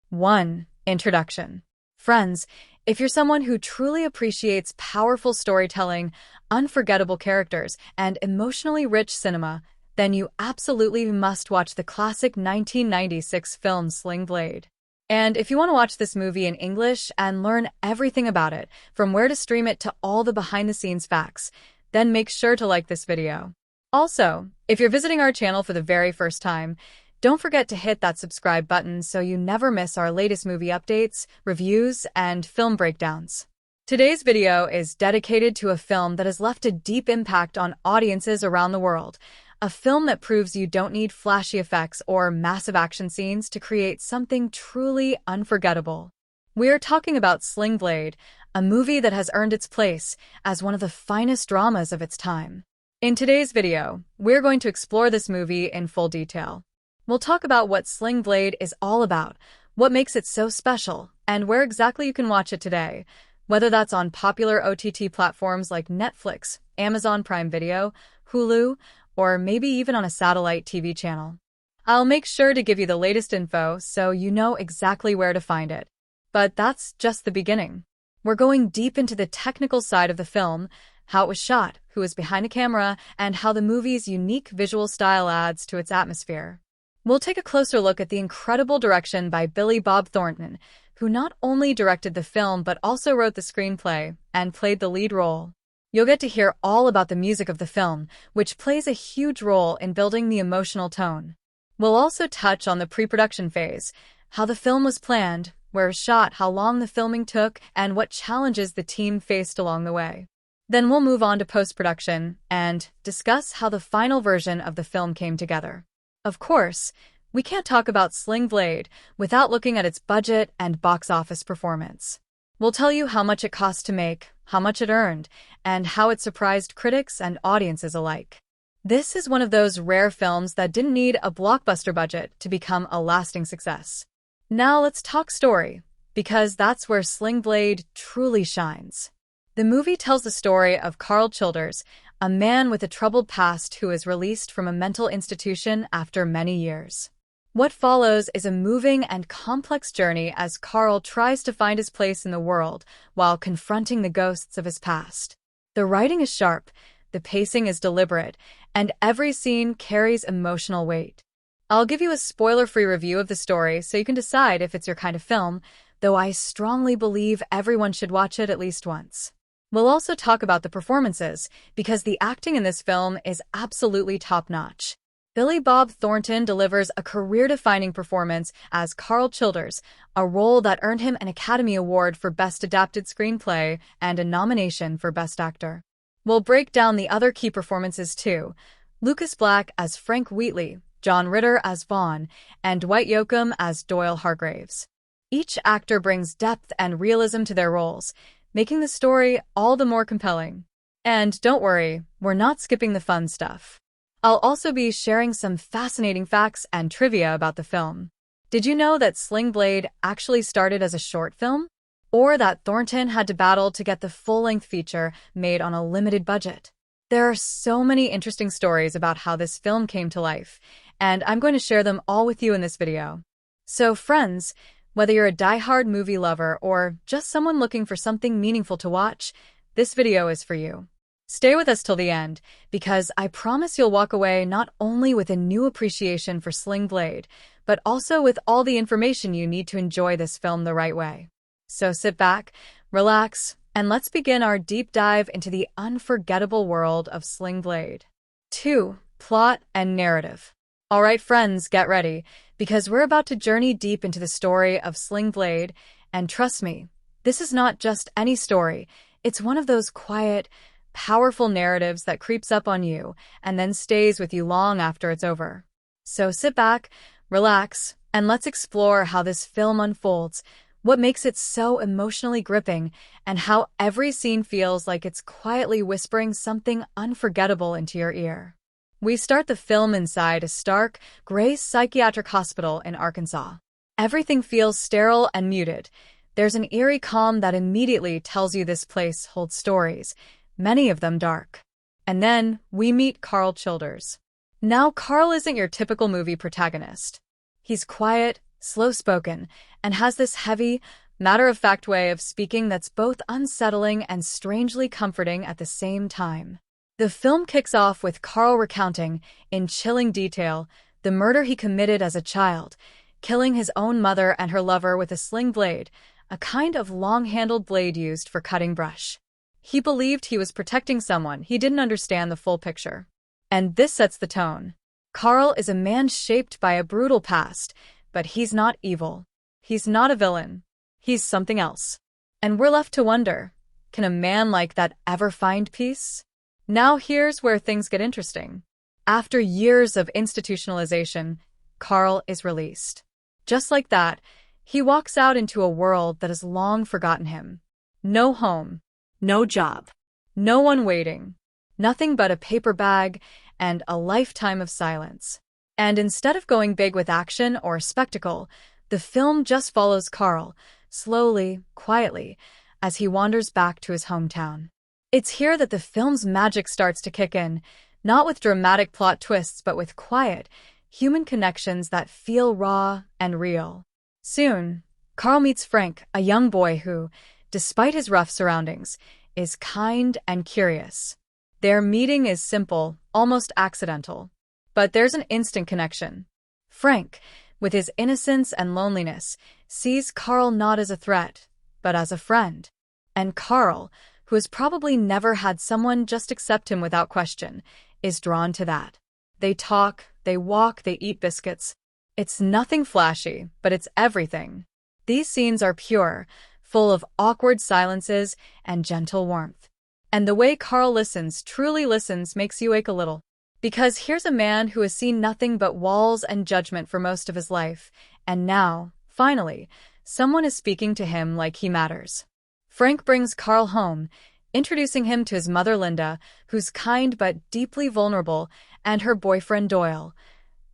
1. Introduction. Friends, if you're someone who truly appreciates powerful storytelling, unforgettable characters, and emotionally rich cinema, then you absolutely must watch the classic 1996 film Sling Blade. And if you want to watch this movie in English and learn everything about it, from where to stream it to all the behind-the-scenes facts, then make sure to like this video. Also, if you're visiting our channel for the very first time, don't forget to hit that subscribe button so you never miss our latest movie updates, reviews, and film breakdowns. Today's video is dedicated to a film that has left a deep impact on audiences around the world. A film that proves you don't need flashy effects or massive action scenes to create something truly unforgettable. We're talking about Sling Blade, a movie that has earned its place as one of the finest dramas of its time. In today's video, we're going to explore this movie in full detail. We'll talk about what Sling Blade is all about, what makes it so special, and where exactly you can watch it today, whether that's on popular OTT platforms like Netflix, Amazon Prime Video, Hulu, or maybe even on a satellite TV channel. I'll make sure to give you the latest info so you know exactly where to find it. But that's just the beginning. We're going deep into the technical side of the film, how it was shot, who was behind the camera, and how the movie's unique visual style adds to its atmosphere. We'll take a closer look at the incredible direction by Billy Bob Thornton, who not only directed the film but also wrote the screenplay and played the lead role. You'll get to hear all about the music of the film, which plays a huge role in building the emotional tone. We'll also touch on the pre-production phase, how the film was planned, where it was shot, how long the filming took, and what challenges the team faced along the way. Then we'll move on to post-production and discuss how the final version of the film came together. Of course, we can't talk about Sling Blade without looking at its budget and box office performance. We'll tell you how much it cost to make, how much it earned, and how it surprised critics and audiences alike. This is one of those rare films that didn't need a blockbuster budget to become a lasting success. Now let's talk story, because that's where Sling Blade truly shines. The movie tells the story of Karl Childers, a man with a troubled past who is released from a mental institution after many years. What follows is a moving and complex journey as Karl tries to find his place in the world while confronting the ghosts of his past. The writing is sharp, the pacing is deliberate, and every scene carries emotional weight. I'll give you a spoiler-free review of the story so you can decide if it's your kind of film, though I strongly believe everyone should watch it at least once. We'll also talk about the performances, because the acting in this film is absolutely top-notch. Billy Bob Thornton delivers a career-defining performance as Karl Childers, a role that earned him an Academy Award for Best Adapted Screenplay and a nomination for Best Actor. We'll break down the other key performances too: Lucas Black as Frank Wheatley, John Ritter as Vaughn, and Dwight Yoakam as Doyle Hargraves. Each actor brings depth and realism to their roles, making the story all the more compelling. And don't worry, we're not skipping the fun stuff. I'll also be sharing some fascinating facts and trivia about the film. Did you know that Sling Blade actually started as a short film? Or that Thornton had to battle to get the full-length feature made on a limited budget? There are so many interesting stories about how this film came to life, and I'm going to share them all with you in this video. So friends, whether you're a die-hard movie lover or just someone looking for something meaningful to watch, this video is for you. Stay with us till the end, because I promise you'll walk away not only with a new appreciation for Sling Blade, but also with all the information you need to enjoy this film the right way. So sit back, relax, and let's begin our deep dive into the unforgettable world of Sling Blade. 2. Plot and narrative. Alright friends, get ready, because we're about to journey deep into the story of Sling Blade, and trust me, this is not just any story. It's one of those quiet, powerful narratives that creeps up on you and then stays with you long after it's over. So sit back, relax, and let's explore how this film unfolds, what makes it so emotionally gripping, and how every scene feels like it's quietly whispering something unforgettable into your ear. We start the film inside a stark, gray psychiatric hospital in Arkansas. Everything feels sterile and muted. There's an eerie calm that immediately tells you this place holds stories, many of them dark. And then we meet Karl Childers. Now, Karl isn't your typical movie protagonist. He's quiet, slow-spoken, and has this heavy, matter-of-fact way of speaking that's both unsettling and strangely comforting at the same time. The film kicks off with Karl recounting, in chilling detail, the murder he committed as a child, killing his own mother and her lover with a sling blade, a kind of long-handled blade used for cutting brush. He believed he was protecting someone. He didn't understand the full picture. And this sets the tone. Karl is a man shaped by a brutal past, but he's not evil. He's not a villain. He's something else. And we're left to wonder, can a man like that ever find peace? Now here's where things get interesting. After years of institutionalization, Karl is released. Just like that, he walks out into a world that has long forgotten him. No home, no job, no one waiting, nothing but a paper bag and a lifetime of silence. And instead of going big with action or spectacle, the film just follows Karl, slowly, quietly, as he wanders back to his hometown. It's here that the film's magic starts to kick in, not with dramatic plot twists but with quiet, human connections that feel raw and real. Soon, Karl meets Frank, a young boy who, despite his rough surroundings, is kind and curious. Their meeting is simple, almost accidental. But there's an instant connection. Frank, with his innocence and loneliness, sees Karl not as a threat, but as a friend. And Karl, who has probably never had someone just accept him without question, is drawn to that. They talk, they walk, they eat biscuits. It's nothing flashy, but it's everything. These scenes are pure, full of awkward silences and gentle warmth. And the way Karl listens, truly listens, makes you ache a little. Because here's a man who has seen nothing but walls and judgment for most of his life, and now, finally, someone is speaking to him like he matters. Frank brings Karl home, introducing him to his mother Linda, who's kind but deeply vulnerable, and her boyfriend Doyle.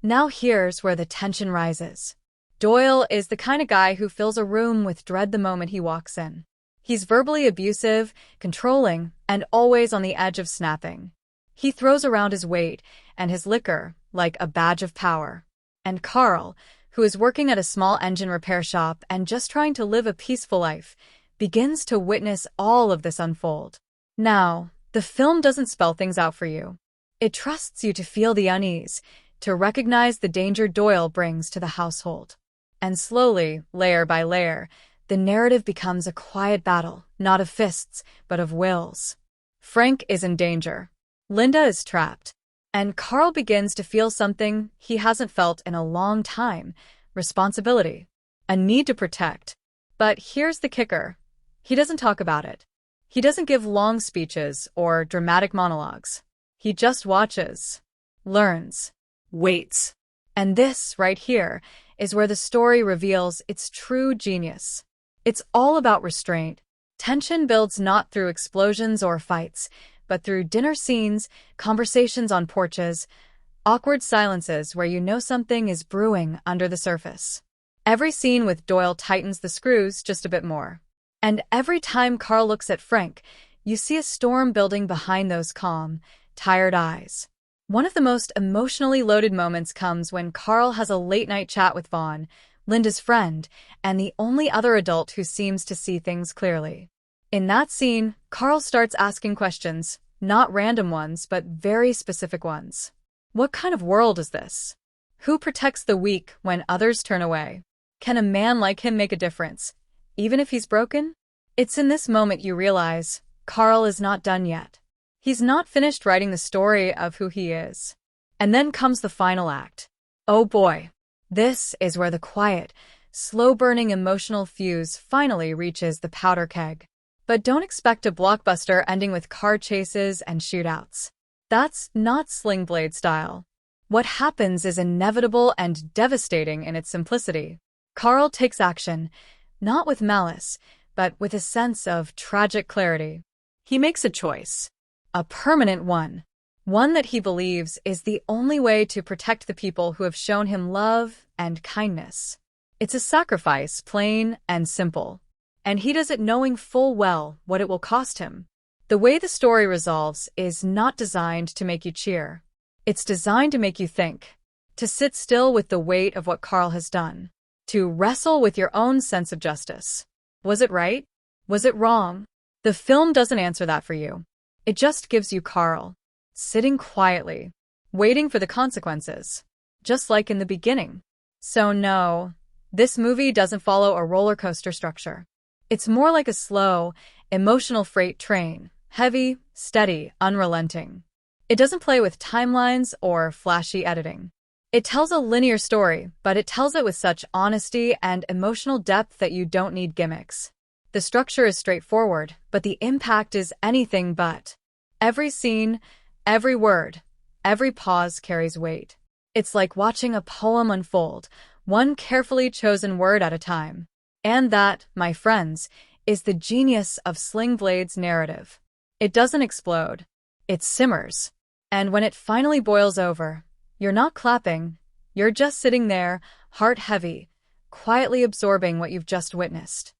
Now here's where the tension rises. Doyle is the kind of guy who fills a room with dread the moment he walks in. He's verbally abusive, controlling, and always on the edge of snapping. He throws around his weight and his liquor like a badge of power. And Karl, who is working at a small engine repair shop and just trying to live a peaceful life, begins to witness all of this unfold. Now, the film doesn't spell things out for you. It trusts you to feel the unease, to recognize the danger Doyle brings to the household. And slowly, layer by layer, the narrative becomes a quiet battle, not of fists, but of wills. Frank is in danger. Linda is trapped. And Karl begins to feel something he hasn't felt in a long time: responsibility, a need to protect. But here's the kicker. He doesn't talk about it. He doesn't give long speeches or dramatic monologues. He just watches, learns, waits. And this, right here, is where the story reveals its true genius. It's all about restraint. Tension builds not through explosions or fights, but through dinner scenes, conversations on porches, awkward silences where you know something is brewing under the surface. Every scene with Doyle tightens the screws just a bit more. And every time Karl looks at Frank, you see a storm building behind those calm, tired eyes. One of the most emotionally loaded moments comes when Karl has a late-night chat with Vaughn, Linda's friend, and the only other adult who seems to see things clearly. In that scene, Karl starts asking questions, not random ones, but very specific ones. What kind of world is this? Who protects the weak when others turn away? Can a man like him make a difference, even if he's broken? It's in this moment you realize Karl is not done yet. He's not finished writing the story of who he is. And then comes the final act. Oh boy, this is where the quiet, slow-burning emotional fuse finally reaches the powder keg. But don't expect a blockbuster ending with car chases and shootouts. That's not Sling Blade style. What happens is inevitable and devastating in its simplicity. Karl takes action, not with malice, but with a sense of tragic clarity. He makes a choice. A permanent one. One that he believes is the only way to protect the people who have shown him love and kindness. It's a sacrifice, plain and simple. And he does it knowing full well what it will cost him. The way the story resolves is not designed to make you cheer. It's designed to make you think, to sit still with the weight of what Karl has done. to wrestle with your own sense of justice. Was it right? Was it wrong? The film doesn't answer that for you. It just gives you Karl, sitting quietly, waiting for the consequences, just like in the beginning. So no, this movie doesn't follow a roller coaster structure. It's more like a slow, emotional freight train, heavy, steady, unrelenting. It doesn't play with timelines or flashy editing. It tells a linear story, but it tells it with such honesty and emotional depth that you don't need gimmicks. The structure is straightforward, but the impact is anything but. Every scene, every word, every pause carries weight. It's like watching a poem unfold, one carefully chosen word at a time. And that, my friends, is the genius of Sling Blade's narrative. It doesn't explode. It simmers. And when it finally boils over, you're not clapping. You're just sitting there, heart heavy, quietly absorbing what you've just witnessed.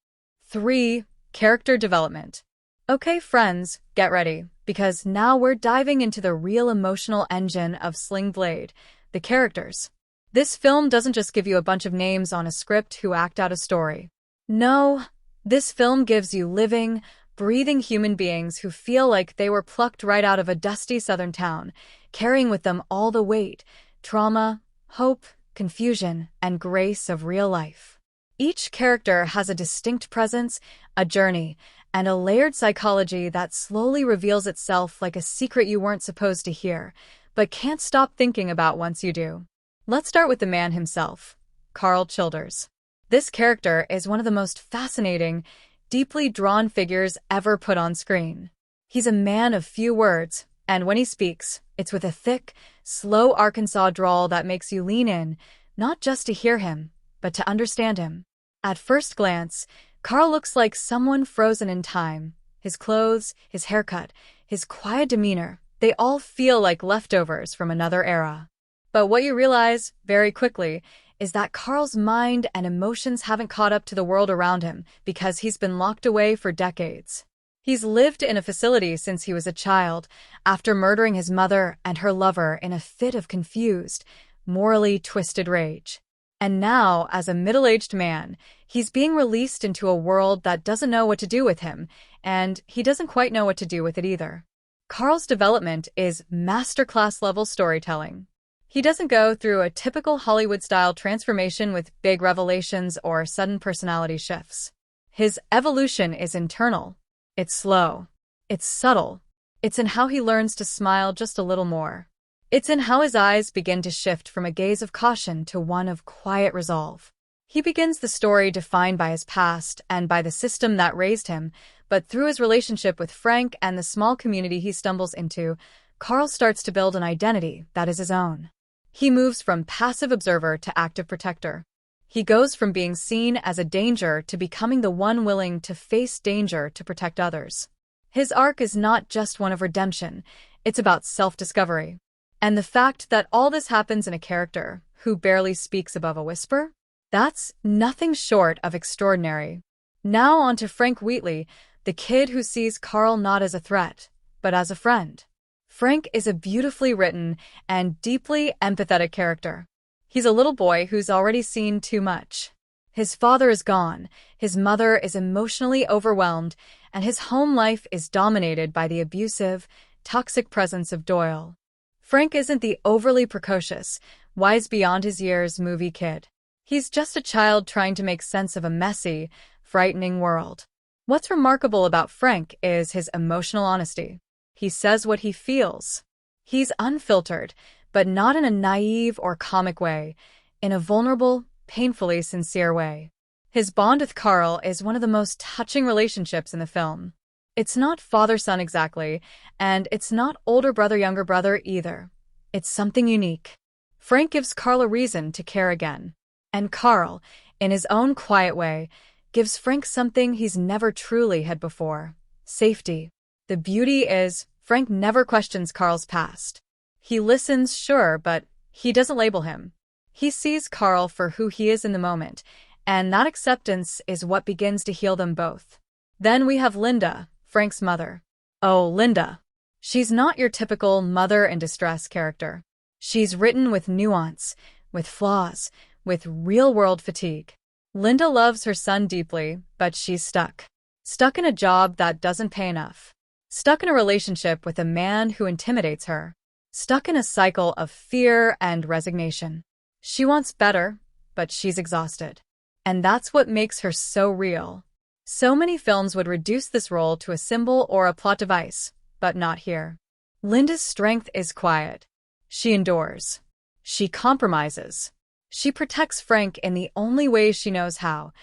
3. Character development. Okay, friends, get ready, because now we're diving into the real emotional engine of Sling Blade, the characters. This film doesn't just give you a bunch of names on a script who act out a story. No, this film gives you living, breathing human beings who feel like they were plucked right out of a dusty southern town, carrying with them all the weight, trauma, hope, confusion, and grace of real life. Each character has a distinct presence, a journey, and a layered psychology that slowly reveals itself like a secret you weren't supposed to hear, but can't stop thinking about once you do. Let's start with the man himself, Karl Childers. This character is one of the most fascinating, deeply drawn figures ever put on screen. He's a man of few words, and when he speaks, it's with a thick, slow Arkansas drawl that makes you lean in, not just to hear him, but to understand him. At first glance, Karl looks like someone frozen in time. His clothes, his haircut, his quiet demeanor, they all feel like leftovers from another era. But what you realize, very quickly, is that Karl's mind and emotions haven't caught up to the world around him because he's been locked away for decades. He's lived in a facility since he was a child, after murdering his mother and her lover in a fit of confused, morally twisted rage. And now, as a middle-aged man, he's being released into a world that doesn't know what to do with him, and he doesn't quite know what to do with it either. Karl's development is masterclass-level storytelling. He doesn't go through a typical Hollywood-style transformation with big revelations or sudden personality shifts. His evolution is internal. It's slow. It's subtle. It's in how he learns to smile just a little more. It's in how his eyes begin to shift from a gaze of caution to one of quiet resolve. He begins the story defined by his past and by the system that raised him, but through his relationship with Frank and the small community he stumbles into, Karl starts to build an identity that is his own. He moves from passive observer to active protector. He goes from being seen as a danger to becoming the one willing to face danger to protect others. His arc is not just one of redemption, it's about self-discovery. And the fact that all this happens in a character who barely speaks above a whisper? That's nothing short of extraordinary. Now on to Frank Wheatley, the kid who sees Karl not as a threat, but as a friend. Frank is a beautifully written and deeply empathetic character. He's a little boy who's already seen too much. His father is gone, his mother is emotionally overwhelmed, and his home life is dominated by the abusive, toxic presence of Doyle. Frank isn't the overly precocious, wise beyond his years movie kid. He's just a child trying to make sense of a messy, frightening world. What's remarkable about Frank is his emotional honesty. He says what he feels. He's unfiltered, but not in a naive or comic way, in a vulnerable, painfully sincere way. His bond with Karl is one of the most touching relationships in the film. It's not father-son exactly, and it's not older brother-younger brother either. It's something unique. Frank gives Karl a reason to care again. And Karl, in his own quiet way, gives Frank something he's never truly had before: safety. The beauty is, Frank never questions Karl's past. He listens, sure, but he doesn't label him. He sees Karl for who he is in the moment, and that acceptance is what begins to heal them both. Then we have Linda, Frank's mother. Oh, Linda. She's not your typical mother in distress character. She's written with nuance, with flaws, with real-world fatigue. Linda loves her son deeply, but she's stuck. Stuck in a job that doesn't pay enough. Stuck in a relationship with a man who intimidates her. Stuck in a cycle of fear and resignation. She wants better, but she's exhausted. And that's what makes her so real. So many films would reduce this role to a symbol or a plot device, but not here. Linda's strength is quiet. She endures. She compromises. She protects Frank in the only way she knows how,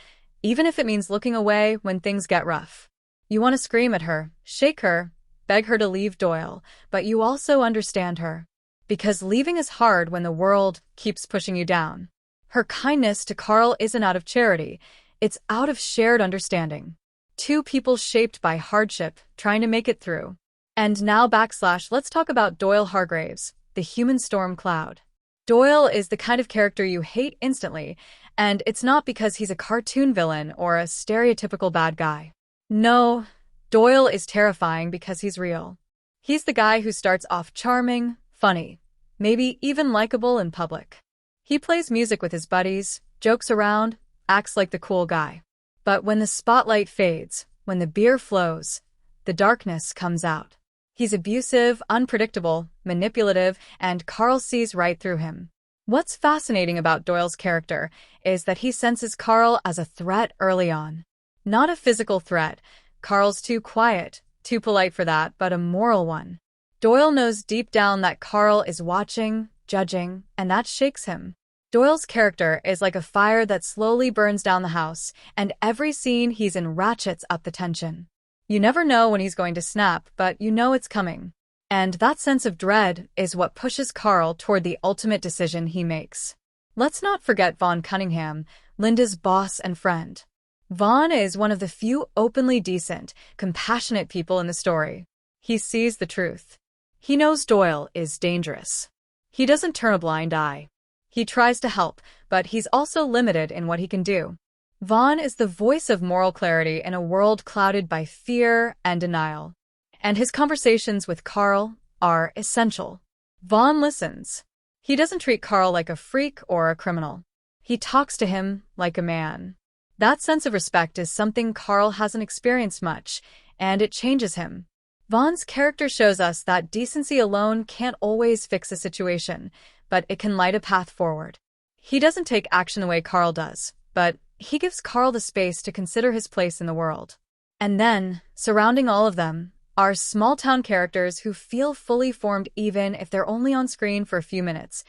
even if it means looking away when things get rough. You want to scream at her, shake her, beg her to leave Doyle, but you also understand her. Because leaving is hard when the world keeps pushing you down. Her kindness to Karl isn't out of charity, it's out of shared understanding. Two people shaped by hardship, trying to make it through. And now let's talk about Doyle Hargraves, the human storm cloud. Doyle is the kind of character you hate instantly, and it's not because he's a cartoon villain or a stereotypical bad guy. No, Doyle is terrifying because he's real. He's the guy who starts off charming, funny, maybe even likable in public. He plays music with his buddies, jokes around, acts like the cool guy. But when the spotlight fades, when the beer flows, the darkness comes out. He's abusive, unpredictable, manipulative, and Karl sees right through him. What's fascinating about Doyle's character is that he senses Karl as a threat early on. Not a physical threat. Karl's too quiet, too polite for that, but a moral one. Doyle knows deep down that Karl is watching, judging, and that shakes him. Doyle's character is like a fire that slowly burns down the house, and every scene he's in ratchets up the tension. You never know when he's going to snap, but you know it's coming. And that sense of dread is what pushes Karl toward the ultimate decision he makes. Let's not forget Vaughn Cunningham, Linda's boss and friend. Vaughn is one of the few openly decent, compassionate people in the story. He sees the truth. He knows Doyle is dangerous. He doesn't turn a blind eye. He tries to help, but he's also limited in what he can do. Vaughn is the voice of moral clarity in a world clouded by fear and denial. And his conversations with Karl are essential. Vaughn listens. He doesn't treat Karl like a freak or a criminal. He talks to him like a man. That sense of respect is something Karl hasn't experienced much, and it changes him. Vaughn's character shows us that decency alone can't always fix a situation, but it can light a path forward. He doesn't take action the way Karl does, but he gives Karl the space to consider his place in the world. And then, surrounding all of them, are small-town characters who feel fully formed even if they're only on screen for a few minutes.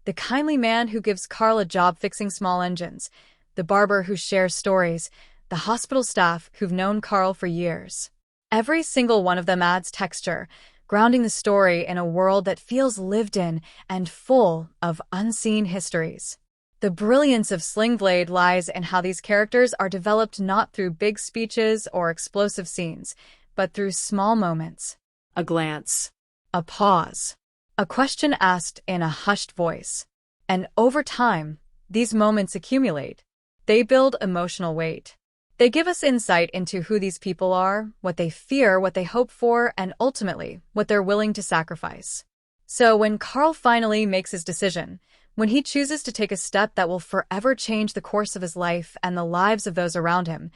The kindly man who gives Karl a job fixing small engines, the barber who shares stories, the hospital staff who've known Karl for years. Every single one of them adds texture, grounding the story in a world that feels lived in and full of unseen histories. The brilliance of Sling Blade lies in how these characters are developed not through big speeches or explosive scenes, but through small moments. A glance, a pause, a question asked in a hushed voice. And over time, these moments accumulate. They build emotional weight. They give us insight into who these people are, what they fear, what they hope for, and ultimately, what they're willing to sacrifice. So when Karl finally makes his decision, when he chooses to take a step that will forever change the course of his life and the lives of those around him,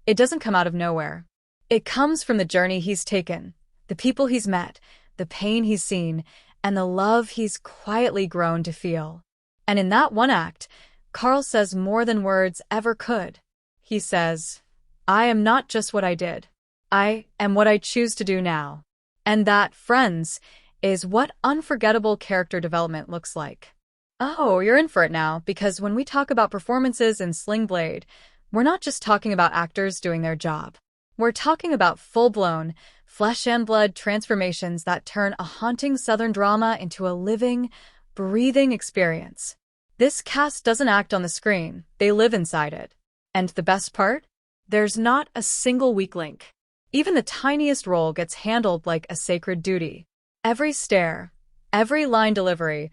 it doesn't come out of nowhere. It comes from the journey he's taken, the people he's met, the pain he's seen, and the love he's quietly grown to feel. And in that one act, Karl says more than words ever could. He says, "I am not just what I did. I am what I choose to do now." And that, friends, is what unforgettable character development looks like. Oh, you're in for it now, because when we talk about performances in Sling Blade, we're not just talking about actors doing their job. We're talking about full-blown, flesh-and-blood transformations that turn a haunting Southern drama into a living, breathing experience. This cast doesn't act on the screen, they live inside it. And the best part? There's not a single weak link. Even the tiniest role gets handled like a sacred duty. Every stare, every line delivery,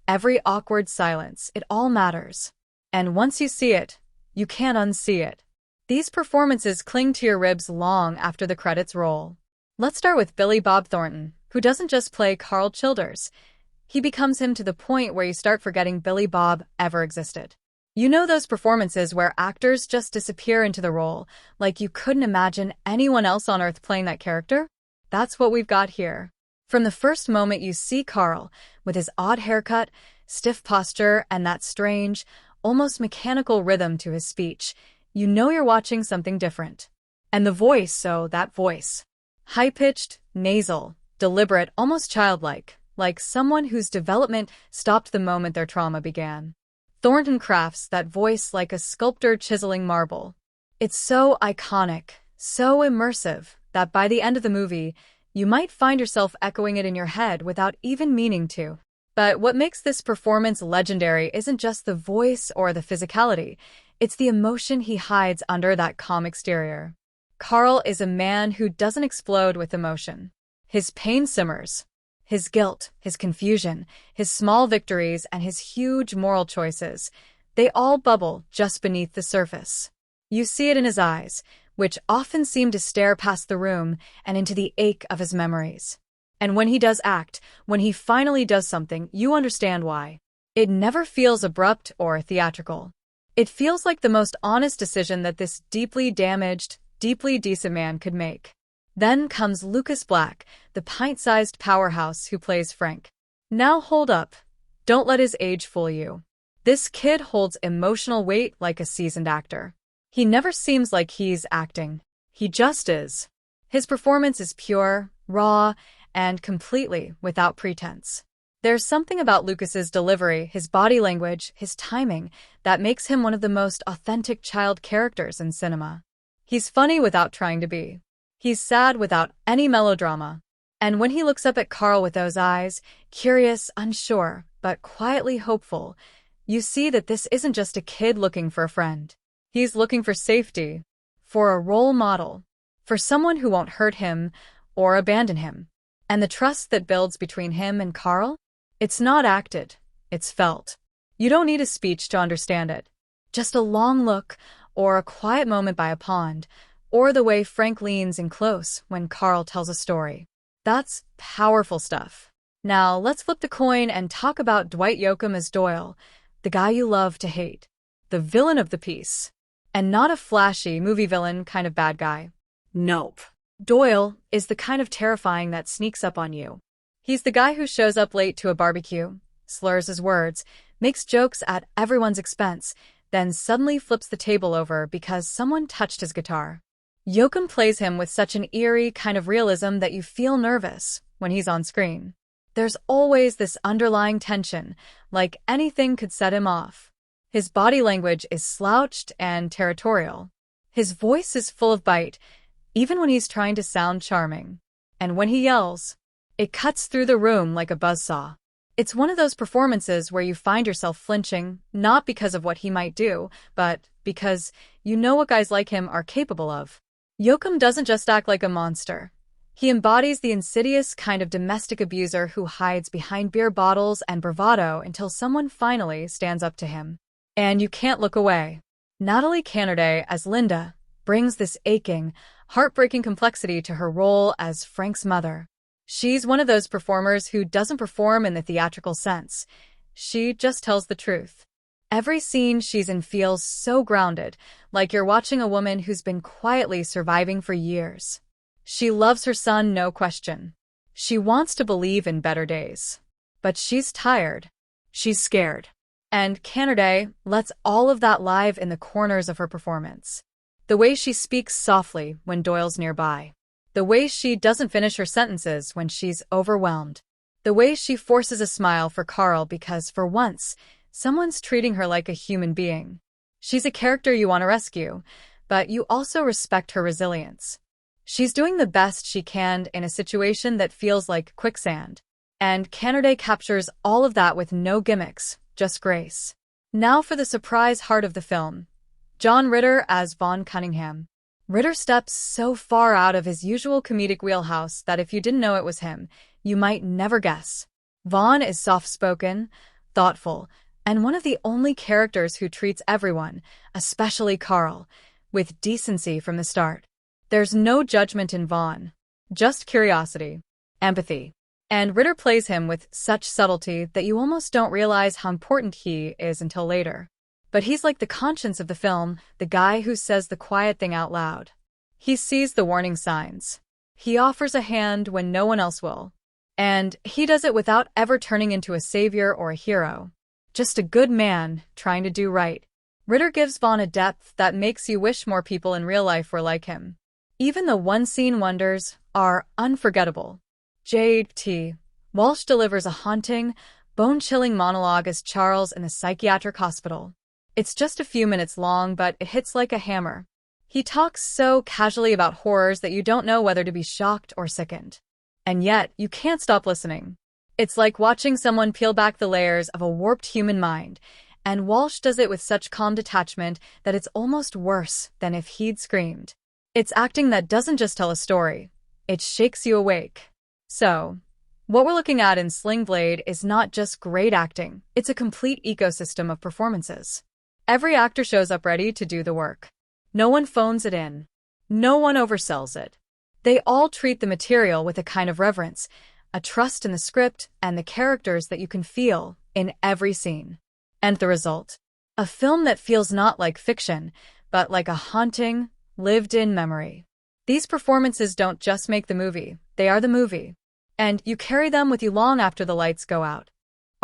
every awkward silence, it all matters. And once you see it, you can't unsee it. These performances cling to your ribs long after the credits roll. Let's start with Billy Bob Thornton, who doesn't just play Karl Childers. He becomes him to the point where you start forgetting Billy Bob ever existed. You know those performances where actors just disappear into the role, like you couldn't imagine anyone else on Earth playing that character? That's what we've got here. From the first moment you see Karl, with his odd haircut, stiff posture, and that strange, almost mechanical rhythm to his speech, you know you're watching something different. And the voice, so that voice. High-pitched, nasal, deliberate, almost childlike, like someone whose development stopped the moment their trauma began. Thornton crafts that voice like a sculptor chiseling marble. It's so iconic, so immersive, that by the end of the movie, you might find yourself echoing it in your head without even meaning to. But what makes this performance legendary isn't just the voice or the physicality, it's the emotion he hides under that calm exterior. Karl is a man who doesn't explode with emotion. His pain simmers. His guilt, his confusion, his small victories, and his huge moral choices, they all bubble just beneath the surface. You see it in his eyes, which often seem to stare past the room and into the ache of his memories. And when he does act, when he finally does something, you understand why. It never feels abrupt or theatrical. It feels like the most honest decision that this deeply damaged, deeply decent man could make. Then comes Lucas Black, the pint-sized powerhouse who plays Frank. Now hold up. Don't let his age fool you. This kid holds emotional weight like a seasoned actor. He never seems like he's acting. He just is. His performance is pure, raw, and completely without pretense. There's something about Lucas's delivery, his body language, his timing, that makes him one of the most authentic child characters in cinema. He's funny without trying to be. He's sad without any melodrama. And when he looks up at Karl with those eyes, curious, unsure, but quietly hopeful, you see that this isn't just a kid looking for a friend. He's looking for safety, for a role model, for someone who won't hurt him or abandon him. And the trust that builds between him and Karl? It's not acted, it's felt. You don't need a speech to understand it. Just a long look, or a quiet moment by a pond, or the way Frank leans in close when Karl tells a story. That's powerful stuff. Now, let's flip the coin and talk about Dwight Yoakam as Doyle, the guy you love to hate, the villain of the piece. And not a flashy movie villain kind of bad guy. Nope. Doyle is the kind of terrifying that sneaks up on you. He's the guy who shows up late to a barbecue, slurs his words, makes jokes at everyone's expense, then suddenly flips the table over because someone touched his guitar. Yoakam plays him with such an eerie kind of realism that you feel nervous when he's on screen. There's always this underlying tension, like anything could set him off. His body language is slouched and territorial. His voice is full of bite, even when he's trying to sound charming. And when he yells, it cuts through the room like a buzzsaw. It's one of those performances where you find yourself flinching, not because of what he might do, but because you know what guys like him are capable of. Yoakam doesn't just act like a monster. He embodies the insidious kind of domestic abuser who hides behind beer bottles and bravado until someone finally stands up to him. And you can't look away. Natalie Canerday as Linda brings this aching, heartbreaking complexity to her role as Frank's mother. She's one of those performers who doesn't perform in the theatrical sense. She just tells the truth. Every scene she's in feels so grounded, like you're watching a woman who's been quietly surviving for years. She loves her son, no question. She wants to believe in better days. But she's tired. She's scared. And Canerday lets all of that live in the corners of her performance. The way she speaks softly when Doyle's nearby. The way she doesn't finish her sentences when she's overwhelmed. The way she forces a smile for Karl because, for once, someone's treating her like a human being. She's a character you want to rescue, but you also respect her resilience. She's doing the best she can in a situation that feels like quicksand. And Canerday captures all of that with no gimmicks, just grace. Now for the surprise heart of the film. John Ritter as Vaughn Cunningham. Ritter steps so far out of his usual comedic wheelhouse that if you didn't know it was him, you might never guess. Vaughn is soft-spoken, thoughtful, and one of the only characters who treats everyone, especially Karl, with decency from the start. There's no judgment in Vaughn, just curiosity, empathy. And Ritter plays him with such subtlety that you almost don't realize how important he is until later. But he's like the conscience of the film, the guy who says the quiet thing out loud. He sees the warning signs. He offers a hand when no one else will. And he does it without ever turning into a savior or a hero. Just a good man trying to do right. Ritter gives Vaughn a depth that makes you wish more people in real life were like him. Even the one-scene wonders are unforgettable. J.T. Walsh delivers a haunting, bone-chilling monologue as Charles in the psychiatric hospital. It's just a few minutes long, but it hits like a hammer. He talks so casually about horrors that you don't know whether to be shocked or sickened. And yet, you can't stop listening. It's like watching someone peel back the layers of a warped human mind, and Walsh does it with such calm detachment that it's almost worse than if he'd screamed. It's acting that doesn't just tell a story, it shakes you awake. So, what we're looking at in Sling Blade is not just great acting, it's a complete ecosystem of performances. Every actor shows up ready to do the work. No one phones it in. No one oversells it. They all treat the material with a kind of reverence, a trust in the script and the characters that you can feel in every scene. And the result? A film that feels not like fiction, but like a haunting, lived-in memory. These performances don't just make the movie, they are the movie. And you carry them with you long after the lights go out.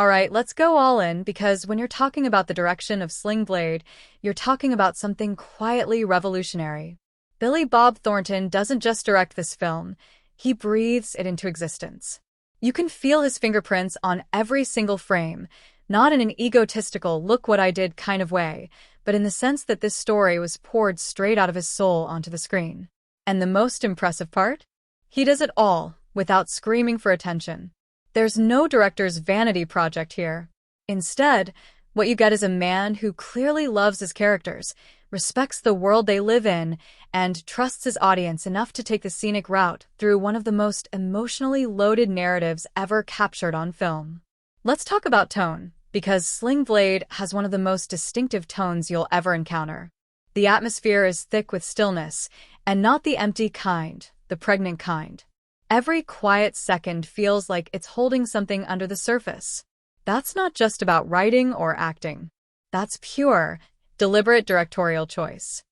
Alright, let's go all in, because when you're talking about the direction of Sling Blade, you're talking about something quietly revolutionary. Billy Bob Thornton doesn't just direct this film, he breathes it into existence. You can feel his fingerprints on every single frame, not in an egotistical look what I did kind of way, but in the sense that this story was poured straight out of his soul onto the screen. And the most impressive part? He does it all, without screaming for attention. There's no director's vanity project here. Instead, what you get is a man who clearly loves his characters, respects the world they live in, and trusts his audience enough to take the scenic route through one of the most emotionally loaded narratives ever captured on film. Let's talk about tone, because Sling Blade has one of the most distinctive tones you'll ever encounter. The atmosphere is thick with stillness, and not the empty kind, the pregnant kind. Every quiet second feels like it's holding something under the surface. That's not just about writing or acting. That's pure, deliberate directorial choice.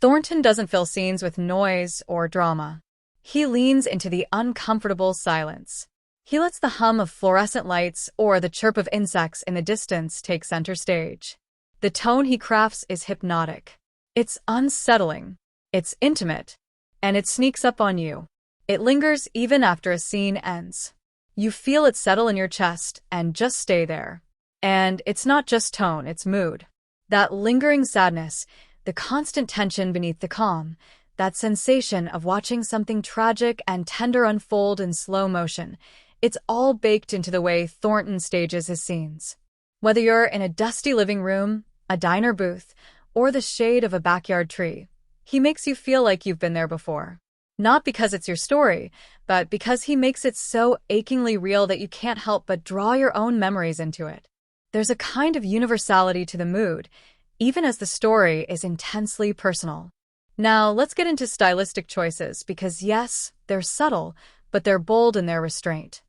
Thornton doesn't fill scenes with noise or drama. He leans into the uncomfortable silence. He lets the hum of fluorescent lights or the chirp of insects in the distance take center stage. The tone he crafts is hypnotic. It's unsettling. It's intimate. And it sneaks up on you. It lingers even after a scene ends. You feel it settle in your chest and just stay there. And it's not just tone, it's mood. That lingering sadness, the constant tension beneath the calm, that sensation of watching something tragic and tender unfold in slow motion, it's all baked into the way Thornton stages his scenes. Whether you're in a dusty living room, a diner booth, or the shade of a backyard tree, he makes you feel like you've been there before. Not because it's your story, but because he makes it so achingly real that you can't help but draw your own memories into it. There's a kind of universality to the mood, even as the story is intensely personal. Now, let's get into stylistic choices, because yes, they're subtle, but they're bold in their restraint.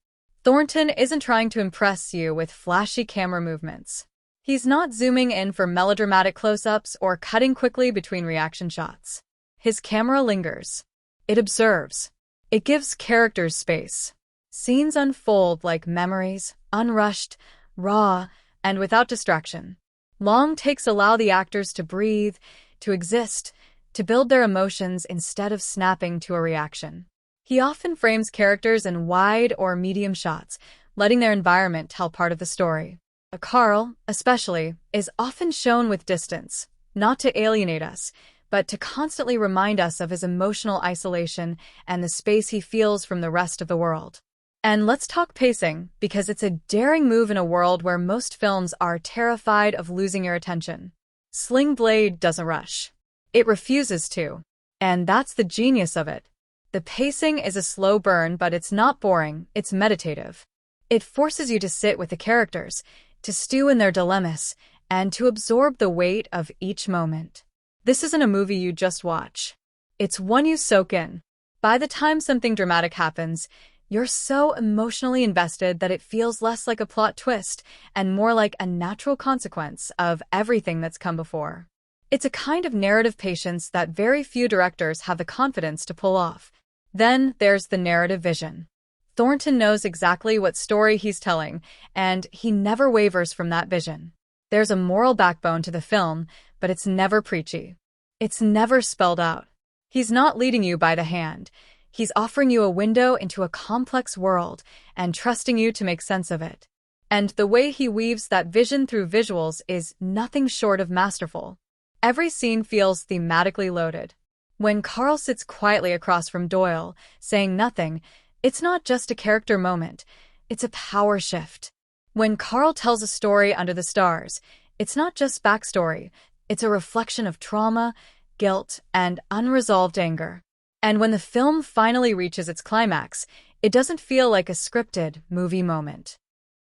Thornton isn't trying to impress you with flashy camera movements. He's not zooming in for melodramatic close-ups or cutting quickly between reaction shots. His camera lingers. It observes. It gives characters space. Scenes unfold like memories, unrushed, raw, and without distraction. Long takes allow the actors to breathe, to exist, to build their emotions instead of snapping to a reaction. He often frames characters in wide or medium shots, letting their environment tell part of the story. Karl, especially, is often shown with distance, not to alienate us, but to constantly remind us of his emotional isolation and the space he feels from the rest of the world. And let's talk pacing, because it's a daring move in a world where most films are terrified of losing your attention. Sling Blade doesn't rush. It refuses to. And that's the genius of it. The pacing is a slow burn, but it's not boring, it's meditative. It forces you to sit with the characters, to stew in their dilemmas, and to absorb the weight of each moment. This isn't a movie you just watch. It's one you soak in. By the time something dramatic happens, You're so emotionally invested that it feels less like a plot twist and more like a natural consequence of everything that's come before. It's a kind of narrative patience that very few directors have the confidence to pull off. Then there's the narrative vision. Thornton knows exactly what story he's telling, and he never wavers from that vision. There's a moral backbone to the film, but it's never preachy. It's never spelled out. He's not leading you by the hand. He's offering you a window into a complex world and trusting you to make sense of it. And the way he weaves that vision through visuals is nothing short of masterful. Every scene feels thematically loaded. When Karl sits quietly across from Doyle, saying nothing, it's not just a character moment, it's a power shift. When Karl tells a story under the stars, it's not just backstory, it's a reflection of trauma, guilt, and unresolved anger. And when the film finally reaches its climax, it doesn't feel like a scripted movie moment.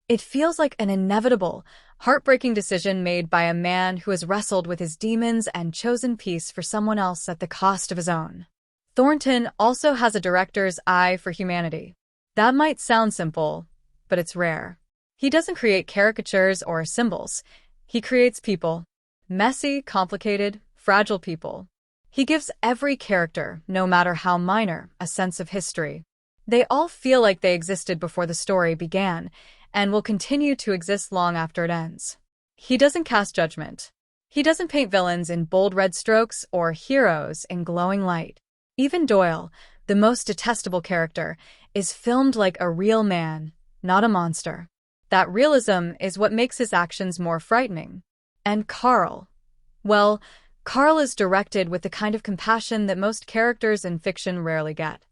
It feels like an inevitable, heartbreaking decision made by a man who has wrestled with his demons and chosen peace for someone else at the cost of his own. Thornton also has a director's eye for humanity. That might sound simple, but it's rare. He doesn't create caricatures or symbols. He creates people. Messy, complicated, fragile people. He gives every character, no matter how minor, a sense of history. They all feel like they existed before the story began, and will continue to exist long after it ends. He doesn't cast judgment. He doesn't paint villains in bold red strokes or heroes in glowing light. Even Doyle, the most detestable character, is filmed like a real man, not a monster. That realism is what makes his actions more frightening. And Karl. Well, Karl is directed with the kind of compassion that most characters in fiction rarely get.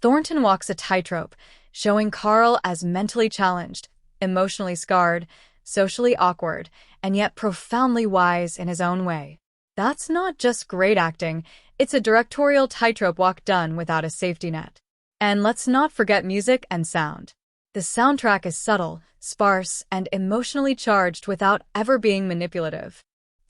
Thornton walks a tightrope, showing Karl as mentally challenged, emotionally scarred, socially awkward, and yet profoundly wise in his own way. That's not just great acting, it's a directorial tightrope walk done without a safety net. And let's not forget music and sound. The soundtrack is subtle, sparse, and emotionally charged without ever being manipulative.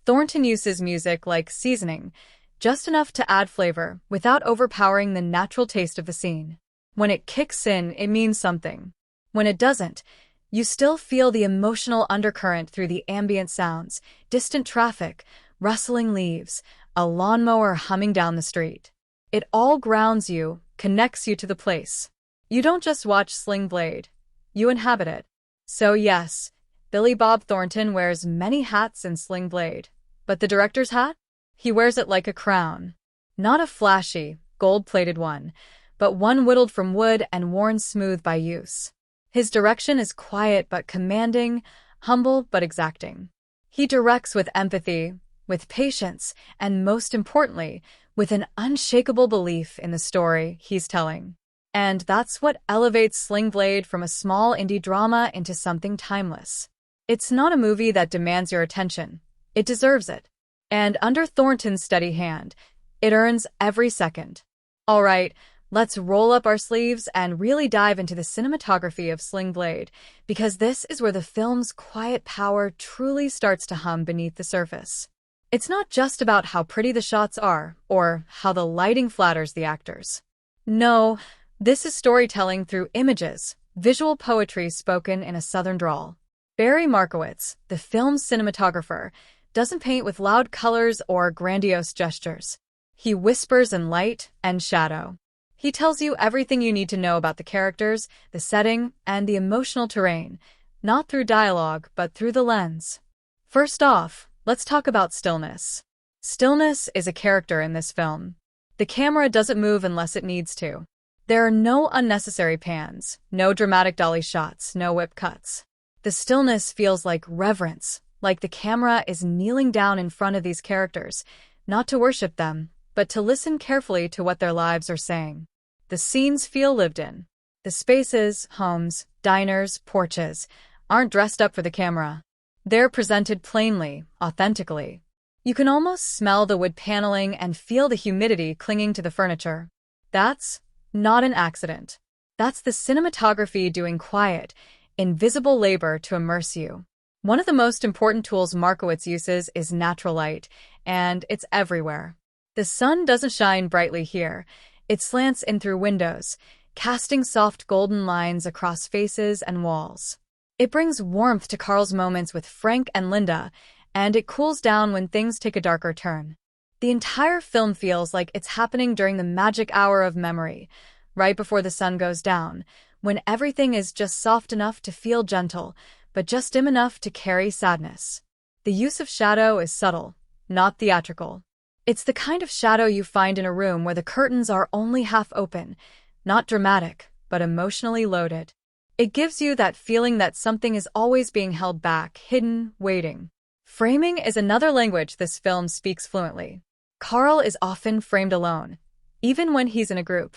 Thornton uses music like seasoning, just enough to add flavor without overpowering the natural taste of the scene. When it kicks in, it means something. When it doesn't, you still feel the emotional undercurrent through the ambient sounds, distant traffic, rustling leaves, a lawnmower humming down the street. It all grounds you, connects you to the place. You don't just watch Sling Blade, you inhabit it. So yes, Billy Bob Thornton wears many hats in Sling Blade. But the director's hat? He wears it like a crown. Not a flashy, gold-plated one, but one whittled from wood and worn smooth by use. His direction is quiet but commanding, humble but exacting. He directs with empathy, with patience, and most importantly, with an unshakable belief in the story he's telling. And that's what elevates Sling Blade from a small indie drama into something timeless. It's not a movie that demands your attention. It deserves it. And under Thornton's steady hand, it earns every second. All right, let's roll up our sleeves and really dive into the cinematography of Sling Blade, because this is where the film's quiet power truly starts to hum beneath the surface. It's not just about how pretty the shots are, or how the lighting flatters the actors. No, this is storytelling through images, visual poetry spoken in a southern drawl. Barry Markowitz, the film's cinematographer, doesn't paint with loud colors or grandiose gestures. He whispers in light and shadow. He tells you everything you need to know about the characters, the setting, and the emotional terrain, not through dialogue, but through the lens. First off, let's talk about stillness. Stillness is a character in this film. The camera doesn't move unless it needs to. There are no unnecessary pans, no dramatic dolly shots, no whip cuts. The stillness feels like reverence, like the camera is kneeling down in front of these characters, not to worship them, but to listen carefully to what their lives are saying. The scenes feel lived in. The spaces, homes, diners, porches, aren't dressed up for the camera. They're presented plainly, authentically. You can almost smell the wood paneling and feel the humidity clinging to the furniture. That's not an accident. That's the cinematography doing quiet, invisible labor to immerse you. One of the most important tools Markowitz uses is natural light, and it's everywhere. The sun doesn't shine brightly here. It slants in through windows, casting soft golden lines across faces and walls. It brings warmth to Karl's moments with Frank and Linda, and it cools down when things take a darker turn. The entire film feels like it's happening during the magic hour of memory, right before the sun goes down, when everything is just soft enough to feel gentle, but just dim enough to carry sadness. The use of shadow is subtle, not theatrical. It's the kind of shadow you find in a room where the curtains are only half open, not dramatic, but emotionally loaded. It gives you that feeling that something is always being held back, hidden, waiting. Framing is another language this film speaks fluently. Karl is often framed alone, even when he's in a group.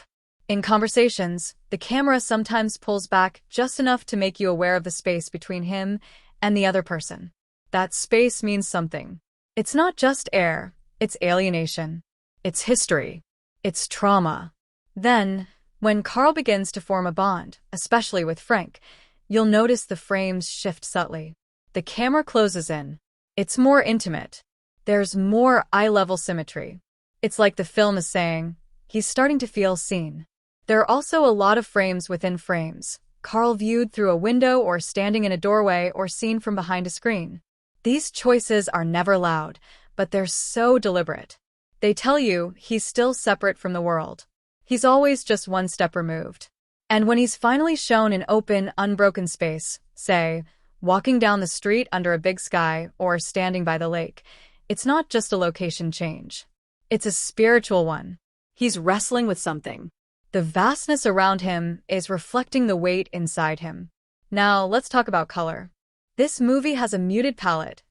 In conversations, the camera sometimes pulls back just enough to make you aware of the space between him and the other person. That space means something. It's not just air, it's alienation. It's history. It's trauma. Then, when Karl begins to form a bond, especially with Frank, you'll notice the frames shift subtly. The camera closes in. It's more intimate. There's more eye-level symmetry. It's like the film is saying, he's starting to feel seen. There are also a lot of frames within frames, Karl viewed through a window or standing in a doorway or seen from behind a screen. These choices are never loud, but they're so deliberate. They tell you he's still separate from the world. He's always just one step removed. And when he's finally shown in open, unbroken space, say, walking down the street under a big sky or standing by the lake, it's not just a location change. It's a spiritual one. He's wrestling with something. The vastness around him is reflecting the weight inside him. Now, let's talk about color. This movie has a muted palette.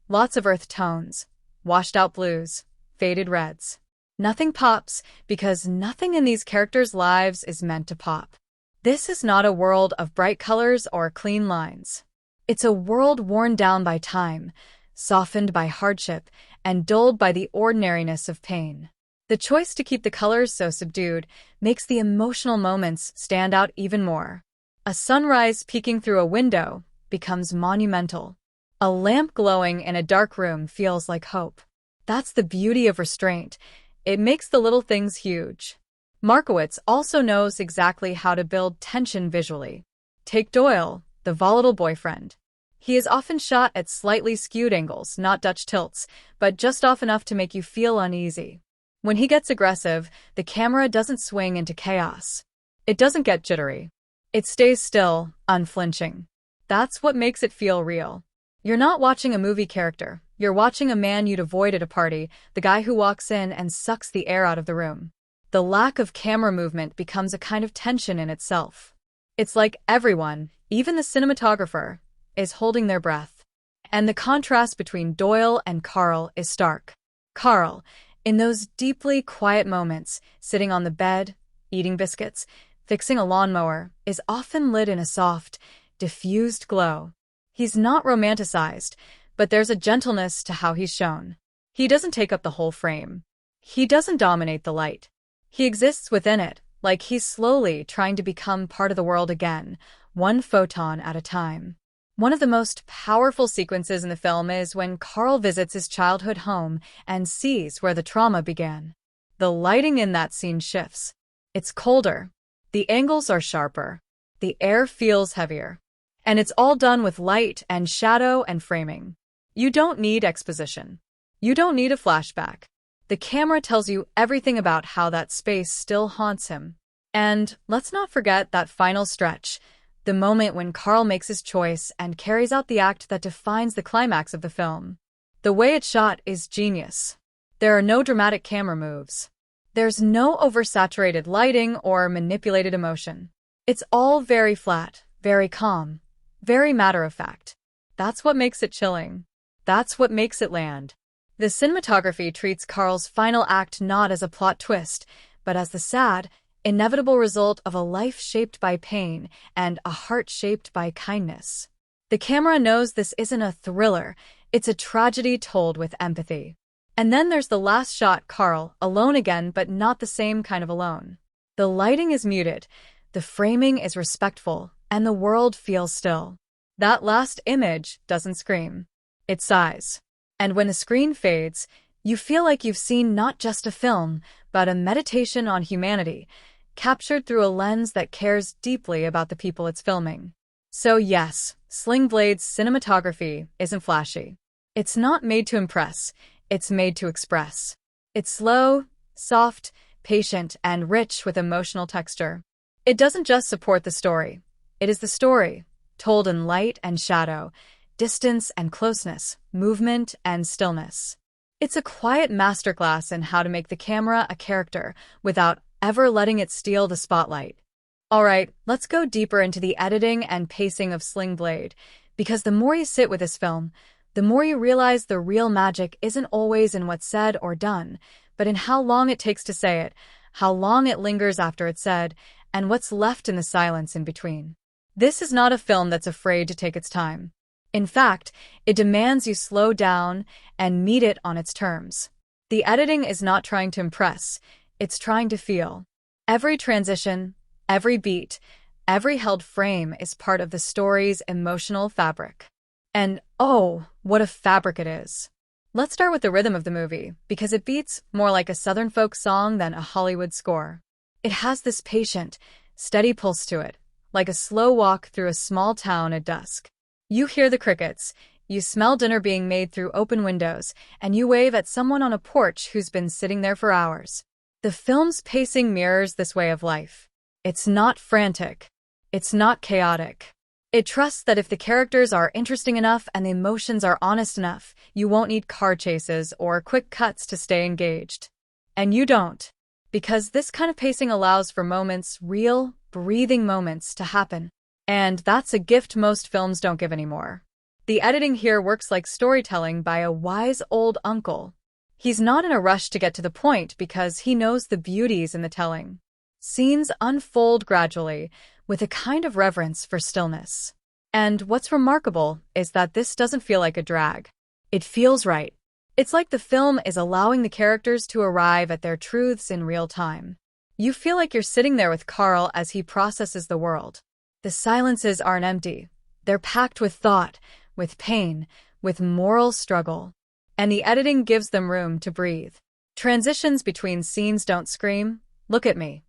Lots of earth tones, washed-out blues, faded reds. Nothing pops because nothing in these characters' lives is meant to pop. This is not a world of bright colors or clean lines. It's a world worn down by time, softened by hardship, and dulled by the ordinariness of pain. The choice to keep the colors so subdued makes the emotional moments stand out even more. A sunrise peeking through a window becomes monumental. A lamp glowing in a dark room feels like hope. That's the beauty of restraint. It makes the little things huge. Markowitz also knows exactly how to build tension visually. Take Doyle, the volatile boyfriend. He is often shot at slightly skewed angles, not Dutch tilts, but just off enough to make you feel uneasy. When he gets aggressive, the camera doesn't swing into chaos. It doesn't get jittery. It stays still, unflinching. That's what makes it feel real. You're not watching a movie character. You're watching a man you'd avoid at a party, the guy who walks in and sucks the air out of the room. The lack of camera movement becomes a kind of tension in itself. It's like everyone, even the cinematographer, is holding their breath. And the contrast between Doyle and Karl is stark. Karl, in those deeply quiet moments, sitting on the bed, eating biscuits, fixing a lawnmower, is often lit in a soft, diffused glow. He's not romanticized, but there's a gentleness to how he's shown. He doesn't take up the whole frame. He doesn't dominate the light. He exists within it, like he's slowly trying to become part of the world again, one photon at a time. One of the most powerful sequences in the film is when Karl visits his childhood home and sees where the trauma began. The lighting in that scene shifts. It's colder. The angles are sharper. The air feels heavier. And it's all done with light and shadow and framing. You don't need exposition. You don't need a flashback. The camera tells you everything about how that space still haunts him. And let's not forget that final stretch, the moment when Karl makes his choice and carries out the act that defines the climax of the film. The way it's shot is genius. There are no dramatic camera moves. There's no oversaturated lighting or manipulated emotion. It's all very flat, very calm, very matter-of-fact. That's what makes it chilling. That's what makes it land. The cinematography treats Karl's final act not as a plot twist, but as the sad, inevitable result of a life shaped by pain and a heart shaped by kindness. The camera knows this isn't a thriller, it's a tragedy told with empathy. And then there's the last shot, Karl, alone again, but not the same kind of alone. The lighting is muted, the framing is respectful, and the world feels still. That last image doesn't scream. It sighs. And when the screen fades, you feel like you've seen not just a film, but a meditation on humanity. captured through a lens that cares deeply about the people it's filming. So yes, Sling Blade's cinematography isn't flashy. It's not made to impress, it's made to express. It's slow, soft, patient, and rich with emotional texture. It doesn't just support the story. It is the story, told in light and shadow, distance and closeness, movement and stillness. It's a quiet masterclass in how to make the camera a character without ever letting it steal the spotlight. Alright, let's go deeper into the editing and pacing of Sling Blade, because the more you sit with this film, the more you realize the real magic isn't always in what's said or done, but in how long it takes to say it, how long it lingers after it's said, and what's left in the silence in between. This is not a film that's afraid to take its time. In fact, it demands you slow down and meet it on its terms. The editing is not trying to impress, it's trying to feel. Every transition, every beat, every held frame is part of the story's emotional fabric. And oh, what a fabric it is. Let's start with the rhythm of the movie, because it beats more like a Southern folk song than a Hollywood score. It has this patient, steady pulse to it, like a slow walk through a small town at dusk. You hear the crickets, you smell dinner being made through open windows, and you wave at someone on a porch who's been sitting there for hours. The film's pacing mirrors this way of life. It's not frantic. It's not chaotic. It trusts that if the characters are interesting enough and the emotions are honest enough, you won't need car chases or quick cuts to stay engaged. And you don't. Because this kind of pacing allows for moments, real, breathing moments, to happen. And that's a gift most films don't give anymore. The editing here works like storytelling by a wise old uncle. He's not in a rush to get to the point because he knows the beauties in the telling. Scenes unfold gradually, with a kind of reverence for stillness. And what's remarkable is that this doesn't feel like a drag. It feels right. It's like the film is allowing the characters to arrive at their truths in real time. You feel like you're sitting there with Karl as he processes the world. The silences aren't empty. They're packed with thought, with pain, with moral struggle. And the editing gives them room to breathe. Transitions between scenes don't scream, "Look at me."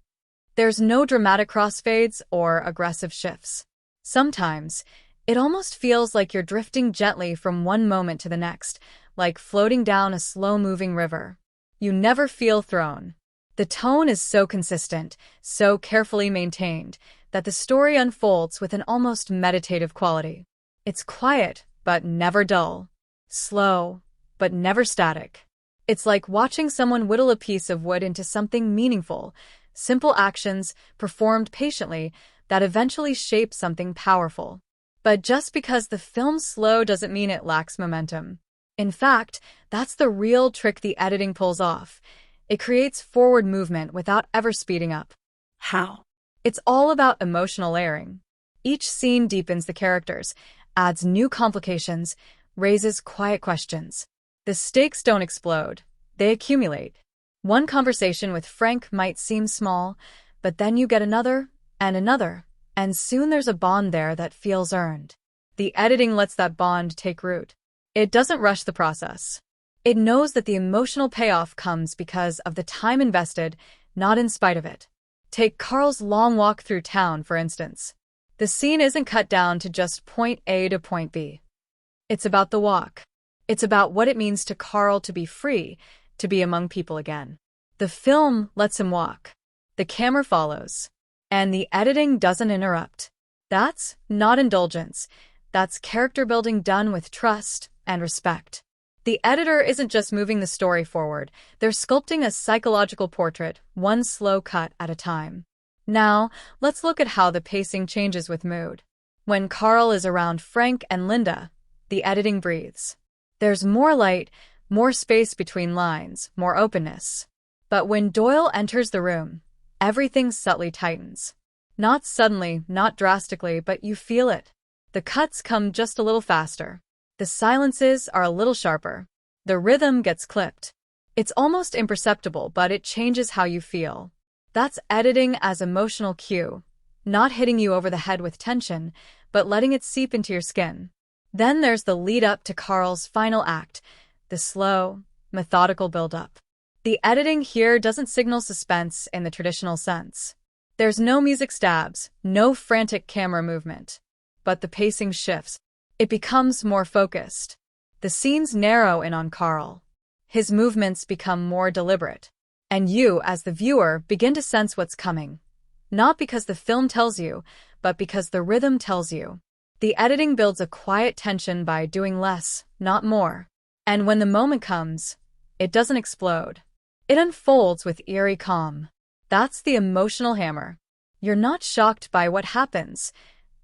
There's no dramatic crossfades or aggressive shifts. Sometimes, it almost feels like you're drifting gently from one moment to the next, like floating down a slow-moving river. You never feel thrown. The tone is so consistent, so carefully maintained, that the story unfolds with an almost meditative quality. It's quiet, but never dull. Slow, but never static. It's like watching someone whittle a piece of wood into something meaningful, simple actions performed patiently that eventually shape something powerful. But just because the film's slow doesn't mean it lacks momentum. In fact, that's the real trick the editing pulls off. It creates forward movement without ever speeding up. How? It's all about emotional layering. Each scene deepens the characters, adds new complications, raises quiet questions. The stakes don't explode, they accumulate. One conversation with Frank might seem small, but then you get another, and soon there's a bond there that feels earned. The editing lets that bond take root. It doesn't rush the process. It knows that the emotional payoff comes because of the time invested, not in spite of it. Take Karl's long walk through town, for instance. The scene isn't cut down to just point A to point B. It's about the walk. It's about what it means to Karl to be free, to be among people again. The film lets him walk. The camera follows. And the editing doesn't interrupt. That's not indulgence. That's character building done with trust and respect. The editor isn't just moving the story forward, they're sculpting a psychological portrait, one slow cut at a time. Now, let's look at how the pacing changes with mood. When Karl is around Frank and Linda, the editing breathes. There's more light, more space between lines, more openness. But when Doyle enters the room, everything subtly tightens. Not suddenly, not drastically, but you feel it. The cuts come just a little faster. The silences are a little sharper. The rhythm gets clipped. It's almost imperceptible, but it changes how you feel. That's editing as emotional cue, not hitting you over the head with tension, but letting it seep into your skin. Then there's the lead up to Karl's final act, the slow, methodical build-up. The editing here doesn't signal suspense in the traditional sense. There's no music stabs, no frantic camera movement. But the pacing shifts. It becomes more focused. The scenes narrow in on Karl. His movements become more deliberate. And you, as the viewer, begin to sense what's coming. Not because the film tells you, but because the rhythm tells you. The editing builds a quiet tension by doing less, not more. And when the moment comes, it doesn't explode. It unfolds with eerie calm. That's the emotional hammer. You're not shocked by what happens.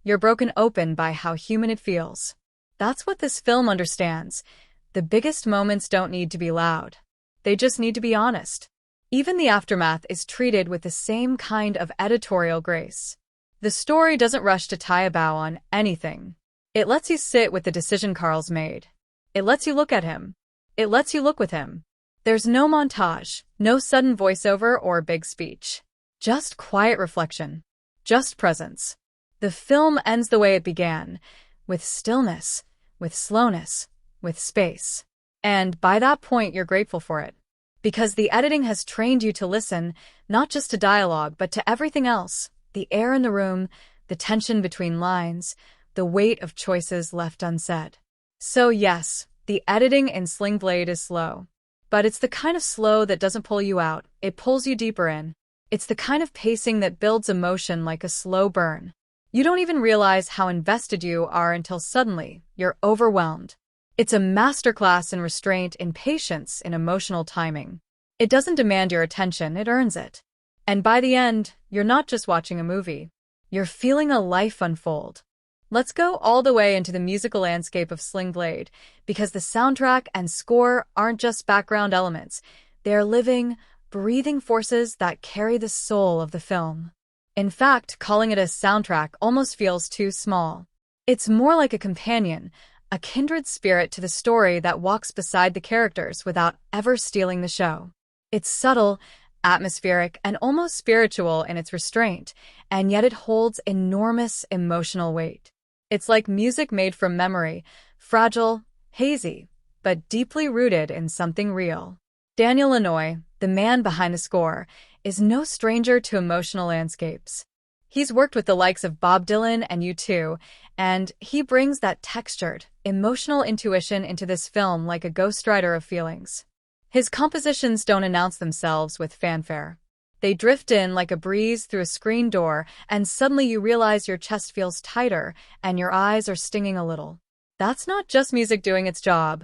You're broken open by how human it feels. That's what this film understands. The biggest moments don't need to be loud. They just need to be honest. Even the aftermath is treated with the same kind of editorial grace. The story doesn't rush to tie a bow on anything. It lets you sit with the decision Karl's made. It lets you look at him. It lets you look with him. There's no montage, no sudden voiceover or big speech. Just quiet reflection. Just presence. The film ends the way it began, with stillness, with slowness, with space. And by that point, you're grateful for it. Because the editing has trained you to listen, not just to dialogue, but to everything else. The air in the room, the tension between lines, the weight of choices left unsaid. So yes, the editing in Sling Blade is slow. But it's the kind of slow that doesn't pull you out, it pulls you deeper in. It's the kind of pacing that builds emotion like a slow burn. You don't even realize how invested you are until suddenly, you're overwhelmed. It's a masterclass in restraint, in patience, in emotional timing. It doesn't demand your attention, it earns it. And by the end, you're not just watching a movie. You're feeling a life unfold. Let's go all the way into the musical landscape of Sling Blade, because the soundtrack and score aren't just background elements. They're living, breathing forces that carry the soul of the film. In fact, calling it a soundtrack almost feels too small. It's more like a companion, a kindred spirit to the story that walks beside the characters without ever stealing the show. It's subtle, atmospheric, and almost spiritual in its restraint, and yet it holds enormous emotional weight. It's like music made from memory, fragile, hazy, but deeply rooted in something real. Daniel Lanois, the man behind the score, is no stranger to emotional landscapes. He's worked with the likes of Bob Dylan and U2, and he brings that textured, emotional intuition into this film like a ghostwriter of feelings. His compositions don't announce themselves with fanfare. They drift in like a breeze through a screen door, and suddenly you realize your chest feels tighter and your eyes are stinging a little. That's not just music doing its job.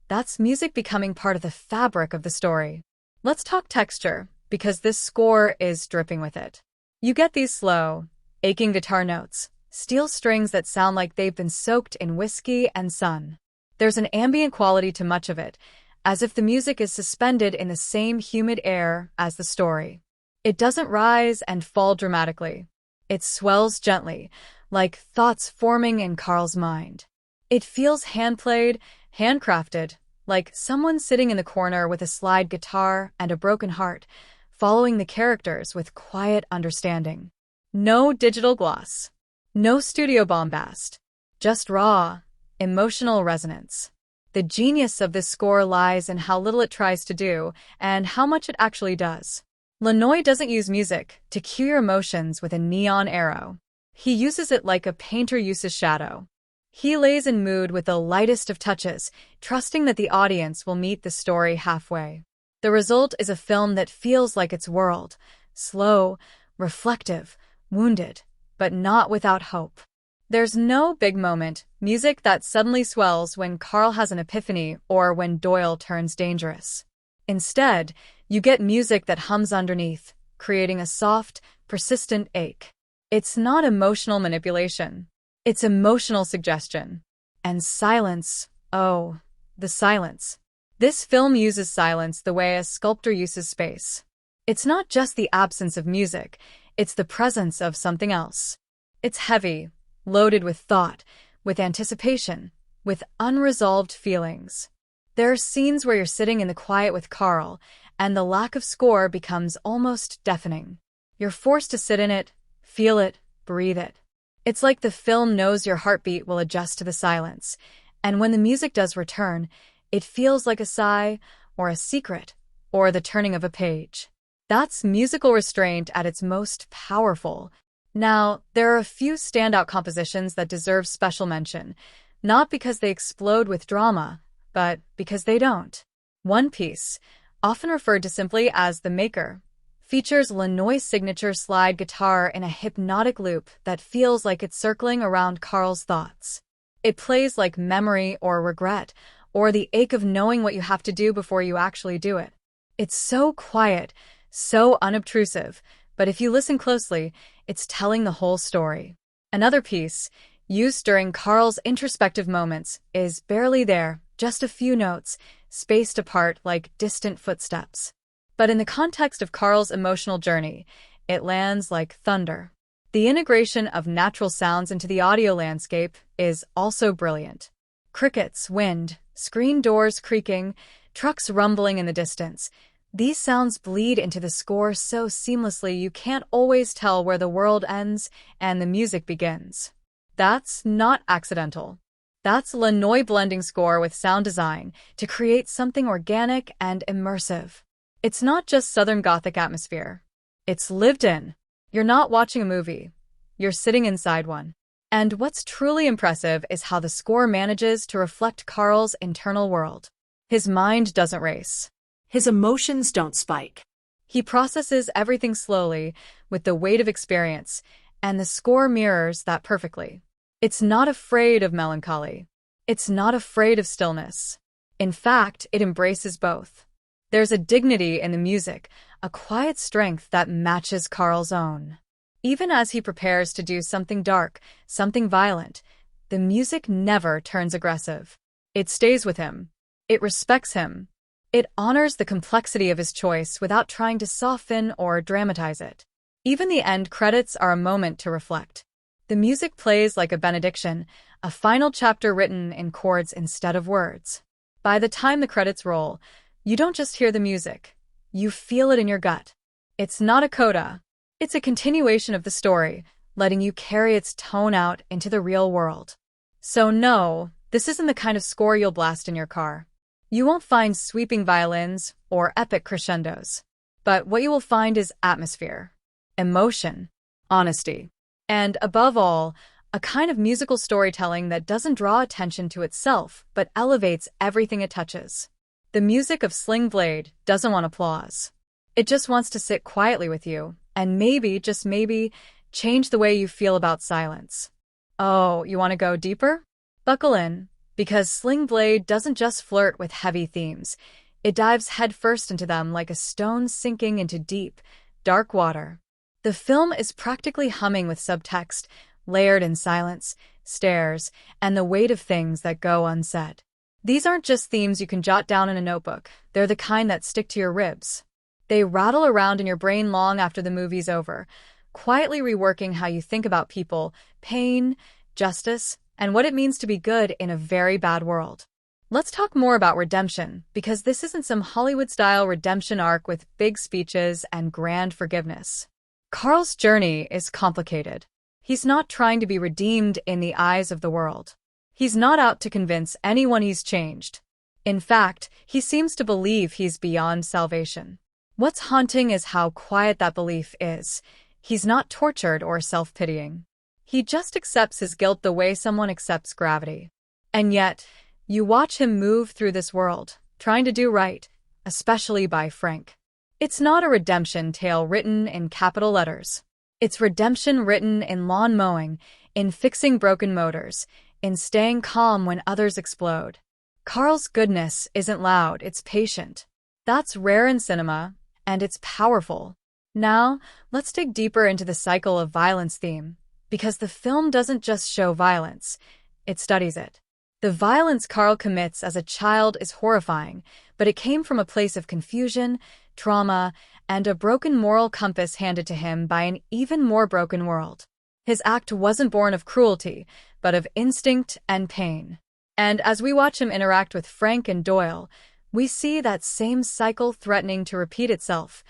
That's music becoming part of the fabric of the story. Let's talk texture, because this score is dripping with it. You get these slow, aching guitar notes, steel strings that sound like they've been soaked in whiskey and sun. There's an ambient quality to much of it, as if the music is suspended in the same humid air as the story. It doesn't rise and fall dramatically. It swells gently, like thoughts forming in Karl's mind. It feels hand-played, handcrafted, like someone sitting in the corner with a slide guitar and a broken heart, following the characters with quiet understanding. No digital gloss. No studio bombast. Just raw, emotional resonance. The genius of this score lies in how little it tries to do and how much it actually does. Lanois doesn't use music to cue your emotions with a neon arrow. He uses it like a painter uses shadow. He lays in mood with the lightest of touches, trusting that the audience will meet the story halfway. The result is a film that feels like its world, slow, reflective, wounded, but not without hope. There's no big moment, music that suddenly swells when Karl has an epiphany or when Doyle turns dangerous. Instead, you get music that hums underneath, creating a soft, persistent ache. It's not emotional manipulation. It's emotional suggestion. And silence, oh, the silence. This film uses silence the way a sculptor uses space. It's not just the absence of music, it's the presence of something else. It's heavy, loaded with thought, with anticipation, with unresolved feelings. There are scenes where you're sitting in the quiet with Karl, and the lack of score becomes almost deafening. You're forced to sit in it, feel it, breathe it. It's like the film knows your heartbeat will adjust to the silence, and when the music does return, it feels like a sigh, or a secret, or the turning of a page. That's musical restraint at its most powerful. Now, there are a few standout compositions that deserve special mention, not because they explode with drama, but because they don't. One piece, often referred to simply as the Maker, features Lanoy's signature slide guitar in a hypnotic loop that feels like it's circling around Karl's thoughts. It plays like memory or regret, or the ache of knowing what you have to do before you actually do it. It's so quiet, so unobtrusive, but if you listen closely, it's telling the whole story. Another piece, used during Karl's introspective moments, is barely there, just a few notes, spaced apart like distant footsteps. But in the context of Karl's emotional journey, it lands like thunder. The integration of natural sounds into the audio landscape is also brilliant. Crickets, wind, screen doors creaking, trucks rumbling in the distance. These sounds bleed into the score so seamlessly you can't always tell where the world ends and the music begins. That's not accidental. That's Lanoy blending score with sound design to create something organic and immersive. It's not just Southern Gothic atmosphere. It's lived in. You're not watching a movie. You're sitting inside one. And what's truly impressive is how the score manages to reflect Karl's internal world. His mind doesn't race. His emotions don't spike. He processes everything slowly, with the weight of experience, and the score mirrors that perfectly. It's not afraid of melancholy. It's not afraid of stillness. In fact, it embraces both. There's a dignity in the music, a quiet strength that matches Karl's own. Even as he prepares to do something dark, something violent, the music never turns aggressive. It stays with him. It respects him. It honors the complexity of his choice without trying to soften or dramatize it. Even the end credits are a moment to reflect. The music plays like a benediction, a final chapter written in chords instead of words. By the time the credits roll, you don't just hear the music. You feel it in your gut. It's not a coda. It's a continuation of the story, letting you carry its tone out into the real world. So no, this isn't the kind of score you'll blast in your car. You won't find sweeping violins or epic crescendos. But what you will find is atmosphere, emotion, honesty, and above all, a kind of musical storytelling that doesn't draw attention to itself but elevates everything it touches. The music of Sling Blade doesn't want applause. It just wants to sit quietly with you, and maybe, just maybe, change the way you feel about silence. Oh, you want to go deeper? Buckle in, because Sling Blade doesn't just flirt with heavy themes. It dives headfirst into them like a stone sinking into deep, dark water. The film is practically humming with subtext, layered in silence, stares, and the weight of things that go unsaid. These aren't just themes you can jot down in a notebook. They're the kind that stick to your ribs. They rattle around in your brain long after the movie's over, quietly reworking how you think about people, pain, justice, and what it means to be good in a very bad world. Let's talk more about redemption, because this isn't some Hollywood-style redemption arc with big speeches and grand forgiveness. Karl's journey is complicated. He's not trying to be redeemed in the eyes of the world. He's not out to convince anyone he's changed. In fact, he seems to believe he's beyond salvation. What's haunting is how quiet that belief is. He's not tortured or self-pitying. He just accepts his guilt the way someone accepts gravity. And yet, you watch him move through this world, trying to do right, especially by Frank. It's not a redemption tale written in capital letters. It's redemption written in lawn mowing, in fixing broken motors, in staying calm when others explode. Karl's goodness isn't loud, it's patient. That's rare in cinema, and it's powerful. Now, let's dig deeper into the cycle of violence theme, because the film doesn't just show violence, it studies it. The violence Karl commits as a child is horrifying, but it came from a place of confusion, trauma, and a broken moral compass handed to him by an even more broken world. His act wasn't born of cruelty, but of instinct and pain. And as we watch him interact with Frank and Doyle, we see that same cycle threatening to repeat itself,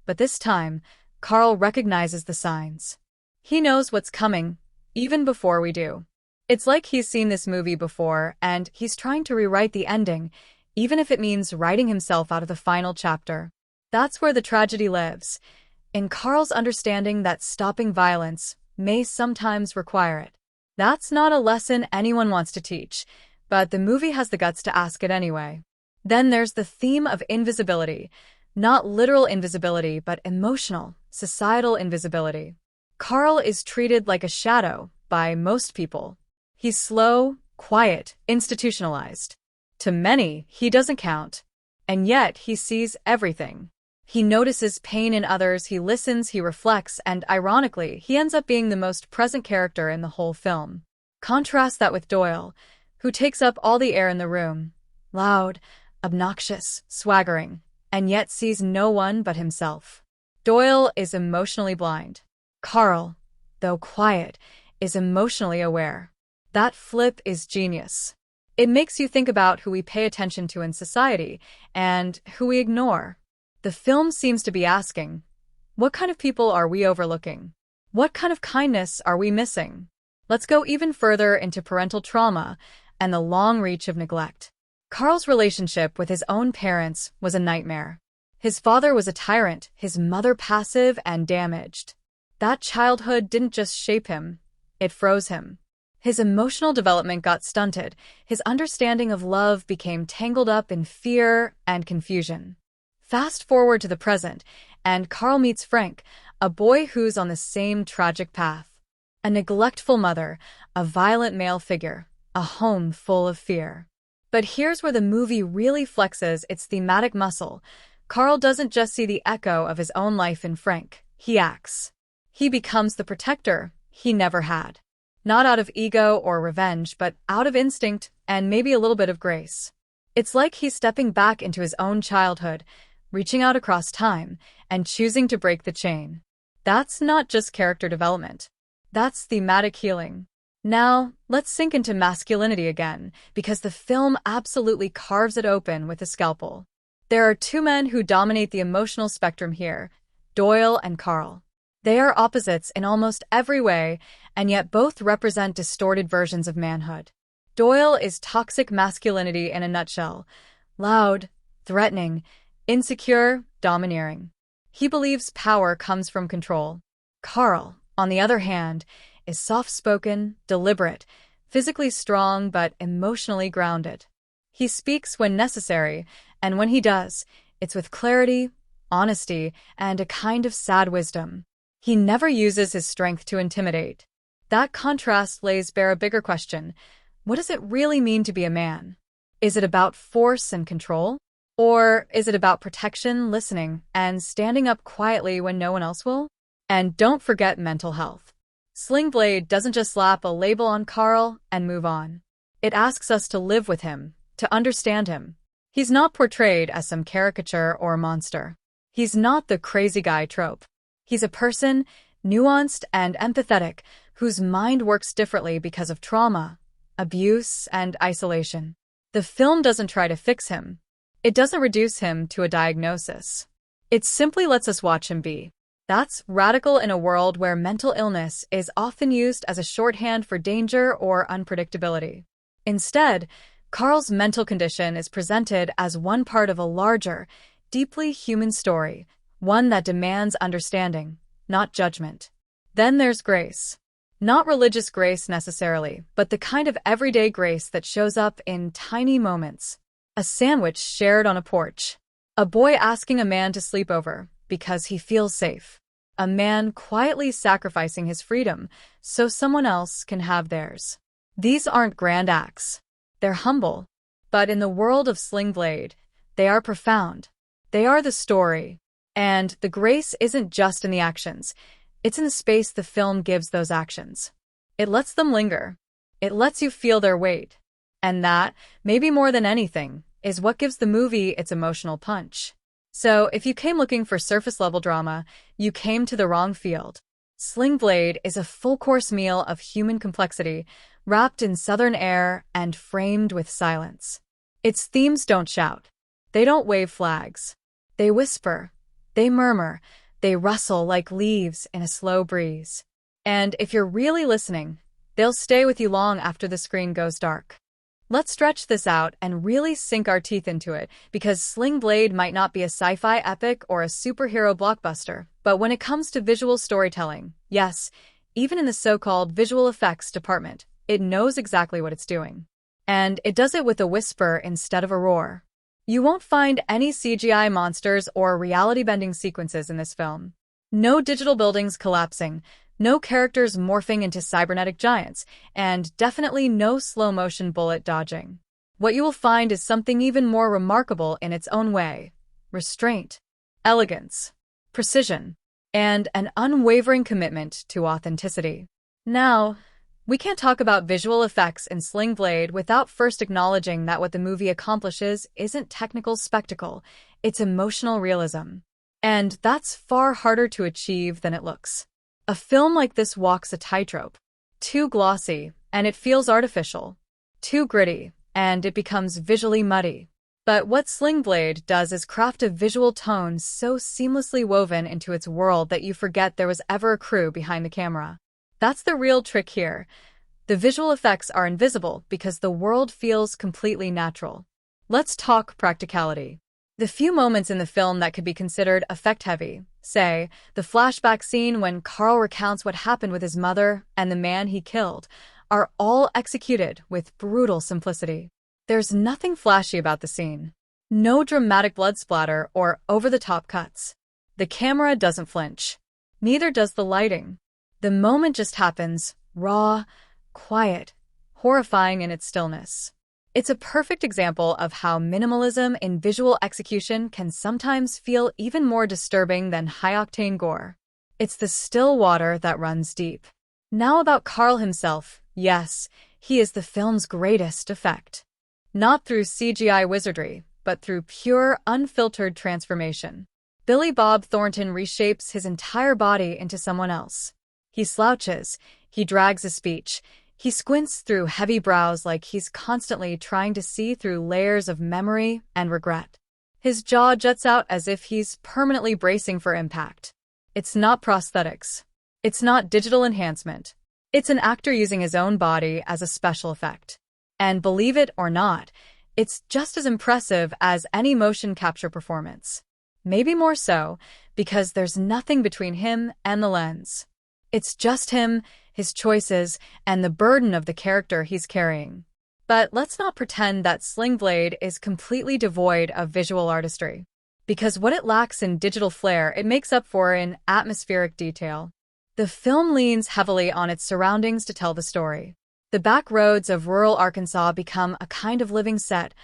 but this time, Karl recognizes the signs. He knows what's coming, even before we do. It's like he's seen this movie before, and he's trying to rewrite the ending, even if it means writing himself out of the final chapter. That's where the tragedy lives, in Karl's understanding that stopping violence may sometimes require it. That's not a lesson anyone wants to teach, but the movie has the guts to ask it anyway. Then there's the theme of invisibility, not literal invisibility, but emotional, societal invisibility. Karl is treated like a shadow by most people. He's slow, quiet, institutionalized. To many, he doesn't count. And yet, he sees everything. He notices pain in others, he listens, he reflects, and ironically, he ends up being the most present character in the whole film. Contrast that with Doyle, who takes up all the air in the room. Loud, obnoxious, swaggering, and yet sees no one but himself. Doyle is emotionally blind. Karl, though quiet, is emotionally aware. That flip is genius. It makes you think about who we pay attention to in society and who we ignore. The film seems to be asking, what kind of people are we overlooking? What kind of kindness are we missing? Let's go even further into parental trauma and the long reach of neglect. Karl's relationship with his own parents was a nightmare. His father was a tyrant, his mother passive and damaged. That childhood didn't just shape him, it froze him. His emotional development got stunted, his understanding of love became tangled up in fear and confusion. Fast forward to the present, and Karl meets Frank, a boy who's on the same tragic path. A neglectful mother, a violent male figure, a home full of fear. But here's where the movie really flexes its thematic muscle. Karl doesn't just see the echo of his own life in Frank, he acts. He becomes the protector he never had. Not out of ego or revenge, but out of instinct and maybe a little bit of grace. It's like he's stepping back into his own childhood, reaching out across time, and choosing to break the chain. That's not just character development. That's thematic healing. Now, let's sink into masculinity again, because the film absolutely carves it open with a scalpel. There are two men who dominate the emotional spectrum here, Doyle and Karl. They are opposites in almost every way, and yet both represent distorted versions of manhood. Doyle is toxic masculinity in a nutshell. Loud, threatening, insecure, domineering. He believes power comes from control. Karl, on the other hand, is soft-spoken, deliberate, physically strong but emotionally grounded. He speaks when necessary, and when he does, it's with clarity, honesty, and a kind of sad wisdom. He never uses his strength to intimidate. That contrast lays bare a bigger question. What does it really mean to be a man? Is it about force and control? Or is it about protection, listening, and standing up quietly when no one else will? And don't forget mental health. Sling Blade doesn't just slap a label on Karl and move on. It asks us to live with him, to understand him. He's not portrayed as some caricature or monster. He's not the crazy guy trope. He's a person, nuanced and empathetic, whose mind works differently because of trauma, abuse, and isolation. The film doesn't try to fix him. It doesn't reduce him to a diagnosis. It simply lets us watch him be. That's radical in a world where mental illness is often used as a shorthand for danger or unpredictability. Instead, Karl's mental condition is presented as one part of a larger, deeply human story, one that demands understanding, not judgment. Then there's grace. Not religious grace necessarily, but the kind of everyday grace that shows up in tiny moments. A sandwich shared on a porch. A boy asking a man to sleep over because he feels safe. A man quietly sacrificing his freedom so someone else can have theirs. These aren't grand acts. They're humble. But in the world of Sling Blade, they are profound. They are the story. And the grace isn't just in the actions. It's in the space the film gives those actions. It lets them linger. It lets you feel their weight. And that, maybe more than anything, is what gives the movie its emotional punch. So, if you came looking for surface-level drama, you came to the wrong field. Sling Blade is a full-course meal of human complexity, wrapped in southern air and framed with silence. Its themes don't shout. They don't wave flags. They whisper. They murmur. They rustle like leaves in a slow breeze. And if you're really listening, they'll stay with you long after the screen goes dark. Let's stretch this out and really sink our teeth into it, because Sling Blade might not be a sci-fi epic or a superhero blockbuster, but when it comes to visual storytelling, yes, even in the so-called visual effects department, it knows exactly what it's doing. And it does it with a whisper instead of a roar. You won't find any CGI monsters or reality-bending sequences in this film. No digital buildings collapsing, no characters morphing into cybernetic giants, and definitely no slow-motion bullet dodging. What you will find is something even more remarkable in its own way: restraint, elegance, precision, and an unwavering commitment to authenticity. Now, we can't talk about visual effects in Sling Blade without first acknowledging that what the movie accomplishes isn't technical spectacle, it's emotional realism. And that's far harder to achieve than it looks. A film like this walks a tightrope. Too glossy, and it feels artificial. Too gritty, and it becomes visually muddy. But what Sling Blade does is craft a visual tone so seamlessly woven into its world that you forget there was ever a crew behind the camera. That's the real trick here. The visual effects are invisible because the world feels completely natural. Let's talk practicality. The few moments in the film that could be considered effect-heavy, say, the flashback scene when Karl recounts what happened with his mother and the man he killed, are all executed with brutal simplicity. There's nothing flashy about the scene. No dramatic blood splatter or over-the-top cuts. The camera doesn't flinch. Neither does the lighting. The moment just happens, raw, quiet, horrifying in its stillness. It's a perfect example of how minimalism in visual execution can sometimes feel even more disturbing than high-octane gore. It's the still water that runs deep. Now about Karl himself. Yes, he is the film's greatest effect. Not through CGI wizardry, but through pure, unfiltered transformation. Billy Bob Thornton reshapes his entire body into someone else. He slouches, he drags a speech, he squints through heavy brows like he's constantly trying to see through layers of memory and regret. His jaw juts out as if he's permanently bracing for impact. It's not prosthetics. It's not digital enhancement. It's an actor using his own body as a special effect. And believe it or not, it's just as impressive as any motion capture performance. Maybe more so, because there's nothing between him and the lens. It's just him, his choices, and the burden of the character he's carrying. But let's not pretend that Sling Blade is completely devoid of visual artistry. Because what it lacks in digital flair, it makes up for in atmospheric detail. The film leans heavily on its surroundings to tell the story. The back roads of rural Arkansas become a kind of living set: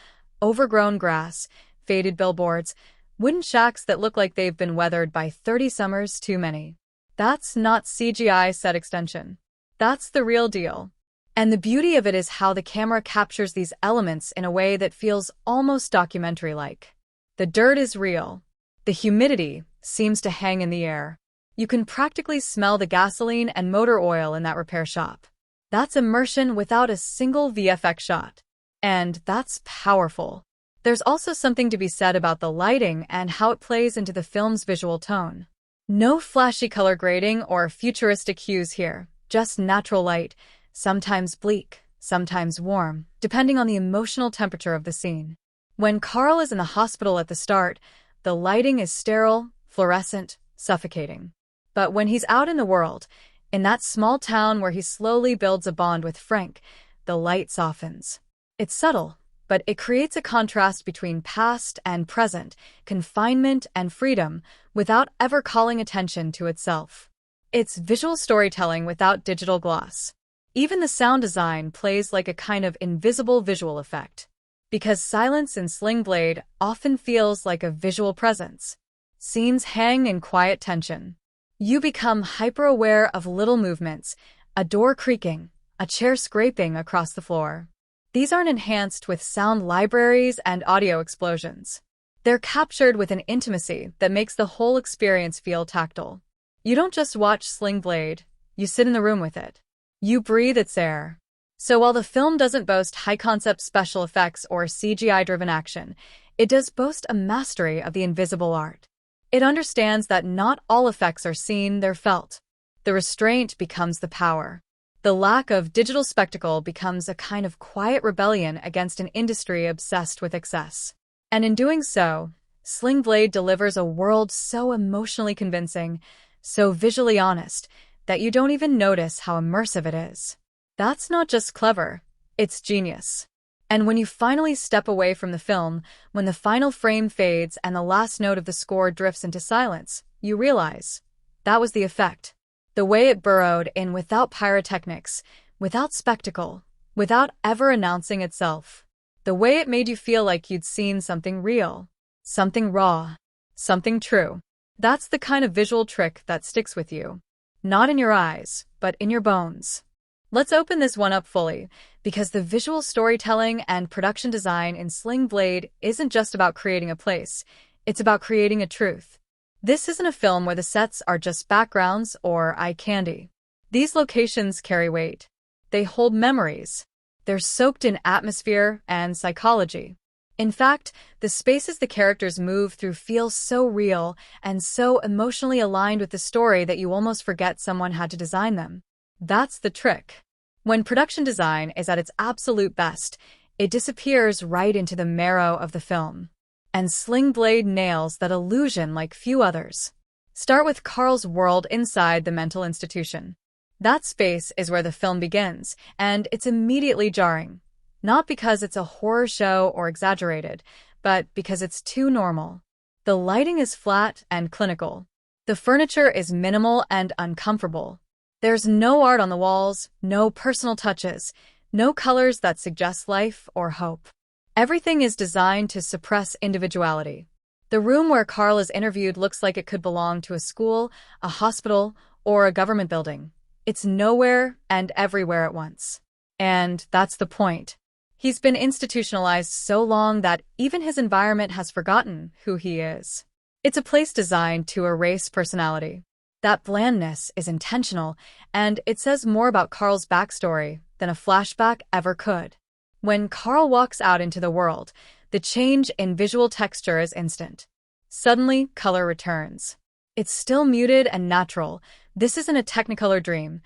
overgrown grass, faded billboards, wooden shacks that look like they've been weathered by 30 summers too many. That's not CGI set extension. That's the real deal. And the beauty of it is how the camera captures these elements in a way that feels almost documentary-like. The dirt is real. The humidity seems to hang in the air. You can practically smell the gasoline and motor oil in that repair shop. That's immersion without a single VFX shot. And that's powerful. There's also something to be said about the lighting and how it plays into the film's visual tone. No flashy color grading or futuristic hues here, just natural light, sometimes bleak, sometimes warm, depending on the emotional temperature of the scene. When Karl is in the hospital at the start, the lighting is sterile, fluorescent, suffocating. But when he's out in the world, in that small town where he slowly builds a bond with Frank, the light softens. It's subtle, but it creates a contrast between past and present, confinement and freedom, without ever calling attention to itself. It's visual storytelling without digital gloss. Even the sound design plays like a kind of invisible visual effect. Because silence in Sling Blade often feels like a visual presence. Scenes hang in quiet tension. You become hyper-aware of little movements, a door creaking, a chair scraping across the floor. These aren't enhanced with sound libraries and audio explosions. They're captured with an intimacy that makes the whole experience feel tactile. You don't just watch Sling Blade, you sit in the room with it. You breathe its air. So while the film doesn't boast high-concept special effects or CGI-driven action, it does boast a mastery of the invisible art. It understands that not all effects are seen, they're felt. The restraint becomes the power. The lack of digital spectacle becomes a kind of quiet rebellion against an industry obsessed with excess. And in doing so, Sling Blade delivers a world so emotionally convincing, so visually honest, that you don't even notice how immersive it is. That's not just clever, it's genius. And when you finally step away from the film, when the final frame fades and the last note of the score drifts into silence, you realize that was the effect. The way it burrowed in without pyrotechnics, without spectacle, without ever announcing itself. The way it made you feel like you'd seen something real, something raw, something true. That's the kind of visual trick that sticks with you. Not in your eyes, but in your bones. Let's open this one up fully, because the visual storytelling and production design in Sling Blade isn't just about creating a place, it's about creating a truth. This isn't a film where the sets are just backgrounds or eye candy. These locations carry weight. They hold memories. They're soaked in atmosphere and psychology. In fact, the spaces the characters move through feel so real and so emotionally aligned with the story that you almost forget someone had to design them. That's the trick. When production design is at its absolute best, it disappears right into the marrow of the film. And Sling Blade nails that illusion like few others. Start with Karl's world inside the mental institution. That space is where the film begins, and it's immediately jarring. Not because it's a horror show or exaggerated, but because it's too normal. The lighting is flat and clinical. The furniture is minimal and uncomfortable. There's no art on the walls, no personal touches, no colors that suggest life or hope. Everything is designed to suppress individuality. The room where Karl is interviewed looks like it could belong to a school, a hospital, or a government building. It's nowhere and everywhere at once. And that's the point. He's been institutionalized so long that even his environment has forgotten who he is. It's a place designed to erase personality. That blandness is intentional, and it says more about Karl's backstory than a flashback ever could. When Karl walks out into the world, the change in visual texture is instant. Suddenly, color returns. It's still muted and natural. This isn't a Technicolor dream,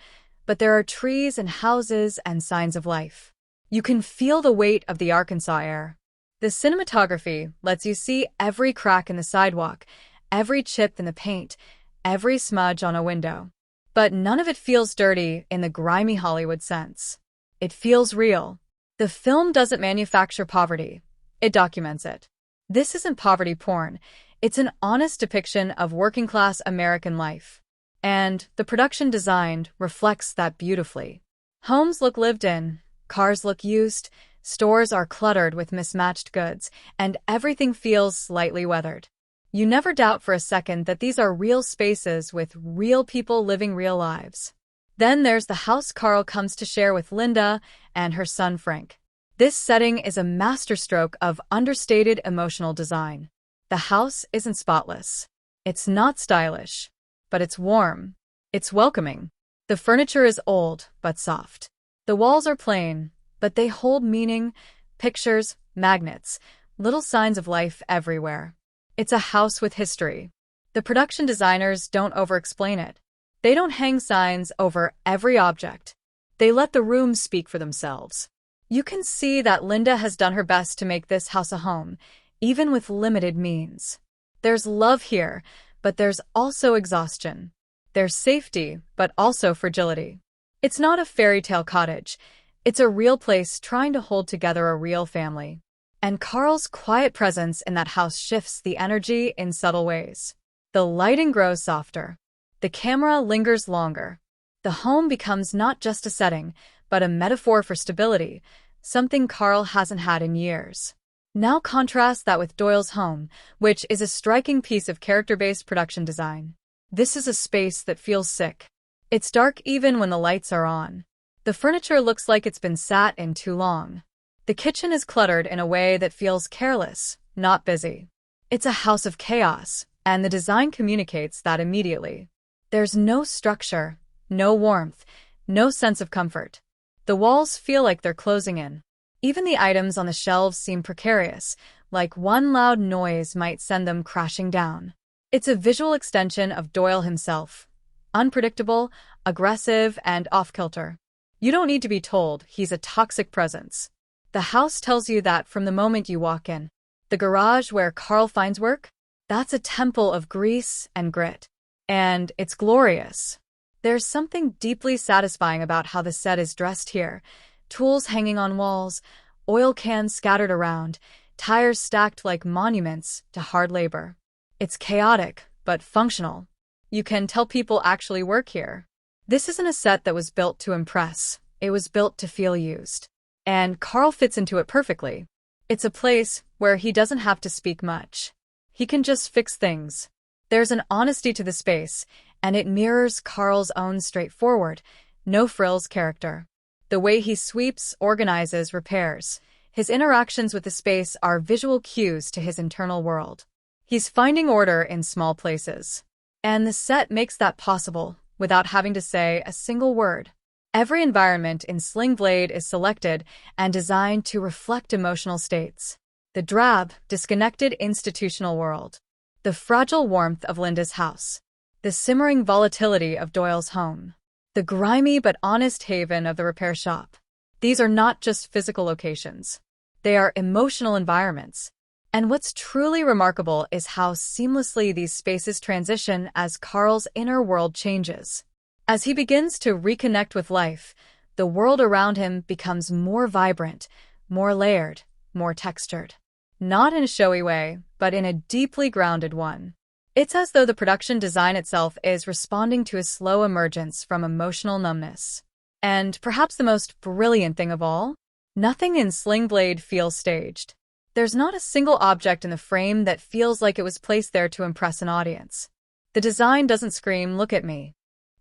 but there are trees and houses and signs of life. You can feel the weight of the Arkansas air. The cinematography lets you see every crack in the sidewalk, every chip in the paint, every smudge on a window. But none of it feels dirty in the grimy Hollywood sense. It feels real. The film doesn't manufacture poverty. It documents it. This isn't poverty porn. It's an honest depiction of working-class American life. And the production design reflects that beautifully. Homes look lived in, cars look used, stores are cluttered with mismatched goods, and everything feels slightly weathered. You never doubt for a second that these are real spaces with real people living real lives. Then there's the house Karl comes to share with Linda and her son Frank. This setting is a masterstroke of understated emotional design. The house isn't spotless. It's not stylish, but it's warm. It's welcoming. The furniture is old, but soft. The walls are plain, but they hold meaning, pictures, magnets, little signs of life everywhere. It's a house with history. The production designers don't over-explain it. They don't hang signs over every object. They let the rooms speak for themselves. You can see that Linda has done her best to make this house a home, even with limited means. There's love here, but there's also exhaustion. There's safety, but also fragility. It's not a fairy tale cottage. It's a real place trying to hold together a real family. And Karl's quiet presence in that house shifts the energy in subtle ways. The lighting grows softer. The camera lingers longer. The home becomes not just a setting, but a metaphor for stability, something Karl hasn't had in years. Now contrast that with Doyle's home, which is a striking piece of character-based production design. This is a space that feels sick. It's dark even when the lights are on. The furniture looks like it's been sat in too long. The kitchen is cluttered in a way that feels careless, not busy. It's a house of chaos, and the design communicates that immediately. There's no structure, no warmth, no sense of comfort. The walls feel like they're closing in. Even the items on the shelves seem precarious, like one loud noise might send them crashing down. It's a visual extension of Doyle himself. Unpredictable, aggressive, and off-kilter. You don't need to be told he's a toxic presence. The house tells you that from the moment you walk in. The garage where Karl finds work? That's a temple of grease and grit. And it's glorious. There's something deeply satisfying about how the set is dressed here. Tools hanging on walls, oil cans scattered around, tires stacked like monuments to hard labor. It's chaotic, but functional. You can tell people actually work here. This isn't a set that was built to impress. It was built to feel used. And Karl fits into it perfectly. It's a place where he doesn't have to speak much. He can just fix things. There's an honesty to the space, and it mirrors Karl's own straightforward, no-frills character. The way he sweeps, organizes, repairs. His interactions with the space are visual cues to his internal world. He's finding order in small places. And the set makes that possible without having to say a single word. Every environment in Sling Blade is selected and designed to reflect emotional states. The drab, disconnected institutional world. The fragile warmth of Linda's house. The simmering volatility of Doyle's home. The grimy but honest haven of the repair shop. These are not just physical locations. They are emotional environments. And what's truly remarkable is how seamlessly these spaces transition as Karl's inner world changes. As he begins to reconnect with life, the world around him becomes more vibrant, more layered, more textured. Not in a showy way, but in a deeply grounded one. It's as though the production design itself is responding to a slow emergence from emotional numbness. And perhaps the most brilliant thing of all, nothing in Sling Blade feels staged. There's not a single object in the frame that feels like it was placed there to impress an audience. The design doesn't scream, "Look at me."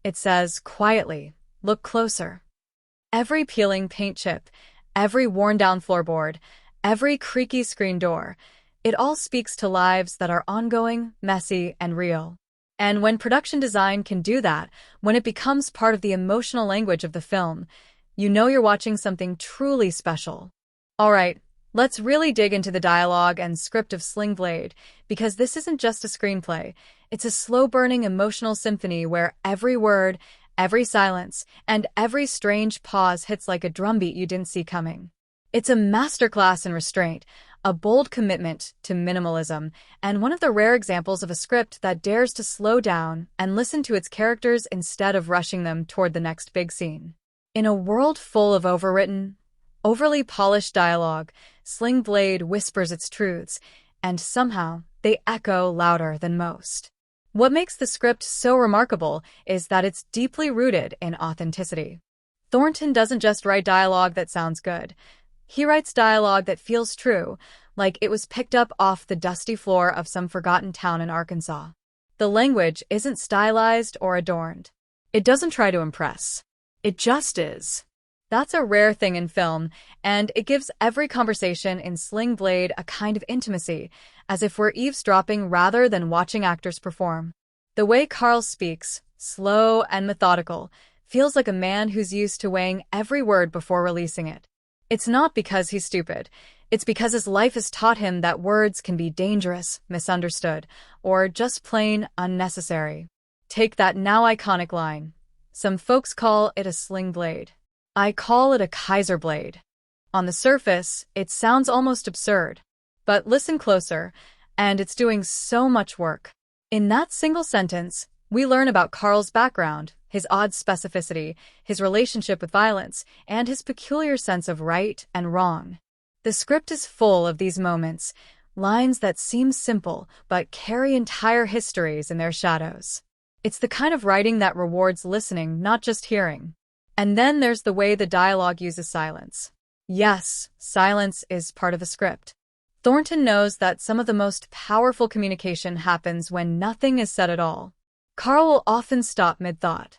It says, quietly, "Look closer." Every peeling paint chip, every worn-down floorboard, every creaky screen door, it all speaks to lives that are ongoing, messy, and real. And when production design can do that, when it becomes part of the emotional language of the film, you know you're watching something truly special. All right, let's really dig into the dialogue and script of Sling Blade, because this isn't just a screenplay. It's a slow-burning emotional symphony where every word, every silence, and every strange pause hits like a drumbeat you didn't see coming. It's a masterclass in restraint, a bold commitment to minimalism, and one of the rare examples of a script that dares to slow down and listen to its characters instead of rushing them toward the next big scene. In a world full of overwritten, overly polished dialogue, Sling Blade whispers its truths, and somehow they echo louder than most. What makes the script so remarkable is that it's deeply rooted in authenticity. Thornton doesn't just write dialogue that sounds good. He writes dialogue that feels true, like it was picked up off the dusty floor of some forgotten town in Arkansas. The language isn't stylized or adorned. It doesn't try to impress. It just is. That's a rare thing in film, and it gives every conversation in Sling Blade a kind of intimacy, as if we're eavesdropping rather than watching actors perform. The way Karl speaks, slow and methodical, feels like a man who's used to weighing every word before releasing it. It's not because he's stupid. It's because his life has taught him that words can be dangerous, misunderstood, or just plain unnecessary. Take that now iconic line. Some folks call it a sling blade. I call it a Kaiser blade. On the surface, it sounds almost absurd. But listen closer, and it's doing so much work. In that single sentence, we learn about Karl's background, his odd specificity, his relationship with violence, and his peculiar sense of right and wrong. The script is full of these moments, lines that seem simple but carry entire histories in their shadows. It's the kind of writing that rewards listening, not just hearing. And then there's the way the dialogue uses silence. Yes, silence is part of the script. Thornton knows that some of the most powerful communication happens when nothing is said at all. Karl will often stop mid-thought.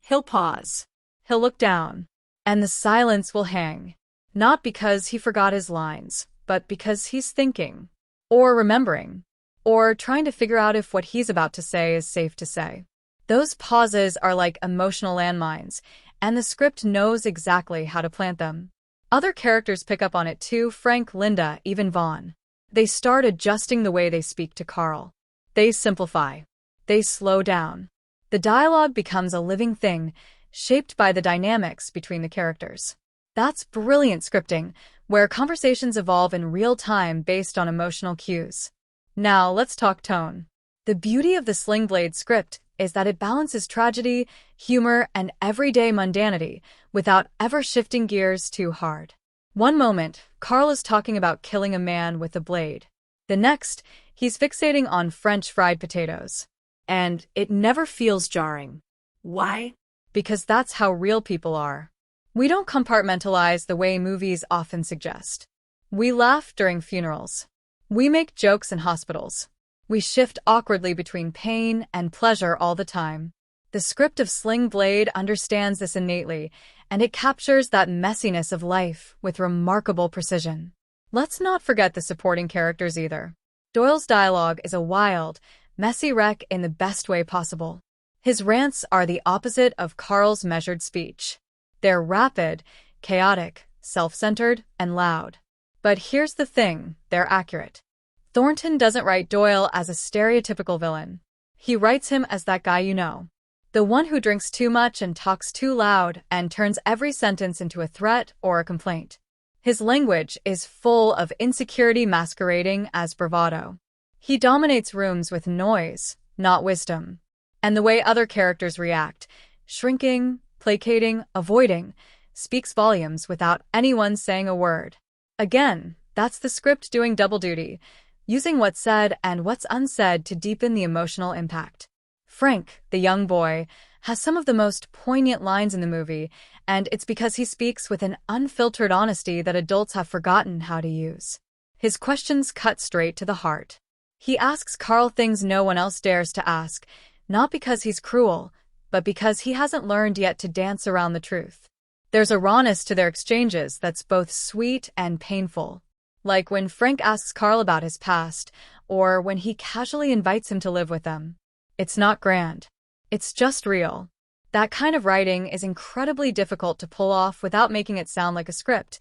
He'll pause. He'll look down. And the silence will hang. Not because he forgot his lines, but because he's thinking. Or remembering. Or trying to figure out if what he's about to say is safe to say. Those pauses are like emotional landmines, and the script knows exactly how to plant them. Other characters pick up on it too, Frank, Linda, even Vaughn. They start adjusting the way they speak to Karl. They simplify. They slow down. The dialogue becomes a living thing, shaped by the dynamics between the characters. That's brilliant scripting, where conversations evolve in real time based on emotional cues. Now, let's talk tone. The beauty of the Sling Blade script is that it balances tragedy, humor, and everyday mundanity without ever shifting gears too hard. One moment, Karl is talking about killing a man with a blade. The next, he's fixating on French fried potatoes. And it never feels jarring. Why? Because that's how real people are. We don't compartmentalize the way movies often suggest. We laugh during funerals. We make jokes in hospitals. We shift awkwardly between pain and pleasure all the time. The script of Sling Blade understands this innately, and it captures that messiness of life with remarkable precision. Let's not forget the supporting characters either. Doyle's dialogue is a wild, messy wreck in the best way possible. His rants are the opposite of Karl's measured speech. They're rapid, chaotic, self-centered, and loud. But here's the thing, they're accurate. Thornton doesn't write Doyle as a stereotypical villain. He writes him as that guy you know. The one who drinks too much and talks too loud and turns every sentence into a threat or a complaint. His language is full of insecurity masquerading as bravado. He dominates rooms with noise, not wisdom. And the way other characters react, shrinking, placating, avoiding, speaks volumes without anyone saying a word. Again, that's the script doing double duty, using what's said and what's unsaid to deepen the emotional impact. Frank, the young boy, has some of the most poignant lines in the movie, and it's because he speaks with an unfiltered honesty that adults have forgotten how to use. His questions cut straight to the heart. He asks Karl things no one else dares to ask, not because he's cruel, but because he hasn't learned yet to dance around the truth. There's a rawness to their exchanges that's both sweet and painful. Like when Frank asks Karl about his past, or when he casually invites him to live with them. It's not grand. It's just real. That kind of writing is incredibly difficult to pull off without making it sound like a script,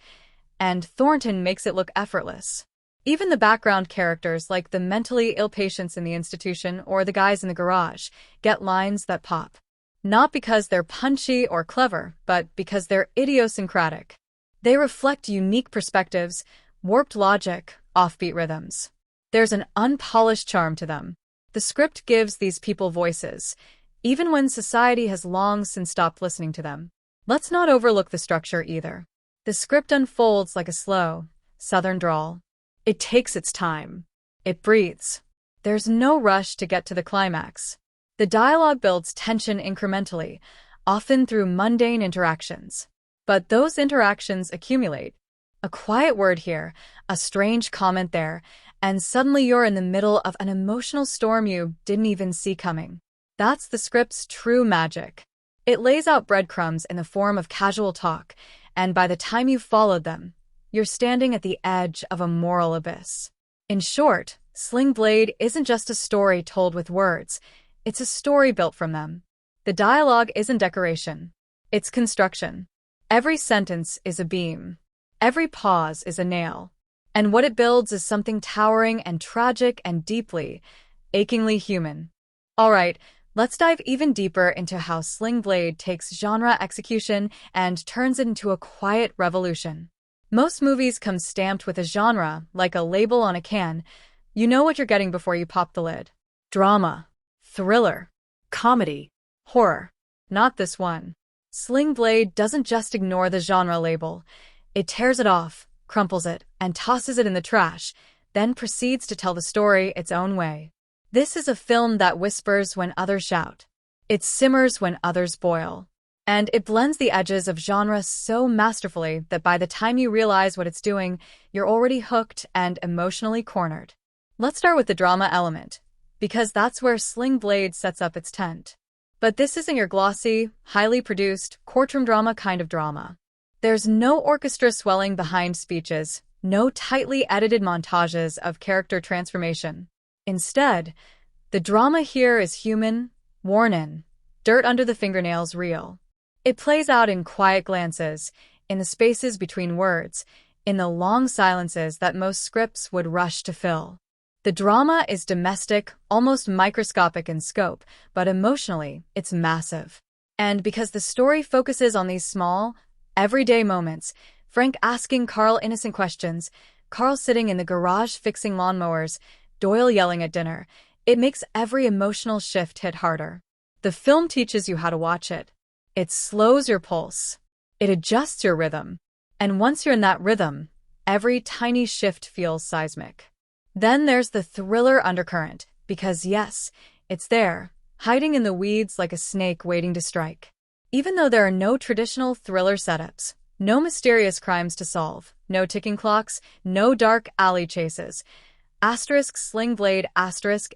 and Thornton makes it look effortless. Even the background characters, like the mentally ill patients in the institution or the guys in the garage, get lines that pop. Not because they're punchy or clever, but because they're idiosyncratic. They reflect unique perspectives, warped logic, offbeat rhythms. There's an unpolished charm to them. The script gives these people voices, even when society has long since stopped listening to them. Let's not overlook the structure either. The script unfolds like a slow, southern drawl. It takes its time. It breathes. There's no rush to get to the climax. The dialogue builds tension incrementally, often through mundane interactions. But those interactions accumulate. A quiet word here, a strange comment there, and suddenly you're in the middle of an emotional storm you didn't even see coming. That's the script's true magic. It lays out breadcrumbs in the form of casual talk, and by the time you've followed them, you're standing at the edge of a moral abyss. In short, Sling Blade isn't just a story told with words, it's a story built from them. The dialogue isn't decoration, it's construction. Every sentence is a beam. Every pause is a nail. And what it builds is something towering and tragic and deeply, achingly human. All right, let's dive even deeper into how Sling Blade takes genre execution and turns it into a quiet revolution. Most movies come stamped with a genre, like a label on a can. You know what you're getting before you pop the lid. Drama, thriller, Comedy. horror. Not this one. Sling Blade doesn't just ignore the genre label. It tears it off, crumples it, and tosses it in the trash, then proceeds to tell the story its own way. This is a film that whispers when others shout. It simmers when others boil. And it blends the edges of genre so masterfully that by the time you realize what it's doing, you're already hooked and emotionally cornered. Let's start with the drama element, because that's where Sling Blade sets up its tent. But this isn't your glossy, highly produced, courtroom drama kind of drama. There's no orchestra swelling behind speeches, no tightly edited montages of character transformation. Instead, the drama here is human, worn in, dirt under the fingernails real. It plays out in quiet glances, in the spaces between words, in the long silences that most scripts would rush to fill. The drama is domestic, almost microscopic in scope, but emotionally, it's massive. And because the story focuses on these small, everyday moments, Frank asking Karl innocent questions, Karl sitting in the garage fixing lawnmowers, Doyle yelling at dinner, it makes every emotional shift hit harder. The film teaches you how to watch it. It slows your pulse. It adjusts your rhythm. And once you're in that rhythm, every tiny shift feels seismic. Then there's the thriller undercurrent, because yes, it's there, hiding in the weeds like a snake waiting to strike. Even though there are no traditional thriller setups, no mysterious crimes to solve, no ticking clocks, no dark alley chases, Sling Blade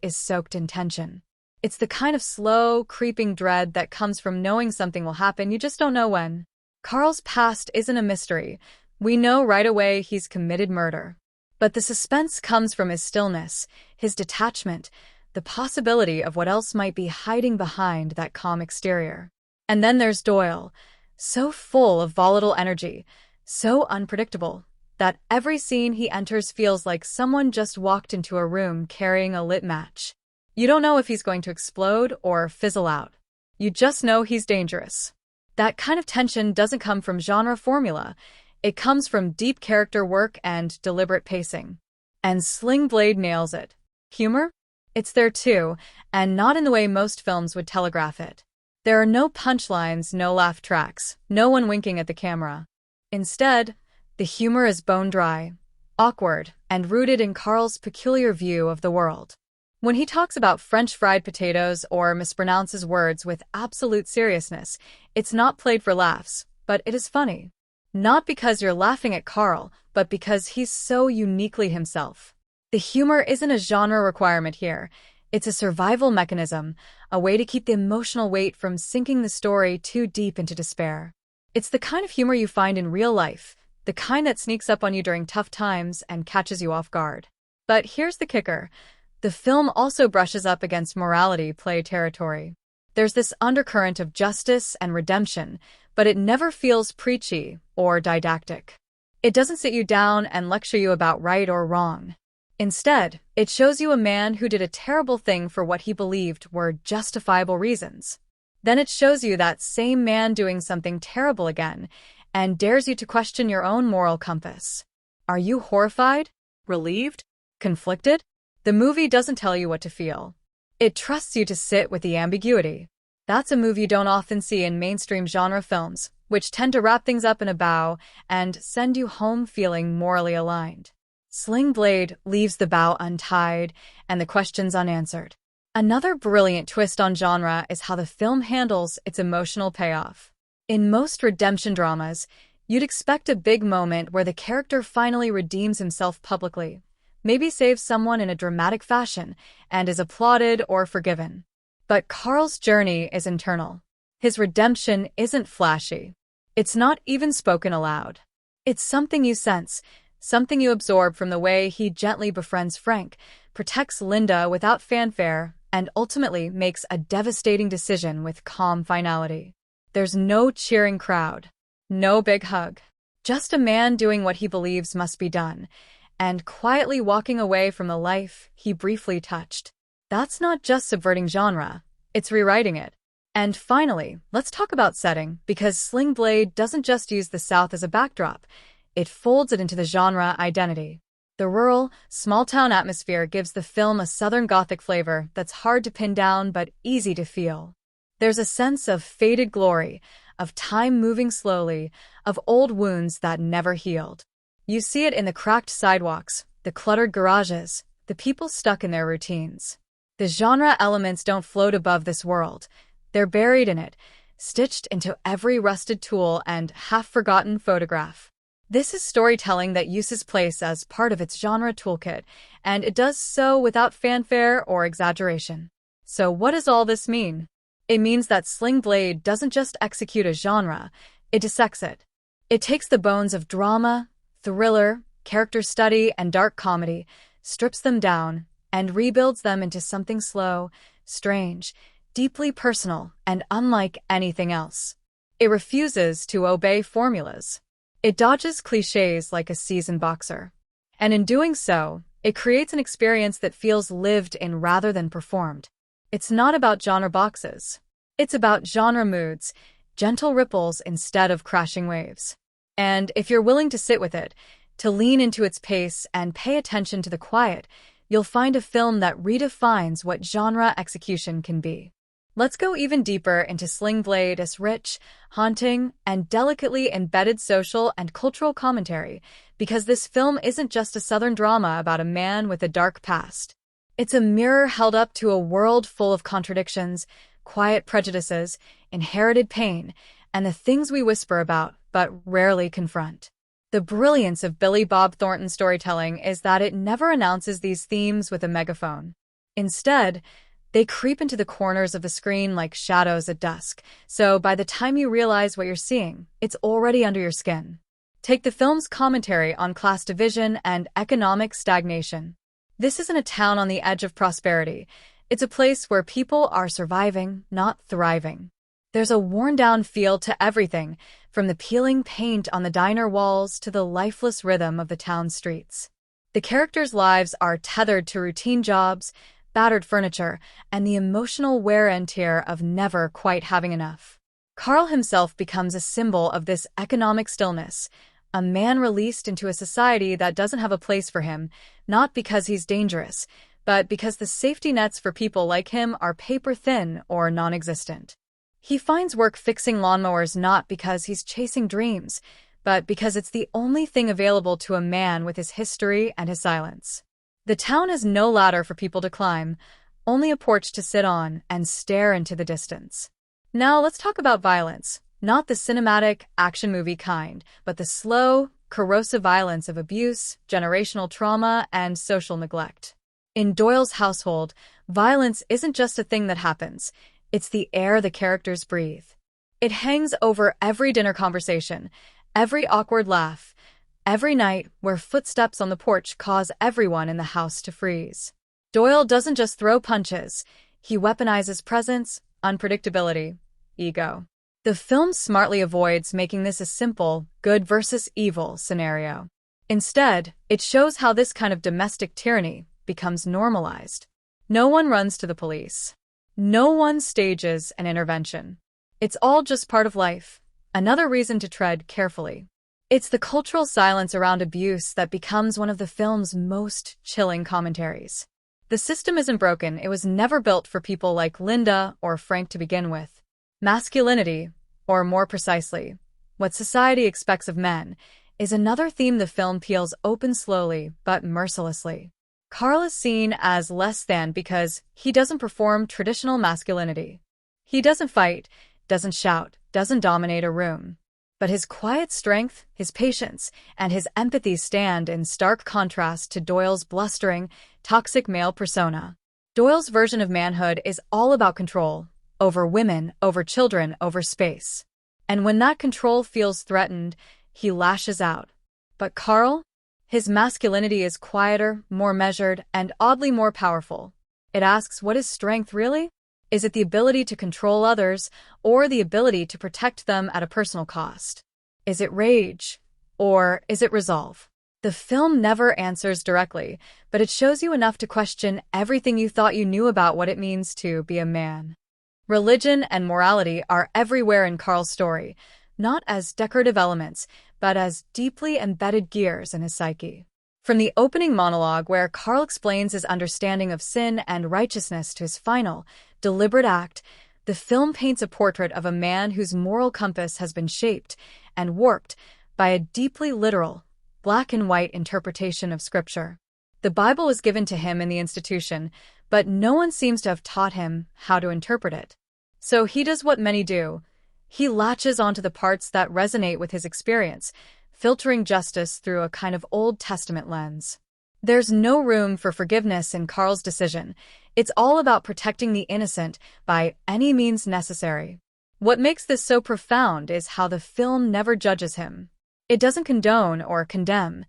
is soaked in tension. It's the kind of slow, creeping dread that comes from knowing something will happen, you just don't know when. Karl's past isn't a mystery. We know right away he's committed murder. But the suspense comes from his stillness, his detachment, the possibility of what else might be hiding behind that calm exterior. And then there's Doyle, so full of volatile energy, so unpredictable, that every scene he enters feels like someone just walked into a room carrying a lit match. You don't know if he's going to explode or fizzle out. You just know he's dangerous. That kind of tension doesn't come from genre formula. It comes from deep character work and deliberate pacing. And Sling Blade nails it. Humor? It's there too, and not in the way most films would telegraph it. There are no punchlines, no laugh tracks, no one winking at the camera. Instead, the humor is bone-dry, awkward, and rooted in Karl's peculiar view of the world. When he talks about French fried potatoes or mispronounces words with absolute seriousness, it's not played for laughs, but it is funny. Not because you're laughing at Karl, but because he's so uniquely himself. The humor isn't a genre requirement here. It's a survival mechanism, a way to keep the emotional weight from sinking the story too deep into despair. It's the kind of humor you find in real life, the kind that sneaks up on you during tough times and catches you off guard. But here's the kicker. The film also brushes up against morality play territory. There's this undercurrent of justice and redemption, but it never feels preachy or didactic. It doesn't sit you down and lecture you about right or wrong. Instead, it shows you a man who did a terrible thing for what he believed were justifiable reasons. Then it shows you that same man doing something terrible again, and dares you to question your own moral compass. Are you horrified? Relieved? Conflicted? The movie doesn't tell you what to feel. It trusts you to sit with the ambiguity. That's a move you don't often see in mainstream genre films, which tend to wrap things up in a bow and send you home feeling morally aligned. Sling Blade leaves the bow untied and the questions unanswered. Another brilliant twist on genre is how the film handles its emotional payoff. In most redemption dramas, you'd expect a big moment where the character finally redeems himself publicly, maybe saves someone in a dramatic fashion, and is applauded or forgiven. But Karl's journey is internal. His redemption isn't flashy. It's not even spoken aloud. It's something you sense, something you absorb from the way he gently befriends Frank, protects Linda without fanfare, and ultimately makes a devastating decision with calm finality. There's no cheering crowd, no big hug, just a man doing what he believes must be done, and quietly walking away from the life he briefly touched. That's not just subverting genre, it's rewriting it. And finally, let's talk about setting, because Sling Blade doesn't just use the South as a backdrop, it folds it into the genre identity. The rural, small-town atmosphere gives the film a Southern Gothic flavor that's hard to pin down but easy to feel. There's a sense of faded glory, of time moving slowly, of old wounds that never healed. You see it in the cracked sidewalks, the cluttered garages, the people stuck in their routines. The genre elements don't float above this world. They're buried in it, stitched into every rusted tool and half-forgotten photograph. This is storytelling that uses place as part of its genre toolkit, and it does so without fanfare or exaggeration. So what does all this mean? It means that Sling Blade doesn't just execute a genre, it dissects it. It takes the bones of drama, thriller, character study, and dark comedy, strips them down, and rebuilds them into something slow, strange, deeply personal, and unlike anything else. It refuses to obey formulas. It dodges cliches like a seasoned boxer. And in doing so, it creates an experience that feels lived in rather than performed. It's not about genre boxes. It's about genre moods, gentle ripples instead of crashing waves. And if you're willing to sit with it, to lean into its pace and pay attention to the quiet, you'll find a film that redefines what genre execution can be. Let's go even deeper into Sling Blade's rich, haunting, and delicately embedded social and cultural commentary, because this film isn't just a Southern drama about a man with a dark past. It's a mirror held up to a world full of contradictions, quiet prejudices, inherited pain, and the things we whisper about but rarely confront. The brilliance of Billy Bob Thornton's storytelling is that it never announces these themes with a megaphone. Instead, they creep into the corners of the screen like shadows at dusk, so by the time you realize what you're seeing, it's already under your skin. Take the film's commentary on class division and economic stagnation. This isn't a town on the edge of prosperity. It's a place where people are surviving, not thriving. There's a worn-down feel to everything, from the peeling paint on the diner walls to the lifeless rhythm of the town streets. The characters' lives are tethered to routine jobs, battered furniture, and the emotional wear and tear of never quite having enough. Karl himself becomes a symbol of this economic stillness, a man released into a society that doesn't have a place for him, not because he's dangerous, but because the safety nets for people like him are paper-thin or non-existent. He finds work fixing lawnmowers not because he's chasing dreams, but because it's the only thing available to a man with his history and his silence. The town has no ladder for people to climb, only a porch to sit on and stare into the distance. Now let's talk about violence, not the cinematic, action movie kind, but the slow, corrosive violence of abuse, generational trauma, and social neglect. In Doyle's household, violence isn't just a thing that happens. It's the air the characters breathe. It hangs over every dinner conversation, every awkward laugh, every night where footsteps on the porch cause everyone in the house to freeze. Doyle doesn't just throw punches. He weaponizes presence, unpredictability, ego. The film smartly avoids making this a simple, good versus evil scenario. Instead, it shows how this kind of domestic tyranny becomes normalized. No one runs to the police. No one stages an intervention. It's all just part of life. Another reason to tread carefully. It's the cultural silence around abuse that becomes one of the film's most chilling commentaries. The system isn't broken. It was never built for people like Linda or Frank to begin with. Masculinity, or more precisely, what society expects of men, is another theme the film peels open slowly but mercilessly. Karl is seen as less than because he doesn't perform traditional masculinity. He doesn't fight, doesn't shout, doesn't dominate a room. But his quiet strength, his patience, and his empathy stand in stark contrast to Doyle's blustering, toxic male persona. Doyle's version of manhood is all about control, over women, over children, over space. And when that control feels threatened, he lashes out. But Karl? His masculinity is quieter, more measured, and oddly more powerful. It asks, what is strength really? Is it the ability to control others, or the ability to protect them at a personal cost? Is it rage, or is it resolve? The film never answers directly, but it shows you enough to question everything you thought you knew about what it means to be a man. Religion and morality are everywhere in Karl's story, not as decorative elements, but as deeply embedded gears in his psyche. From the opening monologue where Karl explains his understanding of sin and righteousness to his final, deliberate act, the film paints a portrait of a man whose moral compass has been shaped and warped by a deeply literal, black and white interpretation of Scripture. The Bible was given to him in the institution, but no one seems to have taught him how to interpret it. So he does what many do. He latches onto the parts that resonate with his experience, filtering justice through a kind of Old Testament lens. There's no room for forgiveness in Karl's decision. It's all about protecting the innocent by any means necessary. What makes this so profound is how the film never judges him. It doesn't condone or condemn.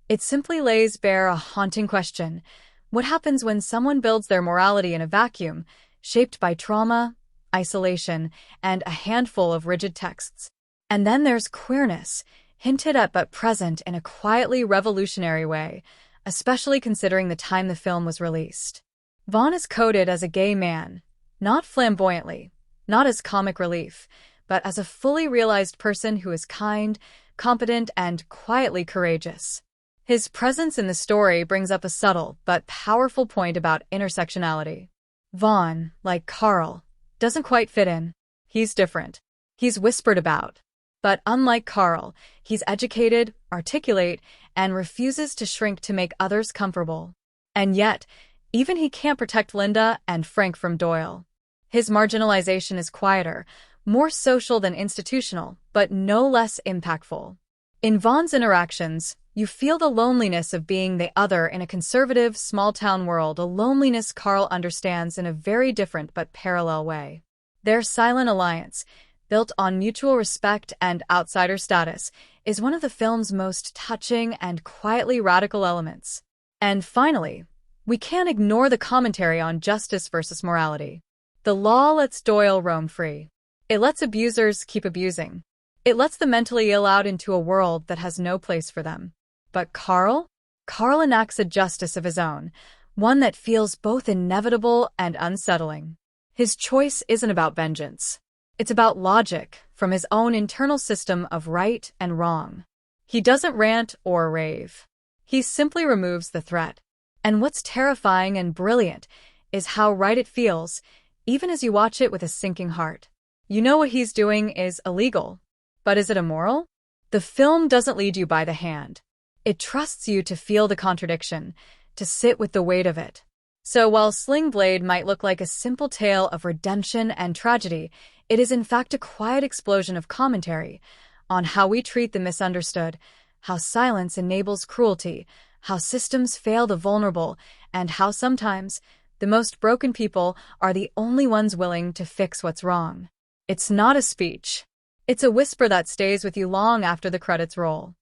It simply lays bare a haunting question. What happens when someone builds their morality in a vacuum, shaped by trauma, isolation, and a handful of rigid texts? And then there's queerness, hinted at but present in a quietly revolutionary way, especially considering the time the film was released. Vaughn is coded as a gay man, not flamboyantly, not as comic relief, but as a fully realized person who is kind, competent, and quietly courageous. His presence in the story brings up a subtle but powerful point about intersectionality. Vaughn, like Karl, doesn't quite fit in. He's different. He's whispered about. But unlike Karl, he's educated, articulate, and refuses to shrink to make others comfortable. And yet, even he can't protect Linda and Frank from Doyle. His marginalization is quieter, more social than institutional, but no less impactful. In Vaughn's interactions, you feel the loneliness of being the other in a conservative, small-town world, a loneliness Karl understands in a very different but parallel way. Their silent alliance, built on mutual respect and outsider status, is one of the film's most touching and quietly radical elements. And finally, we can't ignore the commentary on justice versus morality. The law lets Doyle roam free. It lets abusers keep abusing. It lets the mentally ill out into a world that has no place for them. But Karl? Karl enacts a justice of his own, one that feels both inevitable and unsettling. His choice isn't about vengeance. It's about logic from his own internal system of right and wrong. He doesn't rant or rave. He simply removes the threat. And what's terrifying and brilliant is how right it feels, even as you watch it with a sinking heart. You know what he's doing is illegal. But is it immoral? The film doesn't lead you by the hand. It trusts you to feel the contradiction, to sit with the weight of it. So while Sling Blade might look like a simple tale of redemption and tragedy, it is in fact a quiet explosion of commentary on how we treat the misunderstood, how silence enables cruelty, how systems fail the vulnerable, and how sometimes the most broken people are the only ones willing to fix what's wrong. It's not a speech. It's a whisper that stays with you long after the credits roll.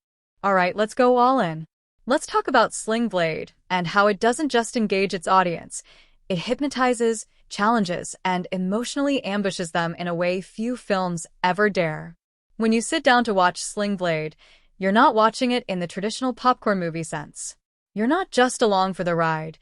All right, let's go all in. Let's talk about Sling Blade and how it doesn't just engage its audience. It hypnotizes, challenges, and emotionally ambushes them in a way few films ever dare. When you sit down to watch Sling Blade, you're not watching it in the traditional popcorn movie sense. You're not just along for the ride.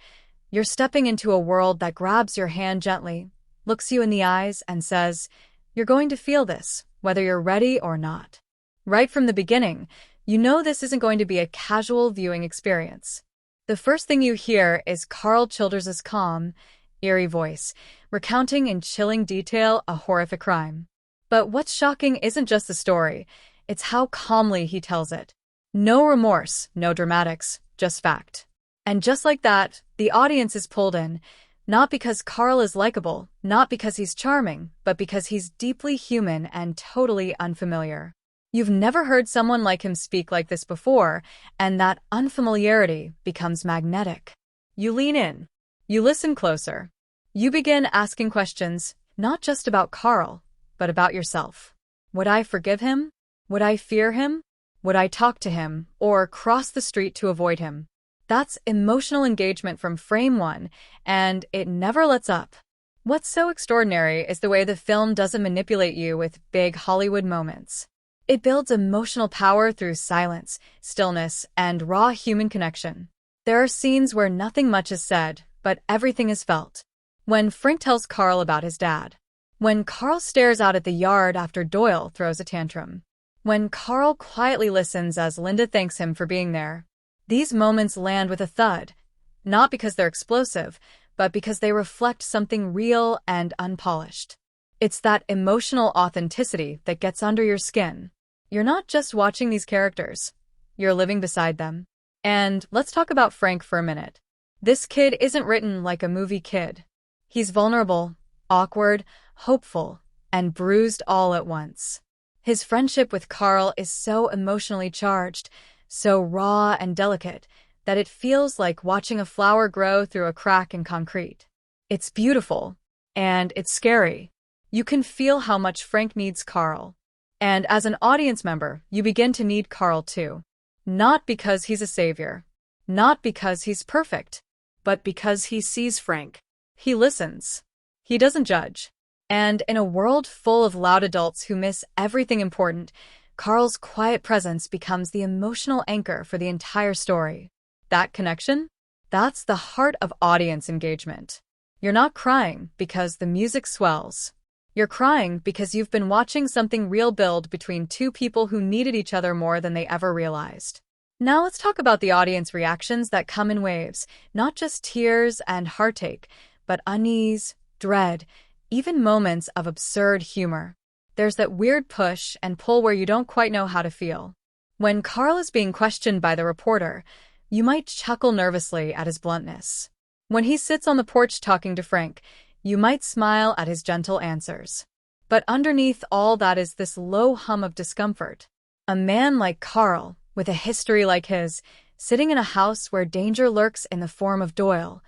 You're stepping into a world that grabs your hand gently, looks you in the eyes, and says, "You're going to feel this, whether you're ready or not." Right from the beginning, you know this isn't going to be a casual viewing experience. The first thing you hear is Karl Childers' calm, eerie voice, recounting in chilling detail a horrific crime. But what's shocking isn't just the story, it's how calmly he tells it. No remorse, no dramatics, just fact. And just like that, the audience is pulled in, not because Karl is likable, not because he's charming, but because he's deeply human and totally unfamiliar. You've never heard someone like him speak like this before, and that unfamiliarity becomes magnetic. You lean in. You listen closer. You begin asking questions, not just about Karl, but about yourself. Would I forgive him? Would I fear him? Would I talk to him, or cross the street to avoid him? That's emotional engagement from frame one, and it never lets up. What's so extraordinary is the way the film doesn't manipulate you with big Hollywood moments. It builds emotional power through silence, stillness, and raw human connection. There are scenes where nothing much is said, but everything is felt. When Frank tells Karl about his dad. When Karl stares out at the yard after Doyle throws a tantrum. When Karl quietly listens as Linda thanks him for being there. These moments land with a thud, not because they're explosive, but because they reflect something real and unpolished. It's that emotional authenticity that gets under your skin. You're not just watching these characters, you're living beside them. And let's talk about Frank for a minute. This kid isn't written like a movie kid. He's vulnerable, awkward, hopeful, and bruised all at once. His friendship with Karl is so emotionally charged, so raw and delicate, that it feels like watching a flower grow through a crack in concrete. It's beautiful, and it's scary. You can feel how much Frank needs Karl. And as an audience member, you begin to need Karl too. Not because he's a savior, not because he's perfect, but because he sees Frank. He listens. He doesn't judge. And in a world full of loud adults who miss everything important, Karl's quiet presence becomes the emotional anchor for the entire story. That connection? That's the heart of audience engagement. You're not crying because the music swells. You're crying because you've been watching something real build between two people who needed each other more than they ever realized. Now let's talk about the audience reactions that come in waves, not just tears and heartache, but unease, dread, even moments of absurd humor. There's that weird push and pull where you don't quite know how to feel. When Karl is being questioned by the reporter, you might chuckle nervously at his bluntness. When he sits on the porch talking to Frank, you might smile at his gentle answers. But underneath all that is this low hum of discomfort. A man like Karl, with a history like his, sitting in a house where danger lurks in the form of Doyle.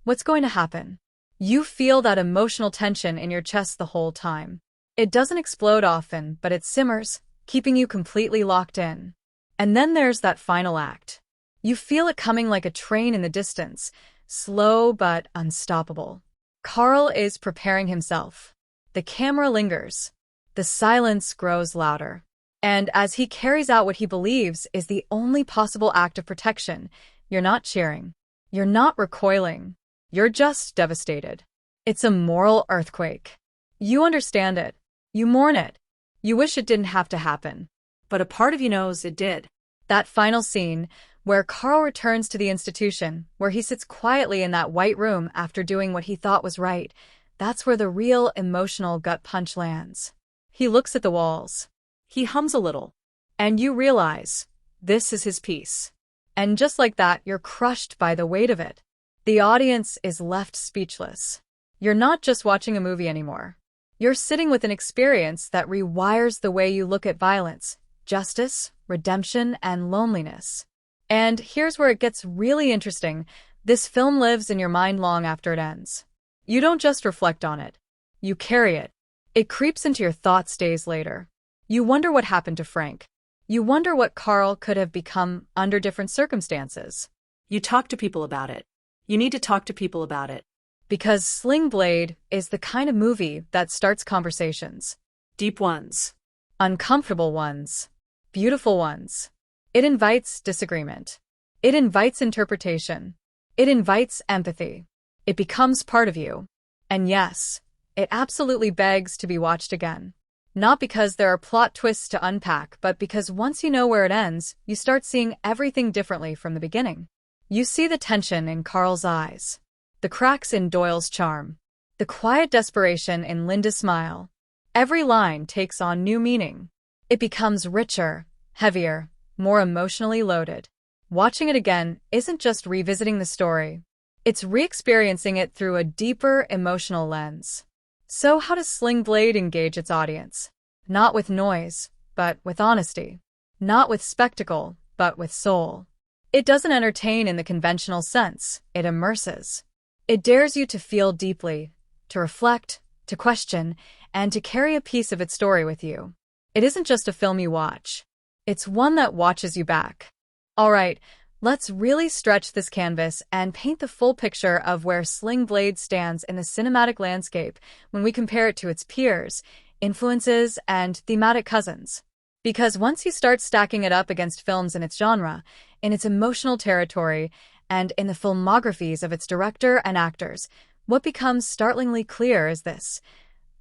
What's going to happen? You feel that emotional tension in your chest the whole time. It doesn't explode often, but it simmers, keeping you completely locked in. And then there's that final act. You feel it coming like a train in the distance, slow but unstoppable. Karl is preparing himself. The camera lingers. The silence grows louder. And as he carries out what he believes is the only possible act of protection, you're not cheering. You're not recoiling. You're just devastated. It's a moral earthquake. You understand it. You mourn it. You wish it didn't have to happen. But a part of you knows it did. That final scene, where Karl returns to the institution, where he sits quietly in that white room after doing what he thought was right, that's where the real emotional gut punch lands. He looks at the walls. He hums a little. And you realize, this is his piece. And just like that, you're crushed by the weight of it. The audience is left speechless. You're not just watching a movie anymore. You're sitting with an experience that rewires the way you look at violence, justice, redemption, and loneliness. And here's where it gets really interesting. This film lives in your mind long after it ends. You don't just reflect on it. You carry it. It creeps into your thoughts days later. You wonder what happened to Frank. You wonder what Karl could have become under different circumstances. You talk to people about it. You need to talk to people about it. Because Sling Blade is the kind of movie that starts conversations. Deep ones. Uncomfortable ones. Beautiful ones. It invites disagreement. It invites interpretation. It invites empathy. It becomes part of you. And yes, it absolutely begs to be watched again. Not because there are plot twists to unpack, but because once you know where it ends, you start seeing everything differently from the beginning. You see the tension in Karl's eyes, the cracks in Doyle's charm, the quiet desperation in Linda's smile. Every line takes on new meaning. It becomes richer, heavier, more emotionally loaded. Watching it again isn't just revisiting the story. It's re-experiencing it through a deeper emotional lens. So how does Sling Blade engage its audience? Not with noise, but with honesty. Not with spectacle, but with soul. It doesn't entertain in the conventional sense. It immerses. It dares you to feel deeply, to reflect, to question, and to carry a piece of its story with you. It isn't just a film you watch. It's one that watches you back. All right, let's really stretch this canvas and paint the full picture of where Sling Blade stands in the cinematic landscape when we compare it to its peers, influences, and thematic cousins. Because once you start stacking it up against films in its genre, in its emotional territory, and in the filmographies of its director and actors, what becomes startlingly clear is this.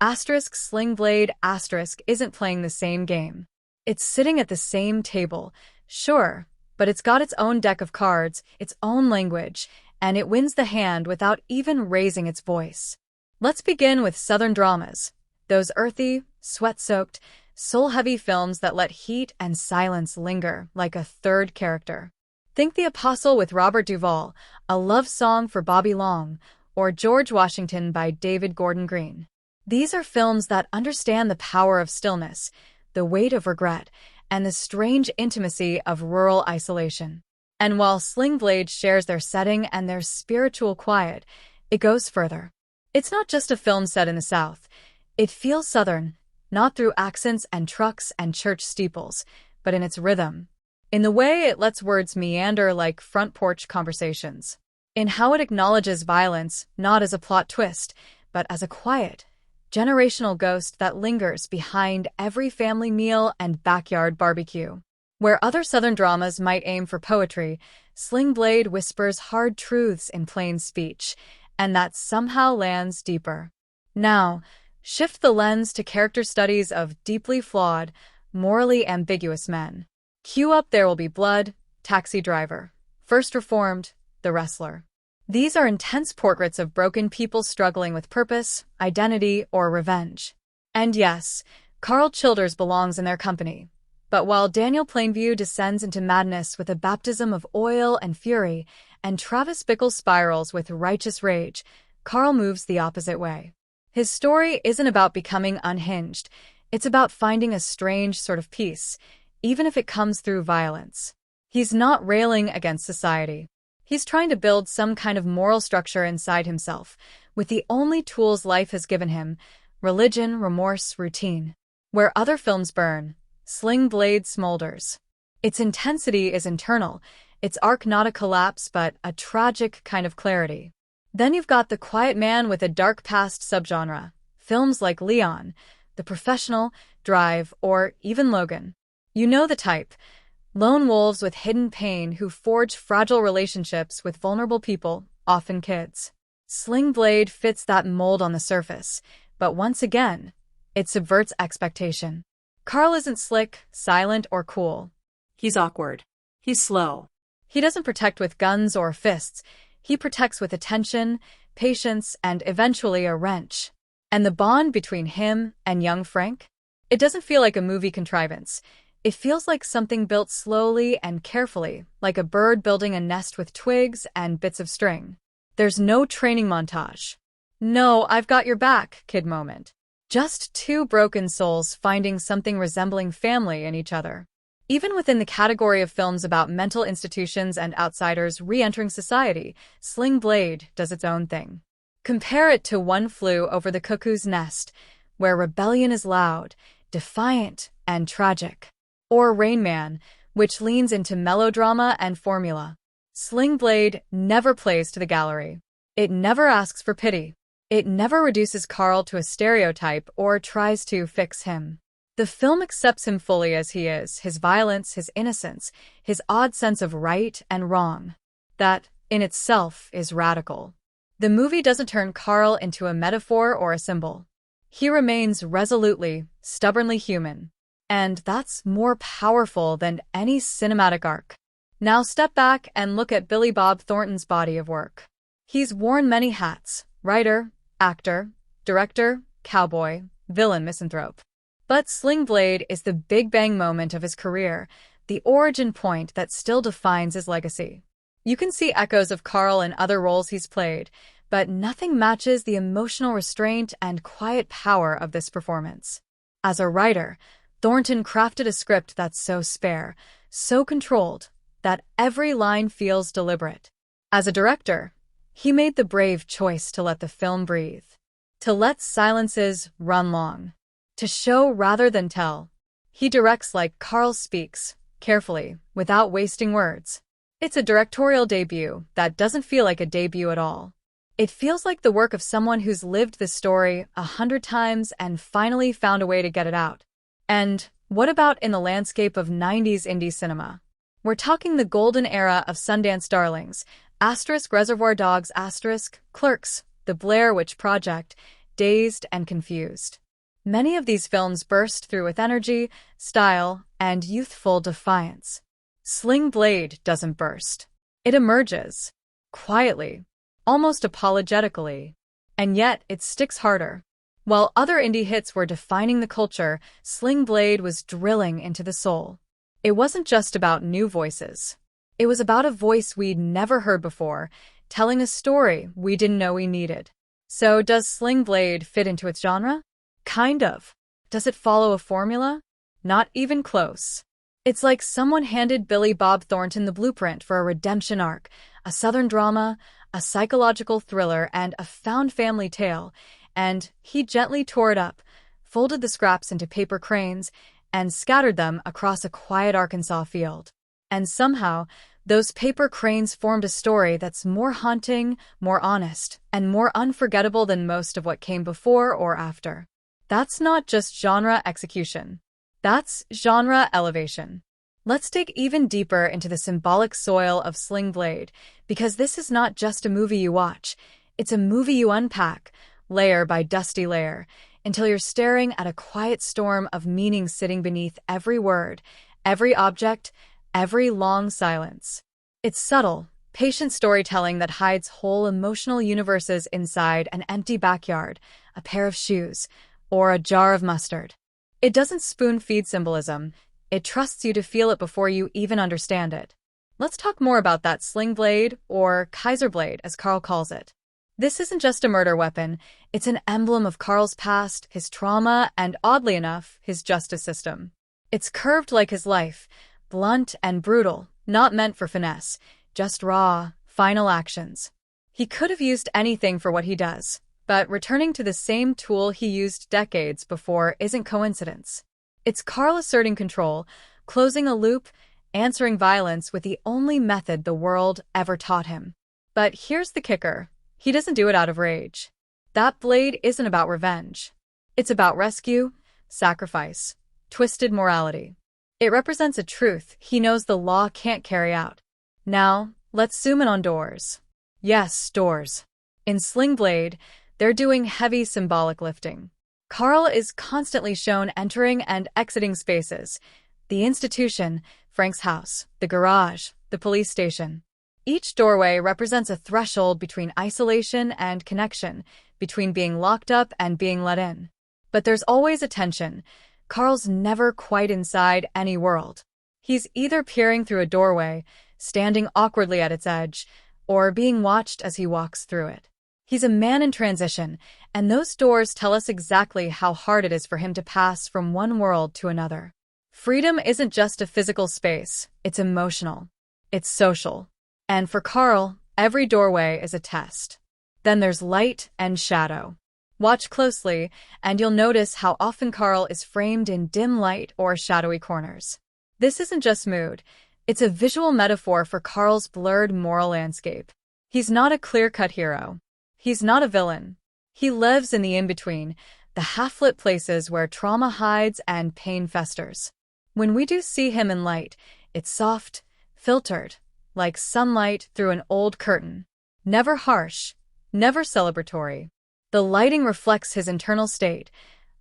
Sling Blade isn't playing the same game. It's sitting at the same table, sure, but it's got its own deck of cards, its own language, and it wins the hand without even raising its voice. Let's begin with Southern dramas, those earthy, sweat-soaked, soul-heavy films that let heat and silence linger like a third character. Think The Apostle with Robert Duvall, A Love Song for Bobby Long, or George Washington by David Gordon Green. These are films that understand the power of stillness, the weight of regret, and the strange intimacy of rural isolation. And while Sling Blade shares their setting and their spiritual quiet, it goes further. It's not just a film set in the South. It feels Southern, not through accents and trucks and church steeples, but in its rhythm. In the way it lets words meander like front porch conversations. In how it acknowledges violence not as a plot twist, but as a quiet, generational ghost that lingers behind every family meal and backyard barbecue. Where other Southern dramas might aim for poetry, Sling Blade whispers hard truths in plain speech, and that somehow lands deeper. Now, Shift the lens to character studies of deeply flawed, morally ambiguous men. Cue up There Will Be Blood, Taxi Driver, First Reformed, The Wrestler. These are intense portraits of broken people struggling with purpose, identity, or revenge. And yes, Karl Childers belongs in their company. But while Daniel Plainview descends into madness with a baptism of oil and fury, and Travis Bickle spirals with righteous rage, Karl moves the opposite way. His story isn't about becoming unhinged. It's about finding a strange sort of peace, even if it comes through violence. He's not railing against society. He's trying to build some kind of moral structure inside himself, with the only tools life has given him: religion, remorse, routine. Where other films burn, Sling Blade smolders. Its intensity is internal, its arc not a collapse but a tragic kind of clarity. Then you've got the quiet man with a dark past subgenre, films like Leon, The Professional, Drive, or even Logan. You know the type. Lone wolves with hidden pain who forge fragile relationships with vulnerable people, often kids. Sling Blade fits that mold on the surface, but once again, it subverts expectation. Karl isn't slick, silent, or cool. He's awkward. He's slow. He doesn't protect with guns or fists. He protects with attention, patience, and eventually a wrench. And the bond between him and young Frank? It doesn't feel like a movie contrivance. It feels like something built slowly and carefully, like a bird building a nest with twigs and bits of string. There's no training montage. No, I've got your back, kid moment. Just two broken souls finding something resembling family in each other. Even within the category of films about mental institutions and outsiders re-entering society, Sling Blade does its own thing. Compare it to One Flew Over the Cuckoo's Nest, where rebellion is loud, defiant, and tragic. Or Rain Man, which leans into melodrama and formula. Sling Blade never plays to the gallery. It never asks for pity. It never reduces Karl to a stereotype or tries to fix him. The film accepts him fully as he is, his violence, his innocence, his odd sense of right and wrong. That, in itself, is radical. The movie doesn't turn Karl into a metaphor or a symbol. He remains resolutely, stubbornly human. And that's more powerful than any cinematic arc. Now step back and look at Billy Bob Thornton's body of work. He's worn many hats: writer, actor, director, cowboy, villain, misanthrope. But Sling Blade is the big bang moment of his career, the origin point that still defines his legacy. You can see echoes of Karl in other roles he's played, but nothing matches the emotional restraint and quiet power of this performance. As a writer, Thornton crafted a script that's so spare, so controlled, that every line feels deliberate. As a director, he made the brave choice to let the film breathe, to let silences run long, to show rather than tell. He directs like Karl speaks, carefully, without wasting words. It's a directorial debut that doesn't feel like a debut at all. It feels like the work of someone who's lived the story 100 times and finally found a way to get it out. And what about in the landscape of 90s indie cinema? We're talking the golden era of Sundance darlings, Reservoir Dogs, Clerks, The Blair Witch Project, Dazed and Confused. Many of these films burst through with energy, style, and youthful defiance. Sling Blade doesn't burst. It emerges. Quietly. Almost apologetically. And yet, it sticks harder. While other indie hits were defining the culture, Sling Blade was drilling into the soul. It wasn't just about new voices. It was about a voice we'd never heard before, telling a story we didn't know we needed. So does Sling Blade fit into its genre? Kind of. Does it follow a formula? Not even close. It's like someone handed Billy Bob Thornton the blueprint for a redemption arc, a southern drama, a psychological thriller, and a found family tale, and he gently tore it up, folded the scraps into paper cranes, and scattered them across a quiet Arkansas field. And somehow, those paper cranes formed a story that's more haunting, more honest, and more unforgettable than most of what came before or after. That's not just genre execution. That's genre elevation. Let's dig even deeper into the symbolic soil of Sling Blade, because this is not just a movie you watch. It's a movie you unpack, layer by dusty layer, until you're staring at a quiet storm of meaning sitting beneath every word, every object, every long silence. It's subtle, patient storytelling that hides whole emotional universes inside an empty backyard, a pair of shoes, or a jar of mustard. It doesn't spoon-feed symbolism. It trusts you to feel it before you even understand it. Let's talk more about that Sling Blade, or Kaiser Blade as Karl calls it. This isn't just a murder weapon, it's an emblem of Karl's past, his trauma, and oddly enough, his justice system. It's curved like his life, blunt and brutal, not meant for finesse, just raw, final actions. He could have used anything for what he does, but returning to the same tool he used decades before isn't coincidence. It's Karl asserting control, closing a loop, answering violence with the only method the world ever taught him. But here's the kicker. He doesn't do it out of rage. That blade isn't about revenge. It's about rescue, sacrifice, twisted morality. It represents a truth he knows the law can't carry out. Now, let's zoom in on doors. Yes, doors. In Sling Blade, they're doing heavy symbolic lifting. Karl is constantly shown entering and exiting spaces. The institution, Frank's house, the garage, the police station. Each doorway represents a threshold between isolation and connection, between being locked up and being let in. But there's always a tension. Karl's never quite inside any world. He's either peering through a doorway, standing awkwardly at its edge, or being watched as he walks through it. He's a man in transition, and those doors tell us exactly how hard it is for him to pass from one world to another. Freedom isn't just a physical space, it's emotional. It's social. And for Karl, every doorway is a test. Then there's light and shadow. Watch closely, and you'll notice how often Karl is framed in dim light or shadowy corners. This isn't just mood, it's a visual metaphor for Karl's blurred moral landscape. He's not a clear-cut hero. He's not a villain. He lives in the in-between, the half-lit places where trauma hides and pain festers. When we do see him in light, it's soft, filtered, like sunlight through an old curtain. Never harsh, never celebratory. The lighting reflects his internal state,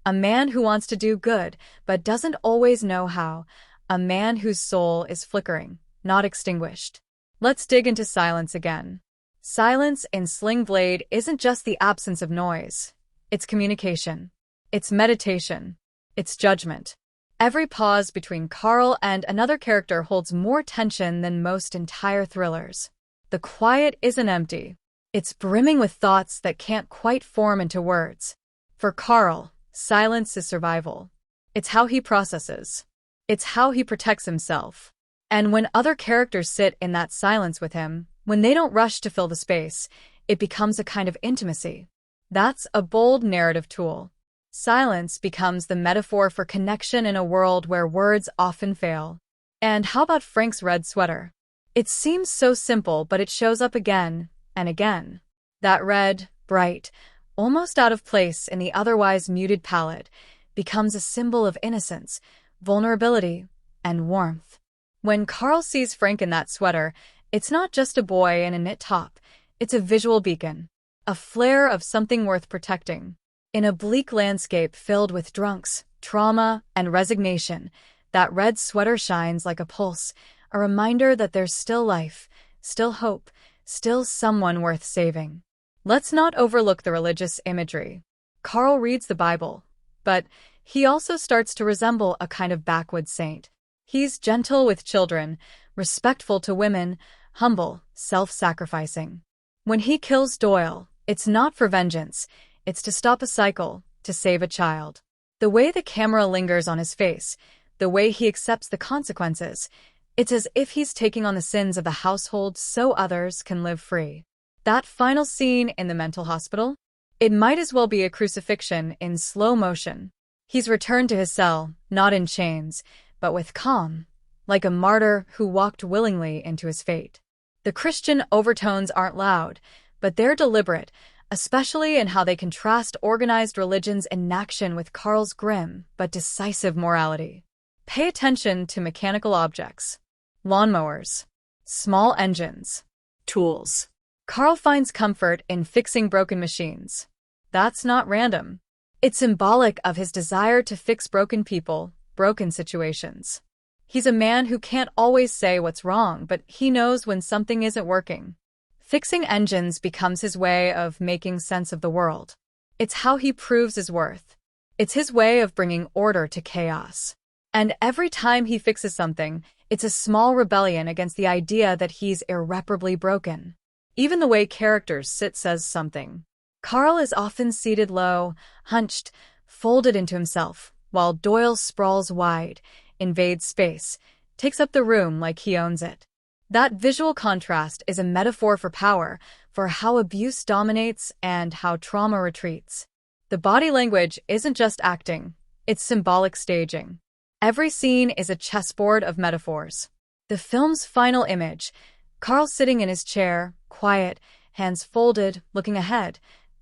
a man who wants to do good but doesn't always know how, a man whose soul is flickering, not extinguished. Let's dig into silence again. Silence in Sling Blade isn't just the absence of noise. It's communication. It's meditation. It's judgment. Every pause between Karl and another character holds more tension than most entire thrillers. The quiet isn't empty. It's brimming with thoughts that can't quite form into words. For Karl, silence is survival. It's how he processes. It's how he protects himself. And when other characters sit in that silence with him, when they don't rush to fill the space, it becomes a kind of intimacy. That's a bold narrative tool. Silence becomes the metaphor for connection in a world where words often fail. And how about Frank's red sweater? It seems so simple, but it shows up again and again. That red, bright, almost out of place in the otherwise muted palette, becomes a symbol of innocence, vulnerability, and warmth. When Karl sees Frank in that sweater, it's not just a boy in a knit top, it's a visual beacon, a flare of something worth protecting. In a bleak landscape filled with drunks, trauma, and resignation, that red sweater shines like a pulse, a reminder that there's still life, still hope, still someone worth saving. Let's not overlook the religious imagery. Karl reads the Bible, but he also starts to resemble a kind of backwoods saint. He's gentle with children, respectful to women, humble, self-sacrificing. When he kills Doyle, it's not for vengeance, it's to stop a cycle, to save a child. The way the camera lingers on his face, the way he accepts the consequences, it's as if he's taking on the sins of the household so others can live free. That final scene in the mental hospital? It might as well be a crucifixion in slow motion. He's returned to his cell, not in chains, but with calm, like a martyr who walked willingly into his fate. The Christian overtones aren't loud, but they're deliberate, especially in how they contrast organized religion's inaction with Karl's grim but decisive morality. Pay attention to mechanical objects. Lawnmowers. Small engines. Tools. Karl finds comfort in fixing broken machines. That's not random. It's symbolic of his desire to fix broken people, broken situations. He's a man who can't always say what's wrong, but he knows when something isn't working. Fixing engines becomes his way of making sense of the world. It's how he proves his worth. It's his way of bringing order to chaos. And every time he fixes something, it's a small rebellion against the idea that he's irreparably broken. Even the way characters sit says something. Karl is often seated low, hunched, folded into himself, while Doyle sprawls wide, invades space, takes up the room like he owns it. That visual contrast is a metaphor for power, for how abuse dominates and how trauma retreats. The body language isn't just acting, it's symbolic staging. Every scene is a chessboard of metaphors. The film's final image, Karl sitting in his chair, quiet, hands folded, looking ahead,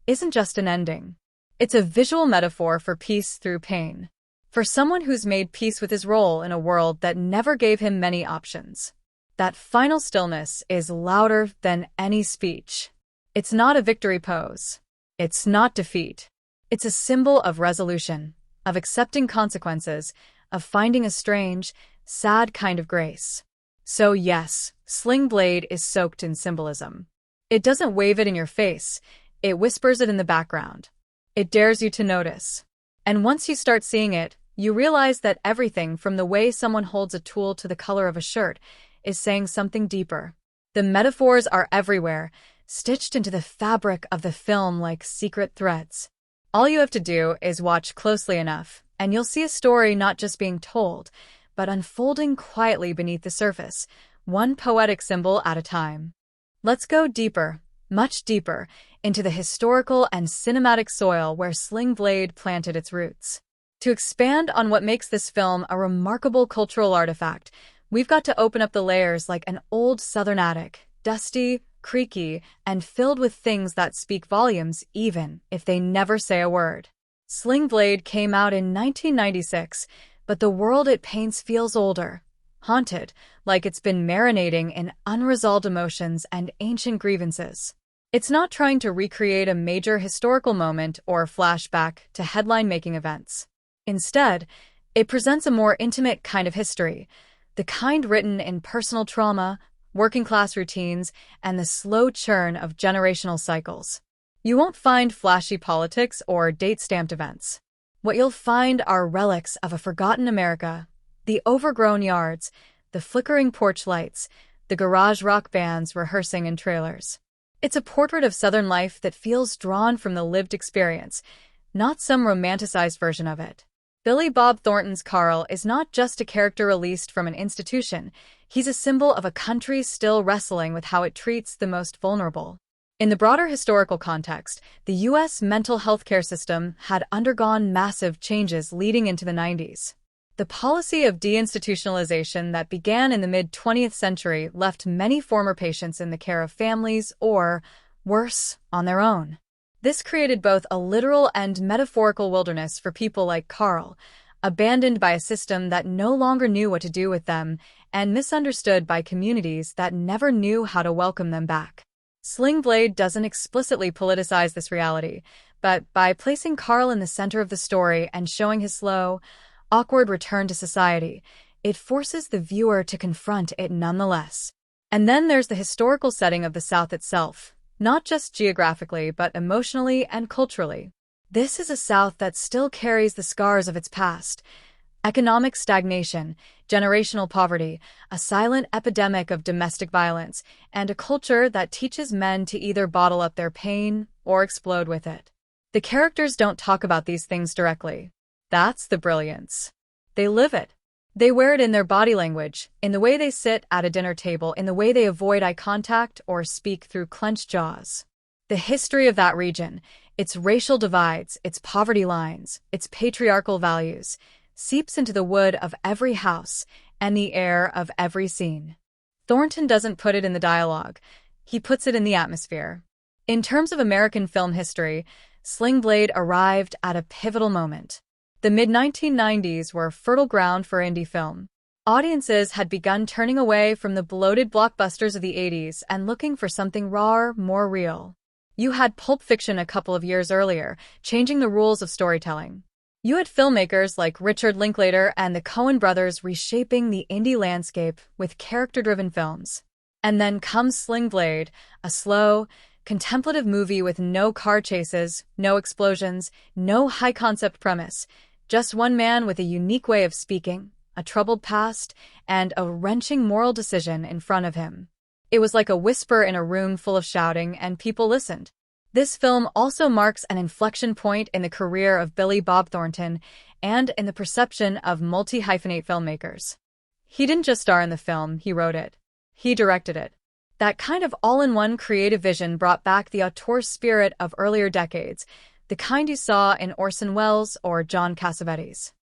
isn't just an ending. It's a visual metaphor for peace through pain. For someone who's made peace with his role in a world that never gave him many options. That final stillness is louder than any speech. It's not a victory pose. It's not defeat. It's a symbol of resolution, of accepting consequences, of finding a strange, sad kind of grace. So yes, Sling Blade is soaked in symbolism. It doesn't wave it in your face, it whispers it in the background. It dares you to notice. And once you start seeing it, you realize that everything from the way someone holds a tool to the color of a shirt is saying something deeper. The metaphors are everywhere, stitched into the fabric of the film like secret threads. All you have to do is watch closely enough, and you'll see a story not just being told, but unfolding quietly beneath the surface, one poetic symbol at a time. Let's go deeper, much deeper, into the historical and cinematic soil where Sling Blade planted its roots. To expand on what makes this film a remarkable cultural artifact, we've got to open up the layers like an old southern attic, dusty, creaky, and filled with things that speak volumes even if they never say a word. Sling Blade came out in 1996, but the world it paints feels older, haunted, like it's been marinating in unresolved emotions and ancient grievances. It's not trying to recreate a major historical moment or flashback to headline-making events. Instead, it presents a more intimate kind of history, the kind written in personal trauma, working-class routines, and the slow churn of generational cycles. You won't find flashy politics or date-stamped events. What you'll find are relics of a forgotten America, the overgrown yards, the flickering porch lights, the garage rock bands rehearsing in trailers. It's a portrait of Southern life that feels drawn from the lived experience, not some romanticized version of it. Billy Bob Thornton's Karl is not just a character released from an institution, he's a symbol of a country still wrestling with how it treats the most vulnerable. In the broader historical context, the U.S. mental health care system had undergone massive changes leading into the 90s. The policy of deinstitutionalization that began in the mid-20th century left many former patients in the care of families or, worse, on their own. This created both a literal and metaphorical wilderness for people like Karl, abandoned by a system that no longer knew what to do with them, and misunderstood by communities that never knew how to welcome them back. Sling Blade doesn't explicitly politicize this reality, but by placing Karl in the center of the story and showing his slow, awkward return to society, it forces the viewer to confront it nonetheless. And then there's the historical setting of the South itself. Not just geographically, but emotionally and culturally. This is a South that still carries the scars of its past. Economic stagnation, generational poverty, a silent epidemic of domestic violence, and a culture that teaches men to either bottle up their pain or explode with it. The characters don't talk about these things directly. That's the brilliance. They live it. They wear it in their body language, in the way they sit at a dinner table, in the way they avoid eye contact or speak through clenched jaws. The history of that region, its racial divides, its poverty lines, its patriarchal values, seeps into the wood of every house and the air of every scene. Thornton doesn't put it in the dialogue, he puts it in the atmosphere. In terms of American film history, Sling Blade arrived at a pivotal moment. The mid-1990s were fertile ground for indie film. Audiences had begun turning away from the bloated blockbusters of the 80s and looking for something rawer, more real. You had Pulp Fiction a couple of years earlier, changing the rules of storytelling. You had filmmakers like Richard Linklater and the Coen brothers reshaping the indie landscape with character-driven films. And then comes Sling Blade, a slow, contemplative movie with no car chases, no explosions, no high-concept premise, just one man with a unique way of speaking, a troubled past, and a wrenching moral decision in front of him. It was like a whisper in a room full of shouting, and people listened. This film also marks an inflection point in the career of Billy Bob Thornton and in the perception of multi-hyphenate filmmakers. He didn't just star in the film, he wrote it. He directed it. That kind of all-in-one creative vision brought back the auteur spirit of earlier decades, the kind you saw in Orson Welles or John Cassavetes.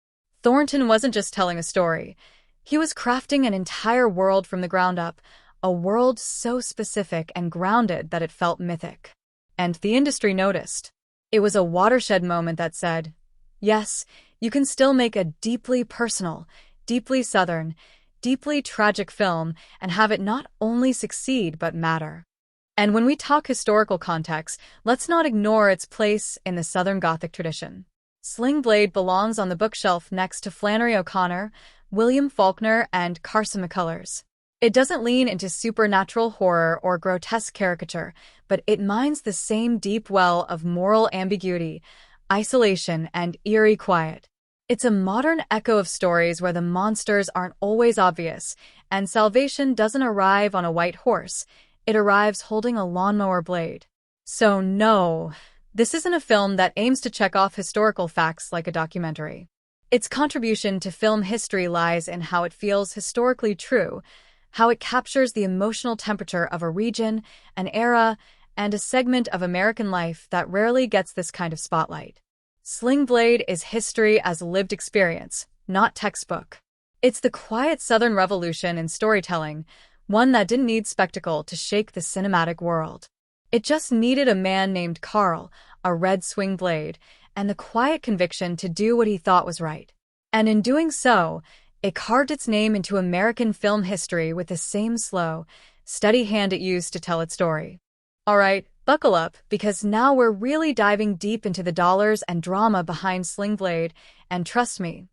Thornton wasn't just telling a story. He was crafting an entire world from the ground up, a world so specific and grounded that it felt mythic. And the industry noticed. It was a watershed moment that said, yes, you can still make a deeply personal, deeply Southern, deeply tragic film and have it not only succeed but matter. And when we talk historical context, let's not ignore its place in the Southern Gothic tradition. Sling Blade belongs on the bookshelf next to Flannery O'Connor, William Faulkner, and Carson McCullers. It doesn't lean into supernatural horror or grotesque caricature, but it mines the same deep well of moral ambiguity, isolation, and eerie quiet. It's a modern echo of stories where the monsters aren't always obvious, and salvation doesn't arrive on a white horse. It arrives holding a lawnmower blade. So no, this isn't a film that aims to check off historical facts like a documentary. Its contribution to film history lies in how it feels historically true, how it captures the emotional temperature of a region, an era, and a segment of American life that rarely gets this kind of spotlight. Sling Blade is history as lived experience, not textbook. It's the quiet Southern revolution in storytelling, one that didn't need spectacle to shake the cinematic world. It just needed a man named Karl, a red swing blade, and the quiet conviction to do what he thought was right. And in doing so, it carved its name into American film history with the same slow, steady hand it used to tell its story. All right, buckle up, because now we're really diving deep into the dollars and drama behind Sling Blade, and trust me,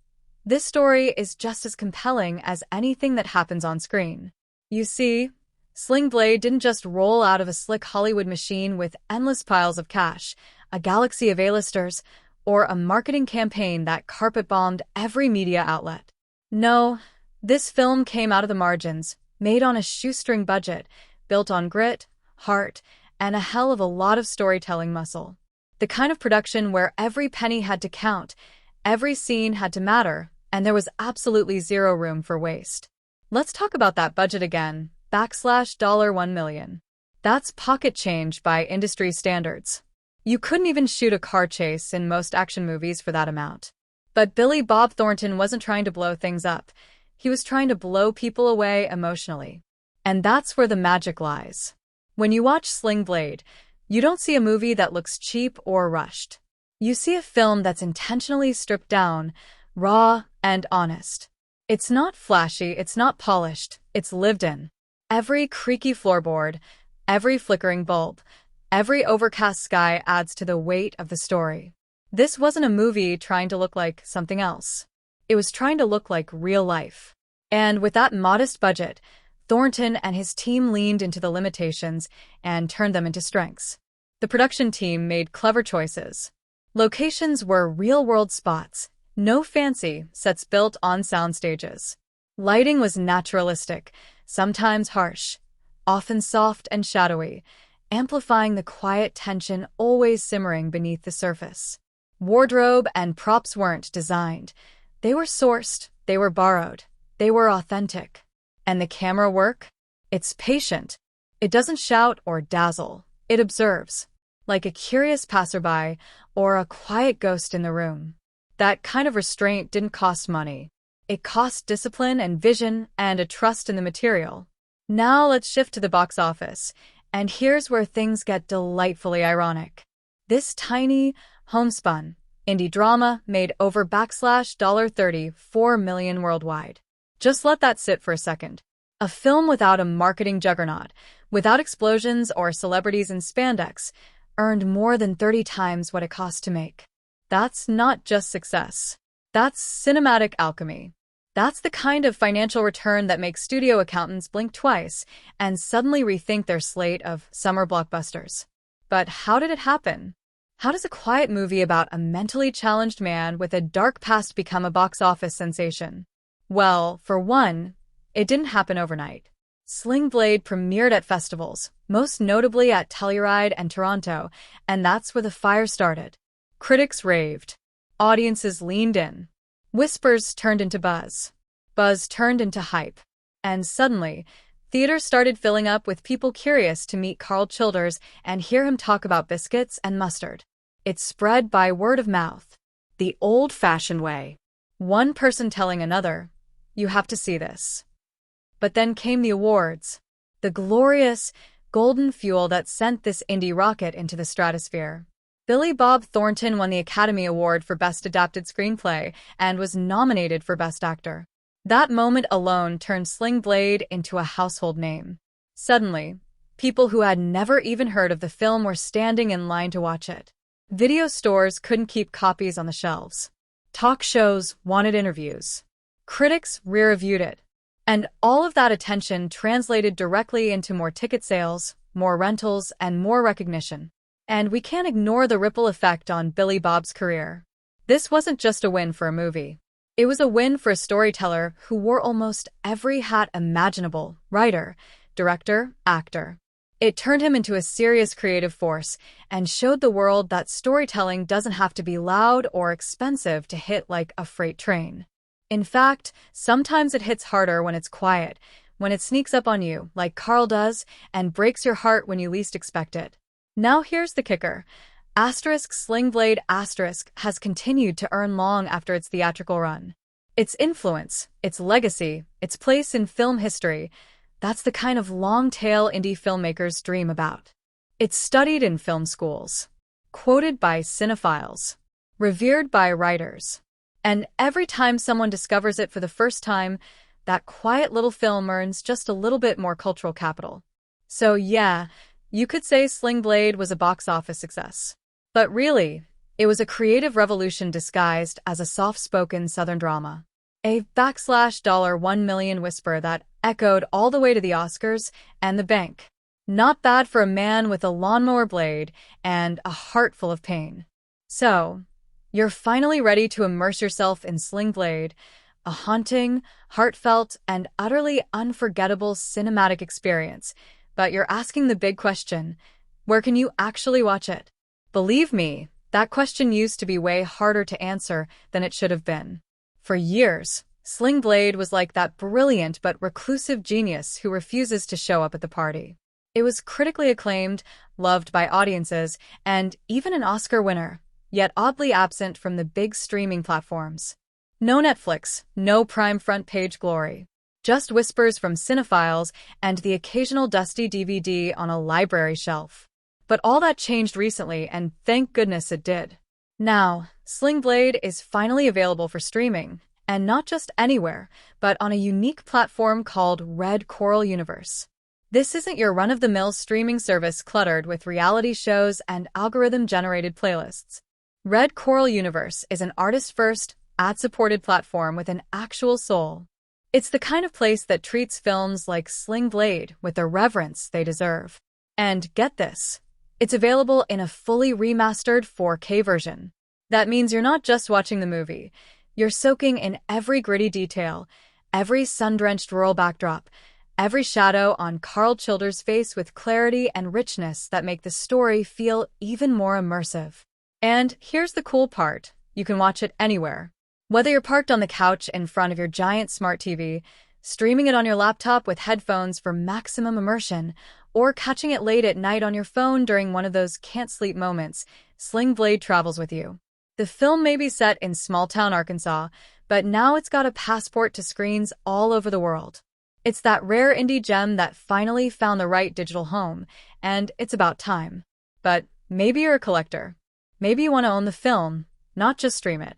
this story is just as compelling as anything that happens on screen. You see, Sling Blade didn't just roll out of a slick Hollywood machine with endless piles of cash, a galaxy of A-listers, or a marketing campaign that carpet-bombed every media outlet. No, this film came out of the margins, made on a shoestring budget, built on grit, heart, and a hell of a lot of storytelling muscle. The kind of production where every penny had to count, every scene had to matter, and there was absolutely zero room for waste. Let's talk about that budget again, $1 million. That's pocket change by industry standards. You couldn't even shoot a car chase in most action movies for that amount. But Billy Bob Thornton wasn't trying to blow things up. He was trying to blow people away emotionally. And that's where the magic lies. When you watch Sling Blade, you don't see a movie that looks cheap or rushed. You see a film that's intentionally stripped down, raw, and honest. It's not flashy, it's not polished, it's lived in. Every creaky floorboard, every flickering bulb, every overcast sky adds to the weight of the story. This wasn't a movie trying to look like something else. It was trying to look like real life. And with that modest budget, Thornton and his team leaned into the limitations and turned them into strengths. The production team made clever choices. Locations were real-world spots, no fancy sets built on sound stages. Lighting was naturalistic, sometimes harsh, often soft and shadowy, amplifying the quiet tension always simmering beneath the surface. Wardrobe and props weren't designed. They were sourced, they were borrowed, they were authentic. And the camera work? It's patient. It doesn't shout or dazzle. It observes, like a curious passerby or a quiet ghost in the room. That kind of restraint didn't cost money. It cost discipline and vision and a trust in the material. Now let's shift to the box office. And here's where things get delightfully ironic. This tiny, homespun, indie drama made over $34 million worldwide. Just let that sit for a second. A film without a marketing juggernaut, without explosions or celebrities in spandex, earned more than 30 times what it cost to make. That's not just success. That's cinematic alchemy. That's the kind of financial return that makes studio accountants blink twice and suddenly rethink their slate of summer blockbusters. But how did it happen? How does a quiet movie about a mentally challenged man with a dark past become a box office sensation? Well, for one, it didn't happen overnight. Sling Blade premiered at festivals, most notably at Telluride and Toronto, and that's where the fire started. Critics raved. Audiences leaned in. Whispers turned into buzz. Buzz turned into hype. And suddenly, theaters started filling up with people curious to meet Karl Childers and hear him talk about biscuits and mustard. It spread by word of mouth, the old-fashioned way. One person telling another, "You have to see this." But then came the awards, the glorious, golden fuel that sent this indie rocket into the stratosphere. Billy Bob Thornton won the Academy Award for Best Adapted Screenplay and was nominated for Best Actor. That moment alone turned Sling Blade into a household name. Suddenly, people who had never even heard of the film were standing in line to watch it. Video stores couldn't keep copies on the shelves. Talk shows wanted interviews. Critics reviewed it. And all of that attention translated directly into more ticket sales, more rentals, and more recognition. And we can't ignore the ripple effect on Billy Bob's career. This wasn't just a win for a movie. It was a win for a storyteller who wore almost every hat imaginable: writer, director, actor. It turned him into a serious creative force and showed the world that storytelling doesn't have to be loud or expensive to hit like a freight train. In fact, sometimes it hits harder when it's quiet, when it sneaks up on you, like Karl does, and breaks your heart when you least expect it. Now here's the kicker. Sling Blade has continued to earn long after its theatrical run. Its influence, its legacy, its place in film history, that's the kind of long-tail indie filmmakers dream about. It's studied in film schools, quoted by cinephiles, revered by writers. And every time someone discovers it for the first time, that quiet little film earns just a little bit more cultural capital. So yeah, you could say Sling Blade was a box office success. But really, it was a creative revolution disguised as a soft-spoken Southern drama. A $1 million whisper that echoed all the way to the Oscars and the bank. Not bad for a man with a lawnmower blade and a heart full of pain. So, you're finally ready to immerse yourself in Sling Blade, a haunting, heartfelt, and utterly unforgettable cinematic experience. But you're asking the big question, where can you actually watch it? Believe me, that question used to be way harder to answer than it should have been. For years, Sling Blade was like that brilliant but reclusive genius who refuses to show up at the party. It was critically acclaimed, loved by audiences, and even an Oscar winner, yet oddly absent from the big streaming platforms. No Netflix, no Prime front page glory. Just whispers from cinephiles and the occasional dusty DVD on a library shelf. But all that changed recently, and thank goodness it did. Now, Sling Blade is finally available for streaming, and not just anywhere, but on a unique platform called Red Coral Universe. This isn't your run-of-the-mill streaming service cluttered with reality shows and algorithm-generated playlists. Red Coral Universe is an artist-first, ad-supported platform with an actual soul. It's the kind of place that treats films like Sling Blade with the reverence they deserve. And get this, it's available in a fully remastered 4K version. That means you're not just watching the movie, you're soaking in every gritty detail, every sun-drenched rural backdrop, every shadow on Karl Childers' face with clarity and richness that make the story feel even more immersive. And here's the cool part, you can watch it anywhere. Whether you're parked on the couch in front of your giant smart TV, streaming it on your laptop with headphones for maximum immersion, or catching it late at night on your phone during one of those can't-sleep moments, Sling Blade travels with you. The film may be set in small-town Arkansas, but now it's got a passport to screens all over the world. It's that rare indie gem that finally found the right digital home, and it's about time. But maybe you're a collector. Maybe you want to own the film, not just stream it.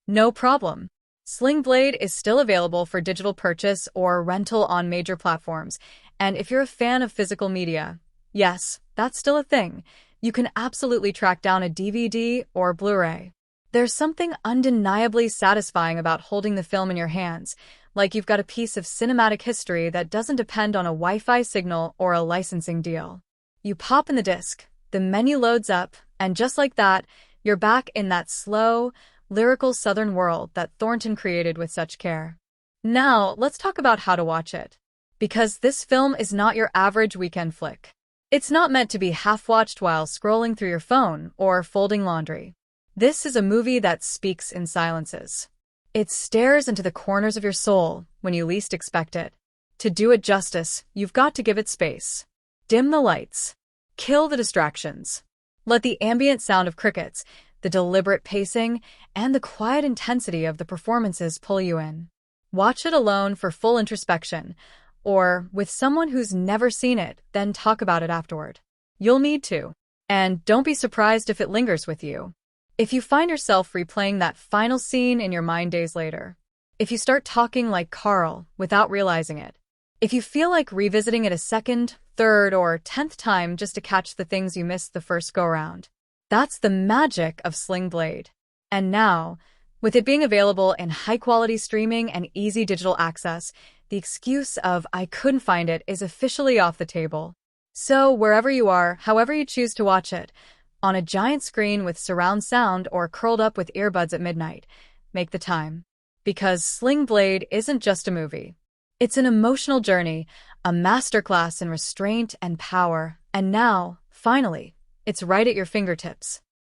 No problem. Sling Blade is still available for digital purchase or rental on major platforms, and if you're a fan of physical media, yes, that's still a thing. you can absolutely track down a DVD or Blu-ray. There's something undeniably satisfying about holding the film in your hands, like you've got a piece of cinematic history that doesn't depend on a Wi-Fi signal or a licensing deal. You pop in the disc, the menu loads up, and just like that, you're back in that slow, lyrical southern world that Thornton created with such care. Now, let's talk about how to watch it. Because this film is not your average weekend flick. It's not meant to be half-watched while scrolling through your phone or folding laundry. This is a movie that speaks in silences. It stares into the corners of your soul when you least expect it. To do it justice, you've got to give it space. Dim the lights. Kill the distractions. Let the ambient sound of crickets, the deliberate pacing, and the quiet intensity of the performances pull you in. Watch it alone for full introspection, or with someone who's never seen it, then talk about it afterward. You'll need to. And don't be surprised if it lingers with you. If you find yourself replaying that final scene in your mind days later. If you start talking like Karl without realizing it. If you feel like revisiting it a second, third, or 10th time just to catch the things you missed the first go-round. That's the magic of Sling Blade. And now, with it being available in high-quality streaming and easy digital access, the excuse of "I couldn't find it" is officially off the table. So, wherever you are, however you choose to watch it, on a giant screen with surround sound or curled up with earbuds at midnight, make the time. Because Sling Blade isn't just a movie. It's an emotional journey, a masterclass in restraint and power, and now, finally, it's right at your fingertips.